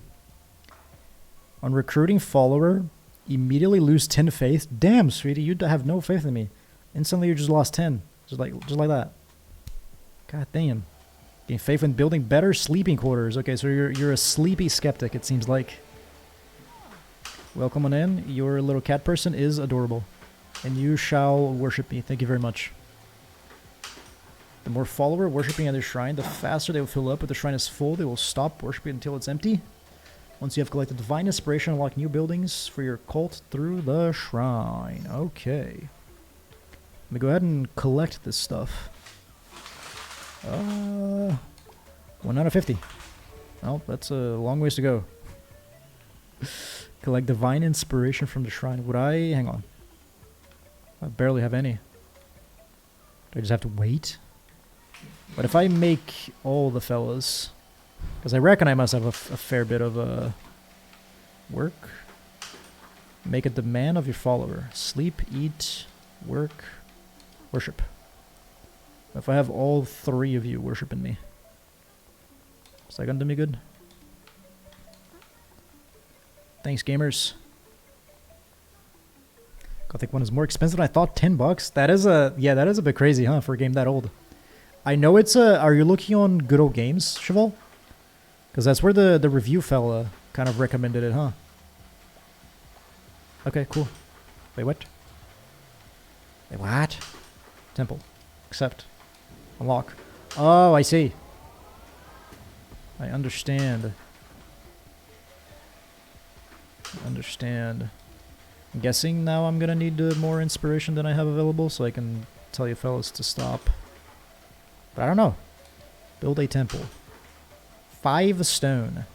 On recruiting follower, immediately lose 10 faith. Damn, sweetie, you have no faith in me. Instantly, you just lost 10. Just like that. God damn. Gain faith in building better sleeping quarters. Okay, so you're a sleepy skeptic, it seems like. Welcome on in. Your little cat person is adorable. And you shall worship me. Thank you very much. The more follower worshipping at their shrine, the faster they will fill up. If the shrine is full, they will stop worshipping until it's empty. Once you have collected divine inspiration, unlock new buildings for your cult through the shrine. Okay. Let me go ahead and collect this stuff. 1 out of 50. Well, that's a long ways to go. Collect divine inspiration from the shrine. Would I? Hang on. I barely have any. Do I just have to wait? But if I make all the fellas... Because I reckon I must have a fair bit of work. Make a demand of your follower. Sleep, eat, work, worship. If I have all 3 of you worshiping me, is that gonna do me good? Thanks, gamers. Gothic 1 is more expensive than I thought. $10. That is a bit crazy, huh, for a game that old. I know it's a... Are you looking on Good Old Games, Cheval? Because that's where the review fella kind of recommended it, huh? Okay, cool. Wait, what? Wait, what? Temple. Accept. Unlock. Oh, I see. I understand. I'm guessing now I'm gonna need more inspiration than I have available, so I can tell you fellas to stop. But I don't know. Build a temple. 5 stone.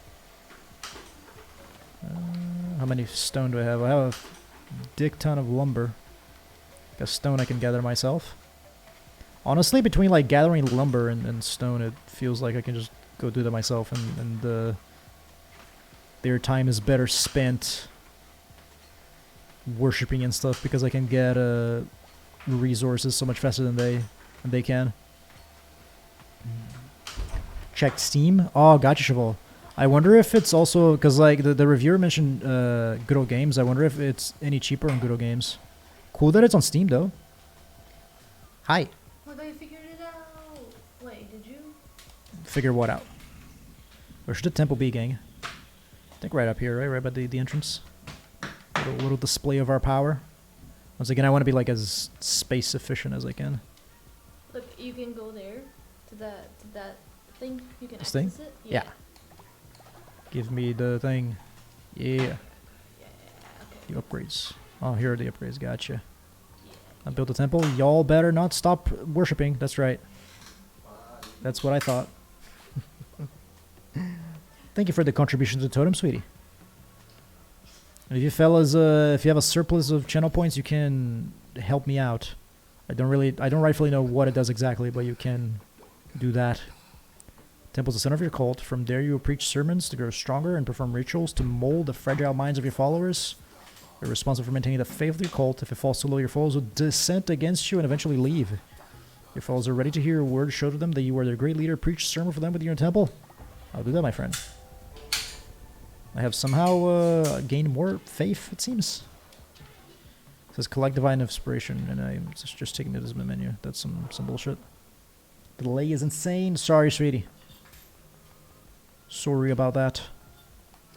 How many stone do I have? I have a dick ton of lumber. A stone I can gather myself. Honestly, between like gathering lumber and stone, it feels like I can just go do that myself, and their time is better spent worshipping and stuff because I can get resources so much faster than they can. Check Steam. Oh, gotcha, Cheval. I wonder if it's also because like the reviewer mentioned Good Old Games. I wonder if it's any cheaper on Good Old Games. Cool that it's on Steam though. Hi. But I figured it out. Wait, did you? Figure what out? Where should the temple be, gang? I think right up here, right? Right by the entrance. Little display of our power. Once again, I want to be like as space efficient as I can. Look, you can go there to that thing. You can This access thing? it. Yeah. Give me the thing. Yeah. Okay. The upgrades. Oh, here are the upgrades. Gotcha. Yeah. I built a temple. Y'all better not stop worshipping. That's right. That's what I thought. Thank you for the contribution to the totem, sweetie. And if you fellas, if you have a surplus of channel points, you can help me out. I don't rightfully know what it does exactly, but you can do that. Temple's the center of your cult. From there you will preach sermons to grow stronger and perform rituals to mold the fragile minds of your followers. You're responsible for maintaining the faith of your cult. If it falls too low, your followers will dissent against you and eventually leave. Your followers are ready to hear your word. Show to them that you are their great leader. Preach sermon for them with your temple. I'll do that, my friend. I have somehow gained more faith, it seems. It says collect divine inspiration, and I'm just taking it as my menu. That's some bullshit. The delay is insane. Sorry, sweetie. Sorry about that.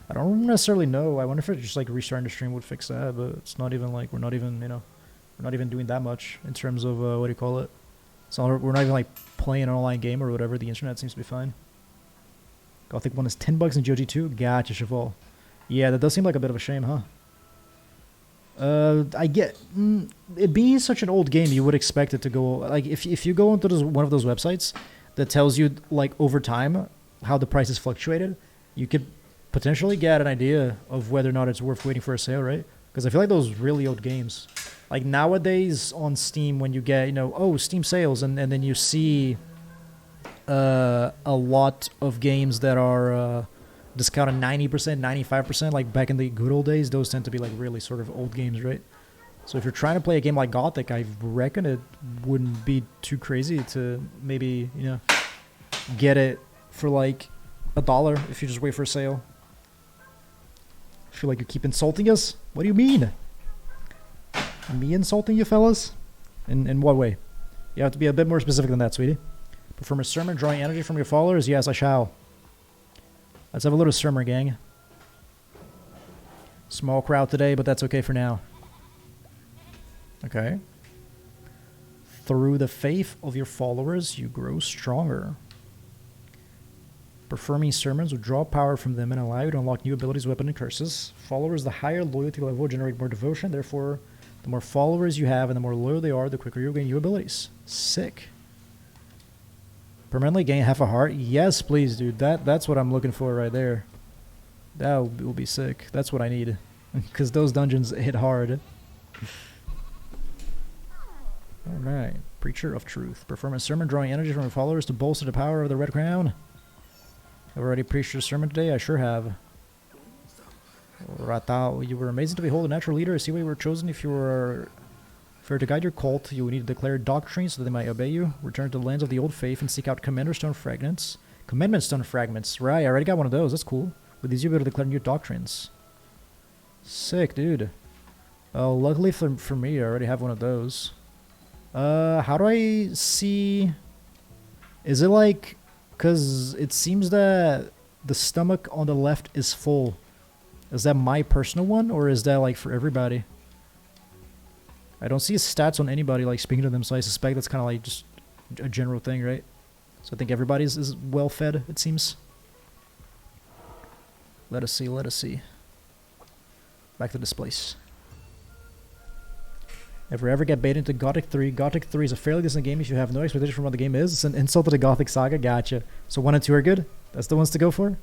I don't necessarily know. I wonder if it just like restarting the stream would fix that, but it's not even like we're not even doing that much in terms of what do you call it? So we're not even like playing an online game or whatever. The internet seems to be fine. Gothic 1 is $10 in GOG2. Gotcha, Cheval. Yeah, that does seem like a bit of a shame, huh? I get... it being such an old game, you would expect it to go... Like, if you go into one of those websites that tells you, like, over time, how the prices fluctuated, you could potentially get an idea of whether or not it's worth waiting for a sale, right? Because I feel like those really old games... Like, nowadays on Steam, when you get, Steam sales, and then you see... a lot of games that are discounted 90%, 95%, like back in the good old days, those tend to be like really sort of old games, right? So if you're trying to play a game like Gothic, I reckon it wouldn't be too crazy to maybe, get it for like $1 if you just wait for a sale. I feel like you keep insulting us. What do you mean? Me insulting you, fellas? In what way? You have to be a bit more specific than that, sweetie. Perform a sermon drawing energy from your followers? Yes, I shall. Let's have a little sermon, gang. Small crowd today, but that's okay for now. Okay. Through the faith of your followers, you grow stronger. Performing sermons will draw power from them and allow you to unlock new abilities, weapons, and curses. Followers, the higher loyalty level, generate more devotion. Therefore, the more followers you have and the more loyal they are, the quicker you'll gain new abilities. Sick. Permanently gain half a heart? Yes, please, dude. That's what I'm looking for right there. That will be sick. That's what I need. Because those dungeons hit hard. Alright. Preacher of Truth. Perform a sermon drawing energy from your followers to bolster the power of the Red Crown. I've already preached your sermon today? I sure have. Ratao, you were amazing to behold, a natural leader. I see why you were chosen. If you were to guide your cult, you will need to declare doctrine so that they might obey you. Return to the lands of the old faith and seek out Commander Stone Fragments. Commandment Stone Fragments. Right, I already got one of those. That's cool. With these, you'll be able to declare new doctrines. Sick, dude. Oh, luckily for me, I already have one of those. How do I see... Is it like... Because it seems that the stomach on the left is full. Is that my personal one, or is that like for everybody? I don't see stats on anybody like speaking to them, so I suspect that's kind of like just a general thing, right? So I think everybody's is well fed, it seems. Let us see, let us see. Back to this place. Ever get baited into Gothic 3? Gothic 3 is a fairly decent game if you have no expectation from what the game is. It's an insult to the Gothic saga. Gotcha. So 1 and 2 are good? That's the ones to go for?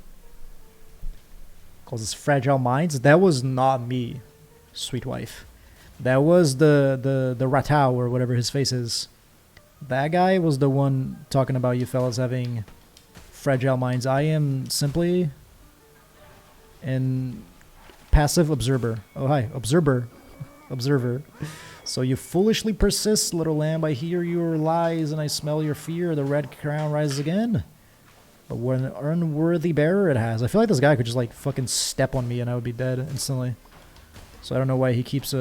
Causes fragile minds? That was not me, sweet wife. That was the Ratau or whatever his face is. That guy was the one talking about you fellas having fragile minds. I am simply an passive observer. Oh, hi. Observer. Observer. So you foolishly persist, little lamb. I hear your lies and I smell your fear. The red crown rises again. But what an unworthy bearer it has. I feel like this guy could just like fucking step on me and I would be dead instantly. So I don't know why he keeps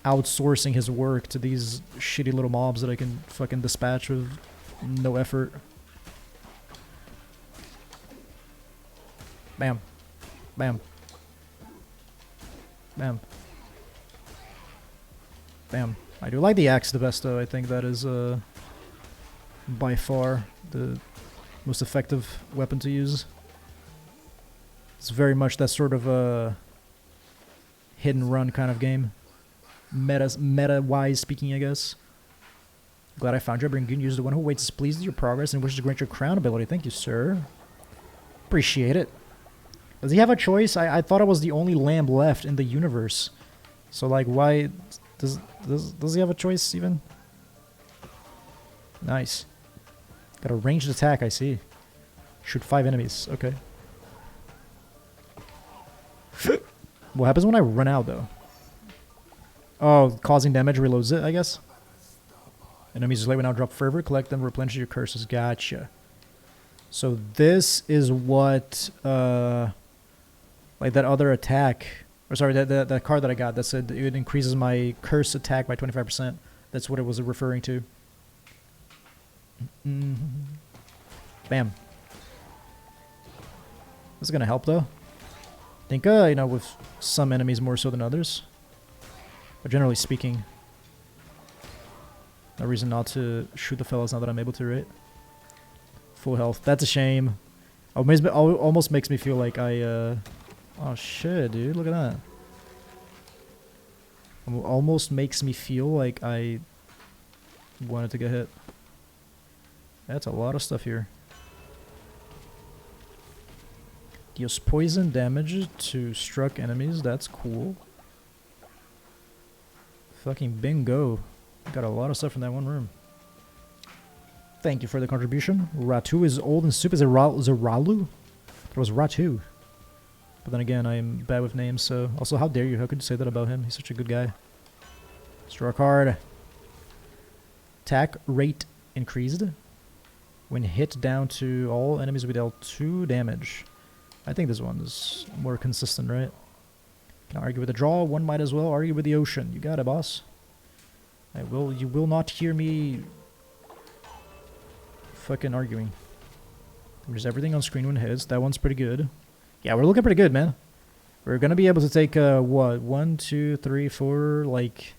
outsourcing his work to these shitty little mobs that I can fucking dispatch with no effort. Bam. Bam. Bam. Bam. I do like the axe the best though. I think that is by far the most effective weapon to use. It's very much that sort of hit and run kind of game. Meta-wise speaking, I guess. Glad I found you. I bring good news to the one who waits is pleased with your progress and wishes to grant your crown ability. Thank you, sir. Appreciate it. Does he have a choice? I thought I was the only lamb left in the universe. So like why does he have a choice even? Nice. Got a ranged attack, I see. Shoot 5 enemies. Okay. What happens when I run out though? Oh, causing damage reloads it, I guess. Enemies is late when I drop fervor, collect them, replenish your curses. Gotcha. So this is what like that other attack, or sorry, that card that I got that said it increases my curse attack by 25%. That's what it was referring to. Bam. This is gonna help though. I think you know, with some enemies more so than others, but generally speaking, no reason not to shoot the fellas now that I'm able to, right? Full health. That's a shame. Almost makes me feel like I oh shit, dude, look at that. Almost makes me feel like I wanted to get hit. That's a lot of stuff here. Deals poison damage to struck enemies. That's cool. Fucking bingo. Got a lot of stuff in that one room. Thank you for the contribution. Ratu is old and stupid. Is it Ralu? It was Ratu. But then again, I'm bad with names, so... Also, how dare you? How could you say that about him? He's such a good guy. Let's draw a card. Attack rate increased. When hit down to all enemies, we dealt 2 damage. I think this one is more consistent, right? Can I argue with the draw? One might as well argue with the ocean. You got it, boss. You will not hear me fucking arguing. There's everything on screen when it hits. That one's pretty good. Yeah, we're looking pretty good, man. We're gonna be able to take what? 1, 2, 3, 4, like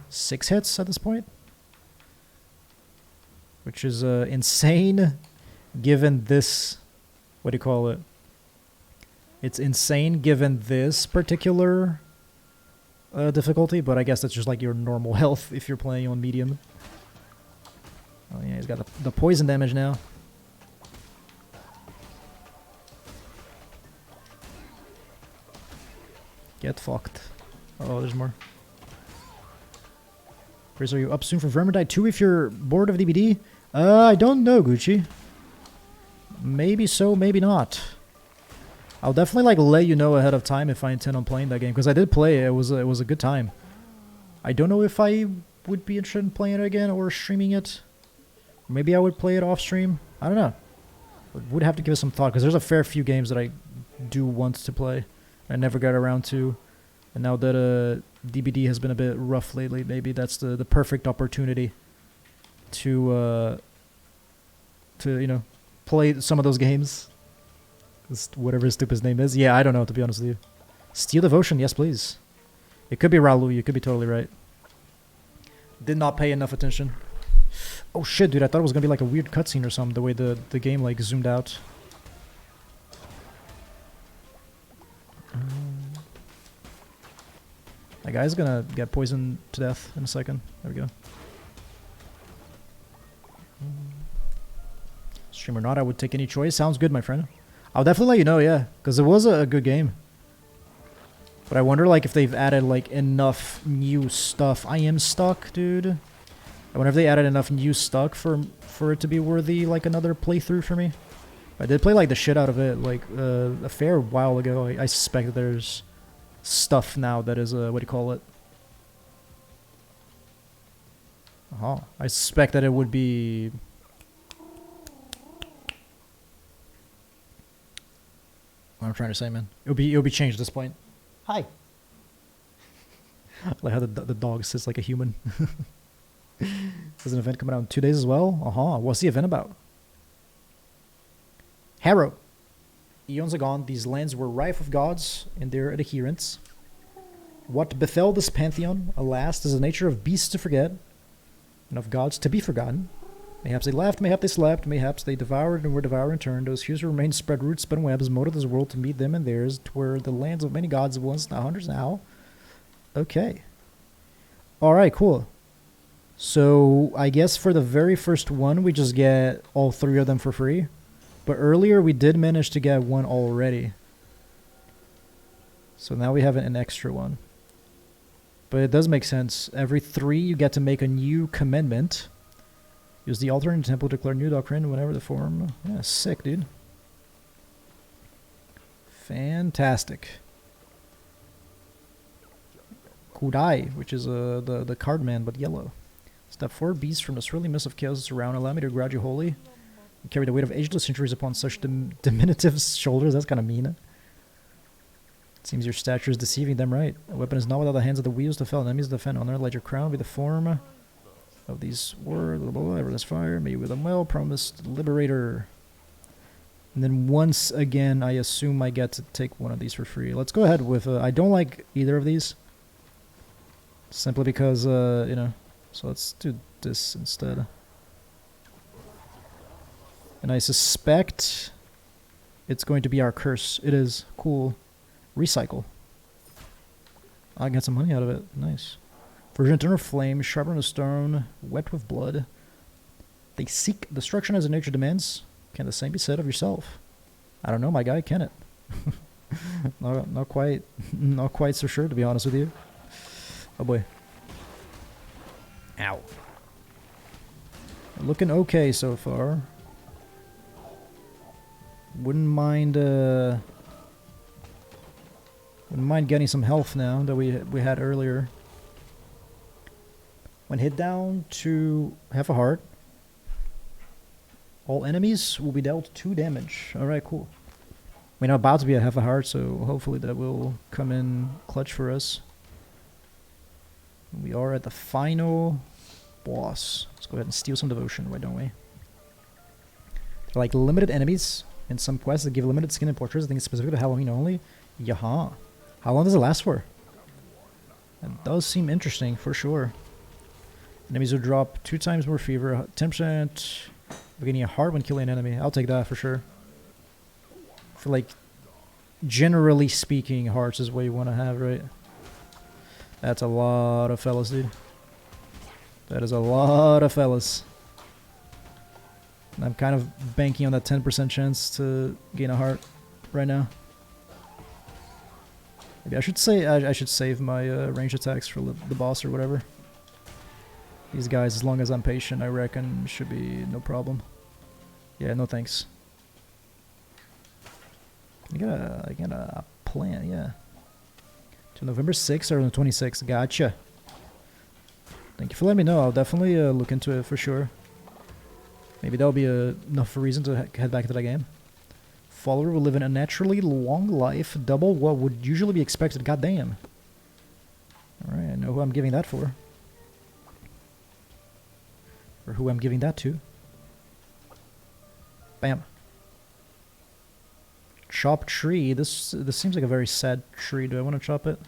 6 hits at this point, which is insane. given this, what do you call it? It's insane given this particular difficulty, but I guess that's just like your normal health if you're playing on medium. Oh yeah, he's got the poison damage now. Get fucked. Oh, there's more. Chris, are you up soon for Vermintide 2 if you're bored of DBD? I don't know, Gucci. Maybe so, maybe not. I'll definitely like let you know ahead of time if I intend on playing that game, because I did play it. It was a good time. I don't know if I would be interested in playing it again or streaming it. Maybe I would play it off stream. I don't know. Would have to give it some thought, because there's a fair few games that I do want to play. I never got around to. And now that DBD has been a bit rough lately, maybe that's the perfect opportunity to you know, play some of those games. Whatever his stupid name is. Yeah, I don't know, to be honest with you. Steel Devotion, yes please. It could be Ralu, you could be totally right. Did not pay enough attention. Oh shit, dude, I thought it was gonna be like a weird cutscene or something, the way the game like zoomed out. That guy's gonna get poisoned to death in a second. There we go. Stream or not, I would take any choice. Sounds good, my friend. I'll definitely let you know, yeah, because it was a good game. But I wonder, like, if they've added, like, enough new stuff. I am stuck, dude. I wonder if they added enough new stuff for it to be worthy, like, another playthrough for me. I did play, like, the shit out of it, like, a fair while ago. I suspect that there's stuff now that is, what do you call it? I suspect that it would be... What I'm trying to say, man. It'll be changed at this point. Hi. Like how the dog sits like a human. There's an event coming out in 2 days as well. What's the event about? Harrow. Eons agone, these lands were rife with gods and their adherents. What befell this pantheon, alas, is the nature of beasts to forget, and of gods to be forgotten. Mayhaps they laughed, mayhaps they slept, mayhaps they devoured and were devoured in turn. Those heroes who remained spread roots, spun webs, molded this world to meet them and theirs, twere the lands of many gods once, now hundreds now. Okay. Alright, cool. So, I guess for the very first one, we just get all 3 of them for free. But earlier, we did manage to get one already. So now we have an extra one. But it does make sense. Every 3, you get to make a new commandment. Use the altar in the temple to declare new doctrine whenever the form... Yeah, sick, dude. Fantastic. Kudai, which is the card man, but yellow. Step 4, beasts from the swirling mist of chaos around. Allow me to grudge you wholly. You carry the weight of ageless centuries upon such diminutive shoulders. That's kind of mean. It seems your stature is deceiving them, right? A weapon is not without the hands of the wheels to fell enemies to defend honor. Let your crown be the form of these words, everless fire, may you with them well, promised liberator. And then once again, I assume I get to take one of these for free. Let's go ahead with, I don't like either of these. Simply because, you know, so let's do this instead. And I suspect it's going to be our curse. It is. Cool. Recycle. I got some money out of it. Nice. Version eternal flame, sharpened as stone, wet with blood. They seek destruction as the nature demands. Can the same be said of yourself? I don't know, my guy, can it? not quite so sure, to be honest with you. Oh boy. Ow. Looking okay so far. Wouldn't mind getting some health now that we had earlier. When hit down to half a heart, all enemies will be dealt 2 damage. Alright, cool. We're not about to be at half a heart, so hopefully that will come in clutch for us. We are at the final boss. Let's go ahead and steal some devotion, why don't we? They're like limited enemies in some quests that give limited skin and portraits. I think it's specific to Halloween only. Yaha. How long does it last for? That does seem interesting, for sure. Enemies will drop 2 times more fever, 10%, We're getting a heart when killing an enemy. I'll take that for sure. I feel like, generally speaking, hearts is what you want to have, right? That's a lot of fellas, dude. That is a lot of fellas. And I'm kind of banking on that 10% chance to gain a heart right now. Maybe I should say I should save my range attacks for the boss or whatever. These guys, as long as I'm patient, I reckon should be no problem. Yeah, no thanks. I got a plan, yeah. To November 6th or the 26th. Gotcha. Thank you for letting me know. I'll definitely look into it for sure. Maybe that'll be enough reason to head back into that game. Follower will live in a naturally long life, double what would usually be expected. Goddamn. Alright, I know who I'm giving that for. Or who I'm giving that to. Bam. Chop tree. This seems like a very sad tree. Do I want to chop it?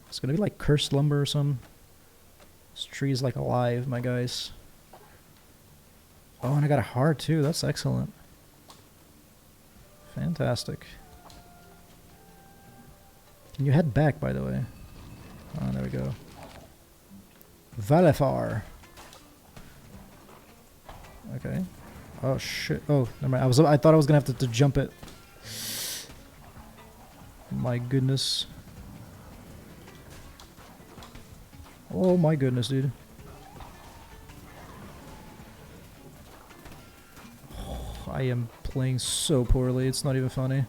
It's gonna be like cursed lumber or something. This tree is like alive, my guys. Oh, and I got a heart too. That's excellent. Fantastic. Can you head back, by the way? Oh, there we go. Valefar. Okay. Oh shit. Oh, never mind. I thought I was gonna have to jump it. My goodness. Oh my goodness, dude. I am playing so poorly, it's not even funny.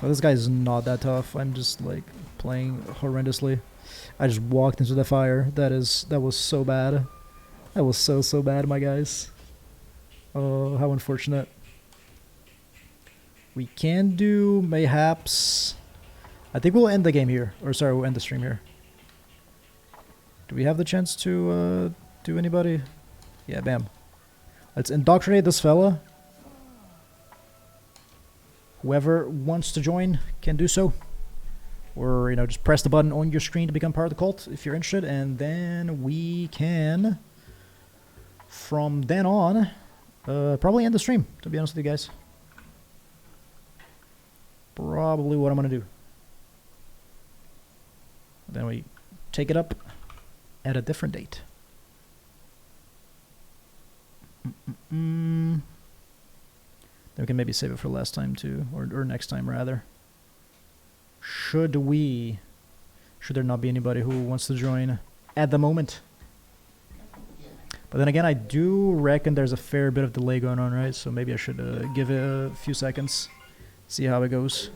Oh, this guy is not that tough. I'm just like playing horrendously. I just walked into the fire. That was so bad. That was so bad, my guys. Oh, how unfortunate. We can do mayhaps. I think we'll end the game here. Or sorry, we'll end the stream here. Do we have the chance to do anybody? Yeah, bam. Let's indoctrinate this fella. Whoever wants to join can do so. Or, you know, just press the button on your screen to become part of the cult if you're interested. And then we can, from then on, probably end the stream, to be honest with you guys. Probably what I'm going to do. Then we take it up at a different date. Then we can maybe save it for last time too, or next time rather. Should there not be anybody who wants to join at the moment? But then again, I do reckon there's a fair bit of delay going on, right? So maybe I should give it a few seconds, see how it goes.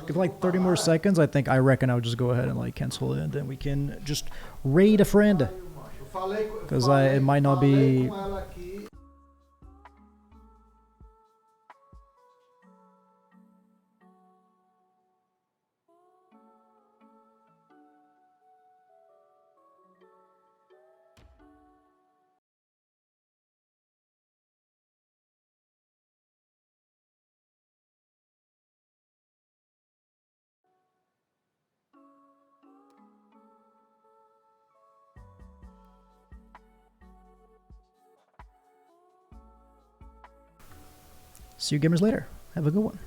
Give like 30 more seconds. I reckon I'll just go ahead and like cancel it, and then we can just raid a friend. Because it might not be. See you gamers later. Have a good one.